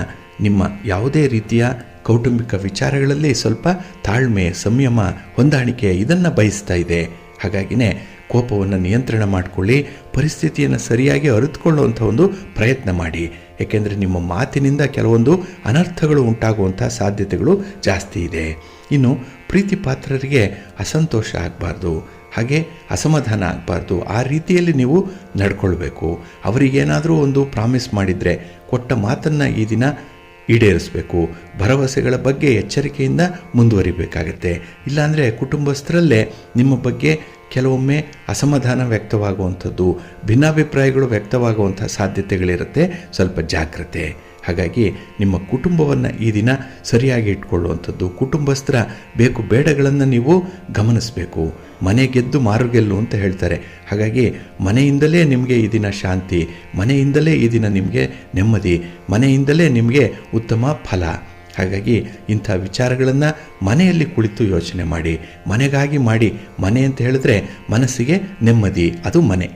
[SPEAKER 1] ನಿಮ್ಮ ಯಾವುದೇ ರೀತಿಯ ಕೌಟುಂಬಿಕ ವಿಚಾರಗಳಲ್ಲಿ ಸ್ವಲ್ಪ ತಾಳ್ಮೆ, ಸಂಯಮ, ಹೊಂದಾಣಿಕೆ ಇದನ್ನು ಬಯಸ್ತಾ ಇದೆ. ಹಾಗಾಗಿನೇ ಕೋಪವನ್ನು ನಿಯಂತ್ರಣ ಮಾಡಿಕೊಳ್ಳಿ, ಪರಿಸ್ಥಿತಿಯನ್ನು ಸರಿಯಾಗಿ ಅರಿತುಕೊಳ್ಳುವಂಥ ಒಂದು ಪ್ರಯತ್ನ ಮಾಡಿ. ಏಕೆಂದರೆ ನಿಮ್ಮ ಮಾತಿನಿಂದ ಕೆಲವೊಂದು ಅನರ್ಥಗಳು ಉಂಟಾಗುವಂಥ ಸಾಧ್ಯತೆಗಳು ಜಾಸ್ತಿ ಇದೆ. ಇನ್ನು ಪ್ರೀತಿ ಪಾತ್ರರಿಗೆ ಅಸಂತೋಷ ಆಗಬಾರ್ದು, ಹಾಗೆ ಅಸಮಾಧಾನ ಆಗಬಾರ್ದು. ಆ ರೀತಿಯಲ್ಲಿ ನೀವು ನಡ್ಕೊಳ್ಬೇಕು. ಅವರಿಗೇನಾದರೂ ಒಂದು ಪ್ರಾಮಿಸ್ ಮಾಡಿದರೆ ಕೊಟ್ಟ ಮಾತನ್ನು ಈ ದಿನ ಈಡೇರಿಸಬೇಕು. ಭರವಸೆಗಳ ಬಗ್ಗೆ ಎಚ್ಚರಿಕೆಯಿಂದ ಮುಂದುವರಿಬೇಕಾಗತ್ತೆ. ಇಲ್ಲಾಂದರೆ ಕುಟುಂಬಸ್ಥರಲ್ಲೇ ನಿಮ್ಮ ಬಗ್ಗೆ ಕೆಲವೊಮ್ಮೆ ಅಸಮಾಧಾನ ವ್ಯಕ್ತವಾಗುವಂಥದ್ದು, ಭಿನ್ನಾಭಿಪ್ರಾಯಗಳು ವ್ಯಕ್ತವಾಗುವಂಥ ಸಾಧ್ಯತೆಗಳಿರುತ್ತೆ. ಸ್ವಲ್ಪ ಜಾಗ್ರತೆ. ಹಾಗಾಗಿ ನಿಮ್ಮ ಕುಟುಂಬವನ್ನು ಈ ದಿನ ಸರಿಯಾಗಿ ಇಟ್ಕೊಳ್ಳುವಂಥದ್ದು, ಕುಟುಂಬಸ್ಥರ ಬೇಕು ಬೇಡಗಳನ್ನು ನೀವು ಗಮನಿಸಬೇಕು. ಮನೆ ಗೆದ್ದು ಮಾರು ಗೆಲ್ಲು ಅಂತ ಹೇಳ್ತಾರೆ. ಹಾಗಾಗಿ ಮನೆಯಿಂದಲೇ ನಿಮಗೆ ಈ ದಿನ ಶಾಂತಿ, ಮನೆಯಿಂದಲೇ ಈ ದಿನ ನಿಮಗೆ ನೆಮ್ಮದಿ, ಮನೆಯಿಂದಲೇ ನಿಮಗೆ ಉತ್ತಮ ಫಲ. ಹಾಗಾಗಿ ಇಂಥ ವಿಚಾರಗಳನ್ನು ಮನೆಯಲ್ಲಿ ಕುಳಿತು ಯೋಚನೆ ಮಾಡಿ, ಮನೆಗಾಗಿ ಮಾಡಿ. ಮನೆ ಅಂತ ಹೇಳಿದ್ರೆ ಮನಸ್ಸಿಗೆ ನೆಮ್ಮದಿ, ಅದು ಮನೆ.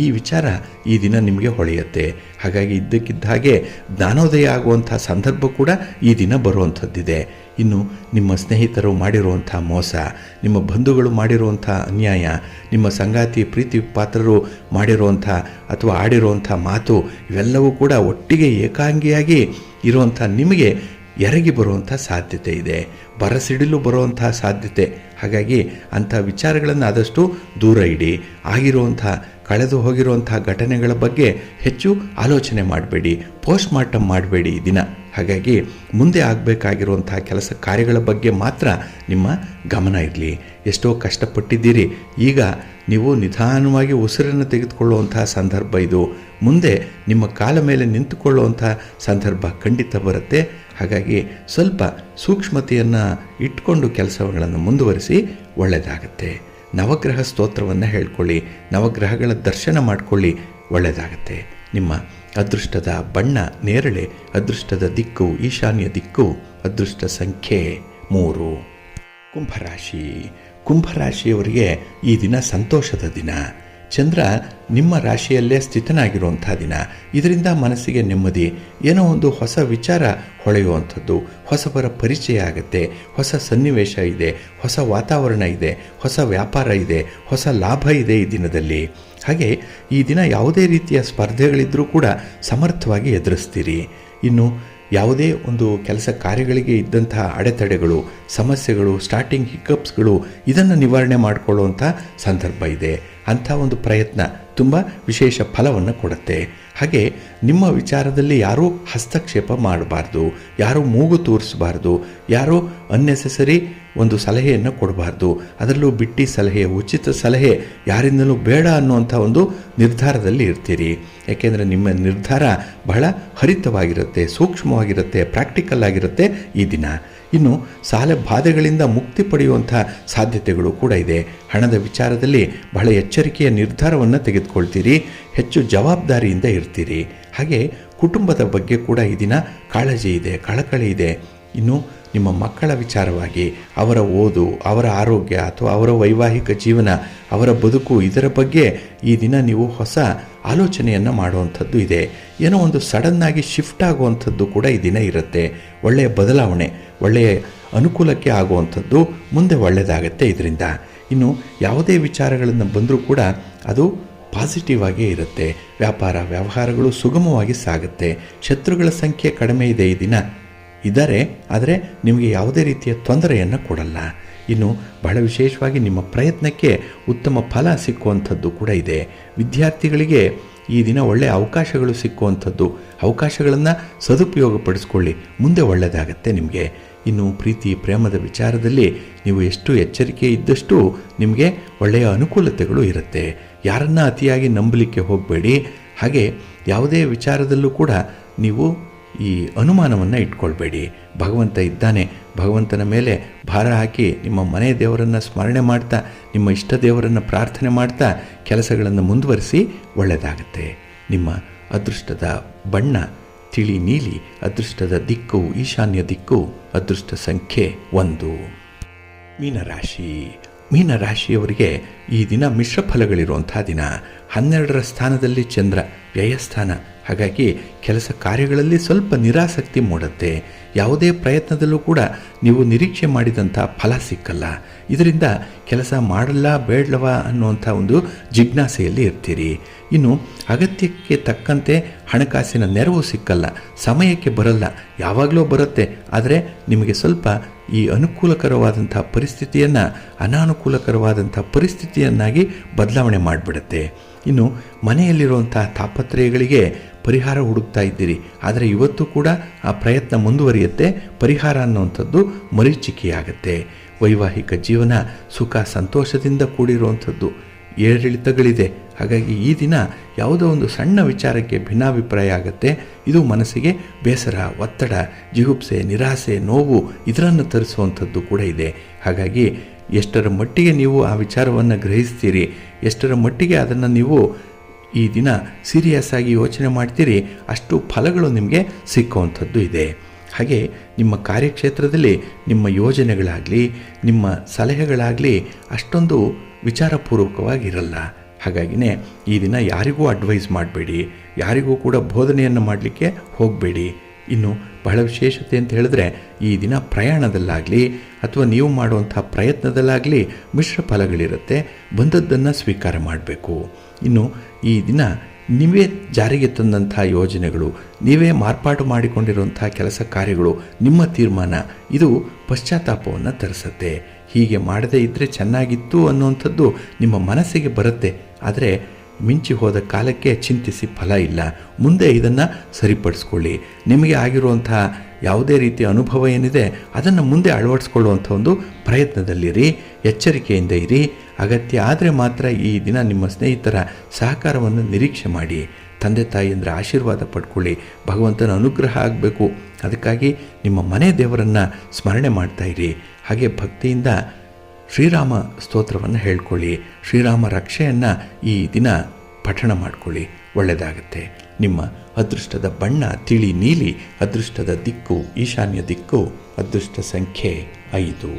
[SPEAKER 1] ಈ ವಿಚಾರ ಈ ದಿನ ನಿಮಗೆ ಹೊಳೆಯುತ್ತೆ. ಹಾಗಾಗಿ ಇದ್ದಕ್ಕಿದ್ದ ಹಾಗೆ ಜ್ಞಾನೋದಯ ಆಗುವಂಥ ಸಂದರ್ಭ ಕೂಡ ಈ ದಿನ ಬರುವಂಥದ್ದಿದೆ. ಇನ್ನು ನಿಮ್ಮ ಸ್ನೇಹಿತರು ಮಾಡಿರುವಂಥ ಮೋಸ, ನಿಮ್ಮ ಬಂಧುಗಳು ಮಾಡಿರುವಂಥ ಅನ್ಯಾಯ, ನಿಮ್ಮ ಸಂಗಾತಿ ಪ್ರೀತಿ ಪಾತ್ರರು ಮಾಡಿರುವಂಥ ಅಥವಾ ಆಡಿರುವಂಥ ಮಾತು, ಇವೆಲ್ಲವೂ ಕೂಡ ಒಟ್ಟಿಗೆ ಏಕಾಂಗಿಯಾಗಿ ಇರುವಂಥ ನಿಮಗೆ ಎರಗಿ ಬರುವಂಥ ಸಾಧ್ಯತೆ ಇದೆ. ಬರಸಿಡಿಲು ಬರುವಂಥ ಸಾಧ್ಯತೆ. ಹಾಗಾಗಿ ಅಂಥ ವಿಚಾರಗಳನ್ನು ಆದಷ್ಟು ದೂರ ಇಡಿ. ಆಗಿರುವಂಥ ಕಳೆದು ಹೋಗಿರುವಂಥ ಘಟನೆಗಳ ಬಗ್ಗೆ ಹೆಚ್ಚು ಆಲೋಚನೆ ಮಾಡಬೇಡಿ, ಪೋಸ್ಟ್ ಮಾರ್ಟಮ್ ಮಾಡಬೇಡಿ ಈ ದಿನ. ಹಾಗಾಗಿ ಮುಂದೆ ಆಗಬೇಕಾಗಿರುವಂಥ ಕೆಲಸ ಕಾರ್ಯಗಳ ಬಗ್ಗೆ ಮಾತ್ರ ನಿಮ್ಮ ಗಮನ ಇರಲಿ. ಎಷ್ಟೋ ಕಷ್ಟಪಟ್ಟಿದ್ದೀರಿ, ಈಗ ನೀವು ನಿಧಾನವಾಗಿ ಉಸಿರನ್ನು ತೆಗೆದುಕೊಳ್ಳುವಂಥ ಸಂದರ್ಭ ಇದು. ಮುಂದೆ ನಿಮ್ಮ ಕಾಲ ಮೇಲೆ ನಿಂತುಕೊಳ್ಳುವಂಥ ಸಂದರ್ಭ ಖಂಡಿತ ಬರುತ್ತೆ. ಹಾಗಾಗಿ ಸ್ವಲ್ಪ ಸೂಕ್ಷ್ಮತೆಯನ್ನು ಇಟ್ಕೊಂಡು ಕೆಲಸಗಳನ್ನು ಮುಂದುವರಿಸಿ, ಒಳ್ಳೆಯದಾಗತ್ತೆ. ನವಗ್ರಹ ಸ್ತೋತ್ರವನ್ನು ಹೇಳ್ಕೊಳ್ಳಿ, ನವಗ್ರಹಗಳ ದರ್ಶನ ಮಾಡಿಕೊಳ್ಳಿ, ಒಳ್ಳೆಯದಾಗತ್ತೆ. ನಿಮ್ಮ ಅದೃಷ್ಟದ ಬಣ್ಣ ನೇರಳೆ, ಅದೃಷ್ಟದ ದಿಕ್ಕು ಈಶಾನ್ಯ ದಿಕ್ಕು, ಅದೃಷ್ಟ ಸಂಖ್ಯೆ 3. ಕುಂಭರಾಶಿ. ಕುಂಭರಾಶಿಯವರಿಗೆ ಈ ದಿನ ಸಂತೋಷದ ದಿನ. ಚಂದ್ರ ನಿಮ್ಮ ರಾಶಿಯಲ್ಲೇ ಸ್ಥಿತನಾಗಿರುವಂಥ ದಿನ. ಇದರಿಂದ ಮನಸ್ಸಿಗೆ ನೆಮ್ಮದಿ, ಏನೋ ಒಂದು ಹೊಸ ವಿಚಾರ ಹೊಳೆಯುವಂಥದ್ದು, ಹೊಸಬರ ಪರಿಚಯ ಆಗುತ್ತೆ, ಹೊಸ ಸನ್ನಿವೇಶ ಇದೆ, ಹೊಸ ವಾತಾವರಣ ಇದೆ, ಹೊಸ ವ್ಯಾಪಾರ ಇದೆ, ಹೊಸ ಲಾಭ ಇದೆ ಈ ದಿನದಲ್ಲಿ. ಹಾಗೆ ಈ ದಿನ ಯಾವುದೇ ರೀತಿಯ ಸ್ಪರ್ಧೆಗಳಿದ್ದರೂ ಕೂಡ ಸಮರ್ಥವಾಗಿ ಎದುರಿಸ್ತೀರಿ. ಇನ್ನು ಯಾವುದೇ ಒಂದು ಕೆಲಸ ಕಾರ್ಯಗಳಿಗೆ ಇದ್ದಂತಹ ಅಡೆತಡೆಗಳು, ಸಮಸ್ಯೆಗಳು, ಸ್ಟಾರ್ಟಿಂಗ್ ಹಿಕ್ಕಪ್ಸ್ಗಳು, ಇದನ್ನು ನಿವಾರಣೆ ಮಾಡಿಕೊಳ್ಳುವಂಥ ಸಂದರ್ಭ ಇದೆ. ಅಂಥ ಒಂದು ಪ್ರಯತ್ನ ತುಂಬ ವಿಶೇಷ ಫಲವನ್ನು ಕೊಡುತ್ತೆ. ಹಾಗೆ ನಿಮ್ಮ ವಿಚಾರದಲ್ಲಿ ಯಾರೂ ಹಸ್ತಕ್ಷೇಪ ಮಾಡಬಾರ್ದು, ಯಾರೂ ಮೂಗು ತೂರಿಸಬಾರ್ದು, ಯಾರೂ ಅನ್ನೆಸೆಸರಿ ಒಂದು ಸಲಹೆಯನ್ನು ಕೊಡಬಾರ್ದು. ಅದರಲ್ಲೂ ಬಿಟ್ಟಿ ಸಲಹೆ, ಉಚಿತ ಸಲಹೆ ಯಾರಿಂದಲೂ ಬೇಡ ಅನ್ನುವಂಥ ಒಂದು ನಿರ್ಧಾರದಲ್ಲಿ ಇರ್ತೀರಿ. ಯಾಕೆಂದರೆ ನಿಮ್ಮ ನಿರ್ಧಾರ ಬಹಳ ಹರಿತವಾಗಿರುತ್ತೆ, ಸೂಕ್ಷ್ಮವಾಗಿರುತ್ತೆ, ಪ್ರಾಕ್ಟಿಕಲ್ ಆಗಿರುತ್ತೆ ಈ ದಿನ. ಇನ್ನು ಸಾಲ ಬಾಧೆಗಳಿಂದ ಮುಕ್ತಿ ಪಡೆಯುವಂಥ ಸಾಧ್ಯತೆಗಳು ಕೂಡ ಇದೆ. ಹಣದ ವಿಚಾರದಲ್ಲಿ ಬಹಳ ಎಚ್ಚರಿಕೆಯ ನಿರ್ಧಾರವನ್ನು ತೆಗೆದುಕೊಳ್ತೀರಿ, ಹೆಚ್ಚು ಜವಾಬ್ದಾರಿಯಿಂದ ಇರ್ತೀರಿ. ಹಾಗೆ ಕುಟುಂಬದ ಬಗ್ಗೆ ಕೂಡ ಈ ದಿನ ಕಾಳಜಿ ಇದೆ, ಕಳಕಳಿ ಇದೆ. ಇನ್ನು ನಿಮ್ಮ ಮಕ್ಕಳ ವಿಚಾರವಾಗಿ ಅವರ ಓದು, ಅವರ ಆರೋಗ್ಯ ಅಥವಾ ಅವರ ವೈವಾಹಿಕ ಜೀವನ, ಅವರ ಬದುಕು, ಇದರ ಬಗ್ಗೆ ಈ ದಿನ ನೀವು ಹೊಸ ಆಲೋಚನೆಯನ್ನು ಮಾಡುವಂಥದ್ದು ಇದೆ. ಏನೋ ಒಂದು ಸಡನ್ನಾಗಿ ಶಿಫ್ಟ್ ಆಗುವಂಥದ್ದು ಕೂಡ ಈ ದಿನ ಇರುತ್ತೆ. ಒಳ್ಳೆಯ ಬದಲಾವಣೆ, ಒಳ್ಳೆಯ ಅನುಕೂಲಕ್ಕೆ ಆಗುವಂಥದ್ದು ಮುಂದೆ ಒಳ್ಳೆಯದಾಗತ್ತೆ ಇದರಿಂದ. ಇನ್ನು ಯಾವುದೇ ವಿಚಾರಗಳನ್ನು ಬಂದರೂ ಕೂಡ ಅದು ಪಾಸಿಟಿವ್ ಆಗೇ ಇರುತ್ತೆ. ವ್ಯಾಪಾರ ವ್ಯವಹಾರಗಳು ಸುಗಮವಾಗಿ ಸಾಗುತ್ತೆ. ಶತ್ರುಗಳ ಸಂಖ್ಯೆ ಕಡಿಮೆ ಇದೆ ಈ ದಿನ. ಇದ್ದಾರೆ, ಆದರೆ ನಿಮಗೆ ಯಾವುದೇ ರೀತಿಯ ತೊಂದರೆಯನ್ನು ಕೊಡಲ್ಲ. ಇನ್ನು ಬಹಳ ವಿಶೇಷವಾಗಿ ನಿಮ್ಮ ಪ್ರಯತ್ನಕ್ಕೆ ಉತ್ತಮ ಫಲ ಸಿಕ್ಕುವಂಥದ್ದು ಕೂಡ ಇದೆ. ವಿದ್ಯಾರ್ಥಿಗಳಿಗೆ ಈ ದಿನ ಒಳ್ಳೆಯ ಅವಕಾಶಗಳು ಸಿಕ್ಕುವಂಥದ್ದು, ಅವಕಾಶಗಳನ್ನು ಸದುಪಯೋಗಪಡಿಸ್ಕೊಳ್ಳಿ, ಮುಂದೆ ಒಳ್ಳೆಯದಾಗತ್ತೆ ನಿಮಗೆ. ಇನ್ನು ಪ್ರೀತಿ ಪ್ರೇಮದ ವಿಚಾರದಲ್ಲಿ ನೀವು ಎಷ್ಟು ಎಚ್ಚರಿಕೆ ಇದ್ದಷ್ಟು ನಿಮಗೆ ಒಳ್ಳೆಯ ಅನುಕೂಲತೆಗಳು ಇರುತ್ತೆ. ಯಾರನ್ನು ಅತಿಯಾಗಿ ನಂಬಲಿಕ್ಕೆ ಹೋಗಬೇಡಿ. ಹಾಗೆ ಯಾವುದೇ ವಿಚಾರದಲ್ಲೂ ಕೂಡ ನೀವು ಈ ಅನುಮಾನವನ್ನು ಇಟ್ಕೊಳ್ಬೇಡಿ. ಭಗವಂತ ಇದ್ದಾನೆ, ಭಗವಂತನ ಮೇಲೆ ಭಾರ ಹಾಕಿ ನಿಮ್ಮ ಮನೆ ದೇವರನ್ನು ಸ್ಮರಣೆ ಮಾಡ್ತಾ, ನಿಮ್ಮ ಇಷ್ಟ ದೇವರನ್ನು ಪ್ರಾರ್ಥನೆ ಮಾಡ್ತಾ ಕೆಲಸಗಳನ್ನು ಮುಂದುವರಿಸಿ, ಒಳ್ಳೆಯದಾಗತ್ತೆ. ನಿಮ್ಮ ಅದೃಷ್ಟದ ಬಣ್ಣ ತಿಳಿ ನೀಲಿ, ಅದೃಷ್ಟದ ದಿಕ್ಕು ಈಶಾನ್ಯ ದಿಕ್ಕು, ಅದೃಷ್ಟ ಸಂಖ್ಯೆ 1. ಮೀನರಾಶಿ. ಮೀನರಾಶಿಯವರಿಗೆ ಈ ದಿನ ಮಿಶ್ರ ಫಲಗಳಿರುವಂಥ ದಿನ. 12ರ ಸ್ಥಾನದಲ್ಲಿ ಚಂದ್ರ, ವ್ಯಯಸ್ಥಾನ. ಹಾಗಾಗಿ ಕೆಲಸ ಕಾರ್ಯಗಳಲ್ಲಿ ಸ್ವಲ್ಪ ನಿರಾಸಕ್ತಿ ಮೂಡುತ್ತೆ. ಯಾವುದೇ ಪ್ರಯತ್ನದಲ್ಲೂ ಕೂಡ ನೀವು ನಿರೀಕ್ಷೆ ಮಾಡಿದಂಥ ಫಲ ಸಿಕ್ಕಲ್ಲ. ಇದರಿಂದ ಕೆಲಸ ಮಾಡಲ್ಲ ಬೇಡಲವ ಅನ್ನುವಂಥ ಒಂದು ಜಿಜ್ಞಾಸೆಯಲ್ಲಿ ಇರ್ತೀರಿ. ಇನ್ನು ಅಗತ್ಯಕ್ಕೆ ತಕ್ಕಂತೆ ಹಣಕಾಸಿನ ನೆರವು ಸಿಕ್ಕಲ್ಲ, ಸಮಯಕ್ಕೆ ಬರಲ್ಲ, ಯಾವಾಗಲೂ ಬರುತ್ತೆ, ಆದರೆ ನಿಮಗೆ ಸ್ವಲ್ಪ ಈ ಅನುಕೂಲಕರವಾದಂಥ ಪರಿಸ್ಥಿತಿಯನ್ನು ಅನಾನುಕೂಲಕರವಾದಂಥ ಪರಿಸ್ಥಿತಿಯನ್ನಾಗಿ ಬದಲಾವಣೆ ಮಾಡಿಬಿಡುತ್ತೆ. ಇನ್ನು ಮನೆಯಲ್ಲಿರುವಂಥ ತಾಪತ್ರಯಗಳಿಗೆ ಪರಿಹಾರ ಹುಡುಕ್ತಾ ಇದ್ದೀರಿ, ಆದರೆ ಇವತ್ತು ಕೂಡ ಆ ಪ್ರಯತ್ನ ಮುಂದುವರಿಯುತ್ತೆ. ಪರಿಹಾರ ಅನ್ನುವಂಥದ್ದು ಮರೀಚಿಕೆಯಾಗತ್ತೆ. ವೈವಾಹಿಕ ಜೀವನ ಸುಖ ಸಂತೋಷದಿಂದ ಕೂಡಿರುವಂಥದ್ದು, ಏರಿಳಿತಗಳಿದೆ. ಹಾಗಾಗಿ ಈ ದಿನ ಯಾವುದೋ ಒಂದು ಸಣ್ಣ ವಿಚಾರಕ್ಕೆ ಭಿನ್ನಾಭಿಪ್ರಾಯ ಆಗುತ್ತೆ. ಇದು ಮನಸ್ಸಿಗೆ ಬೇಸರ, ಒತ್ತಡ, ಜಿಗುಪ್ಸೆ, ನಿರಾಸೆ, ನೋವು ಇದರನ್ನು ತರಿಸುವಂಥದ್ದು ಕೂಡ ಇದೆ. ಹಾಗಾಗಿ ಎಷ್ಟರ ಮಟ್ಟಿಗೆ ನೀವು ಆ ವಿಚಾರವನ್ನು ಗ್ರಹಿಸ್ತೀರಿ, ಎಷ್ಟರ ಮಟ್ಟಿಗೆ ಅದನ್ನು ನೀವು ಈ ದಿನ ಸೀರಿಯಸ್ ಆಗಿ ಯೋಚನೆ ಮಾಡ್ತೀರಿ, ಅಷ್ಟು ಫಲಗಳು ನಿಮಗೆ ಸಿಕ್ಕುವಂಥದ್ದು ಇದೆ. ಹಾಗೆ ನಿಮ್ಮ ಕಾರ್ಯಕ್ಷೇತ್ರದಲ್ಲಿ ನಿಮ್ಮ ಯೋಜನೆಗಳಾಗಲಿ ನಿಮ್ಮ ಸಲಹೆಗಳಾಗಲಿ ಅಷ್ಟೊಂದು ವಿಚಾರಪೂರ್ವಕವಾಗಿರಲ್ಲ. ಹಾಗಾಗಿನೇ ಈ ದಿನ ಯಾರಿಗೂ ಅಡ್ವೈಸ್ ಮಾಡಬೇಡಿ, ಯಾರಿಗೂ ಕೂಡ ಬೋಧನೆಯನ್ನು ಮಾಡಲಿಕ್ಕೆ ಹೋಗಬೇಡಿ. ಇನ್ನು ಬಹಳ ವಿಶೇಷತೆ ಅಂತ ಹೇಳಿದ್ರೆ, ಈ ದಿನ ಪ್ರಯಾಣದಲ್ಲಾಗಲಿ ಅಥವಾ ನೀವು ಮಾಡುವಂಥ ಪ್ರಯತ್ನದಲ್ಲಾಗಲಿ ಮಿಶ್ರ ಫಲಗಳಿರುತ್ತೆ. ಬಂದದ್ದನ್ನು ಸ್ವೀಕಾರ ಮಾಡಬೇಕು. ಇನ್ನು ಈ ದಿನ ನೀವೇ ಜಾರಿಗೆ ತಂದಂಥ ಯೋಜನೆಗಳು, ನೀವೇ ಮಾರ್ಪಾಟು ಮಾಡಿಕೊಂಡಿರುವಂಥ ಕೆಲಸ ಕಾರ್ಯಗಳು, ನಿಮ್ಮ ತೀರ್ಮಾನ ಇದು ಪಶ್ಚಾತ್ತಾಪವನ್ನು ತರಿಸುತ್ತೆ. ಹೀಗೆ ಮಾಡದೇ ಇದ್ದರೆ ಚೆನ್ನಾಗಿತ್ತು ಅನ್ನುವಂಥದ್ದು ನಿಮ್ಮ ಮನಸ್ಸಿಗೆ ಬರುತ್ತೆ. ಆದರೆ ಮಿಂಚಿ ಹೋದ ಕಾಲಕ್ಕೆ ಚಿಂತಿಸಿ ಫಲ ಇಲ್ಲ. ಮುಂದೆ ಇದನ್ನು ಸರಿಪಡಿಸ್ಕೊಳ್ಳಿ. ನಿಮಗೆ ಆಗಿರುವಂಥ ಯಾವುದೇ ರೀತಿಯ ಅನುಭವ ಏನಿದೆ ಅದನ್ನು ಮುಂದೆ ಅಳವಡಿಸ್ಕೊಳ್ಳುವಂಥ ಒಂದು ಪ್ರಯತ್ನದಲ್ಲಿರಿ. ಎಚ್ಚರಿಕೆಯಿಂದ ಇರಿ. ಅಗತ್ಯ ಆದರೆ ಮಾತ್ರ ಈ ದಿನ ನಿಮ್ಮ ಸ್ನೇಹಿತರ ಸಹಕಾರವನ್ನು ನಿರೀಕ್ಷೆ ಮಾಡಿ. ತಂದೆ ತಾಯಿಯಂದರೆ ಆಶೀರ್ವಾದ ಪಡ್ಕೊಳ್ಳಿ. ಭಗವಂತನ ಅನುಗ್ರಹ ಆಗಬೇಕು. ಅದಕ್ಕಾಗಿ ನಿಮ್ಮ ಮನೆ ದೇವರನ್ನು ಸ್ಮರಣೆ ಮಾಡ್ತಾ ಇರಿ. ಹಾಗೆ ಭಕ್ತಿಯಿಂದ ಶ್ರೀರಾಮ ಸ್ತೋತ್ರವನ್ನು ಹೇಳ್ಕೊಳ್ಳಿ. ಶ್ರೀರಾಮ ರಕ್ಷೆಯನ್ನು ಈ ದಿನ ಪಠಣ ಮಾಡಿಕೊಳ್ಳಿ, ಒಳ್ಳೆಯದಾಗುತ್ತೆ. ನಿಮ್ಮ ಅದೃಷ್ಟದ ಬಣ್ಣ ತಿಳಿ ನೀಲಿ, ಅದೃಷ್ಟದ ದಿಕ್ಕು ಈಶಾನ್ಯ ದಿಕ್ಕು, ಅದೃಷ್ಟ ಸಂಖ್ಯೆ 5.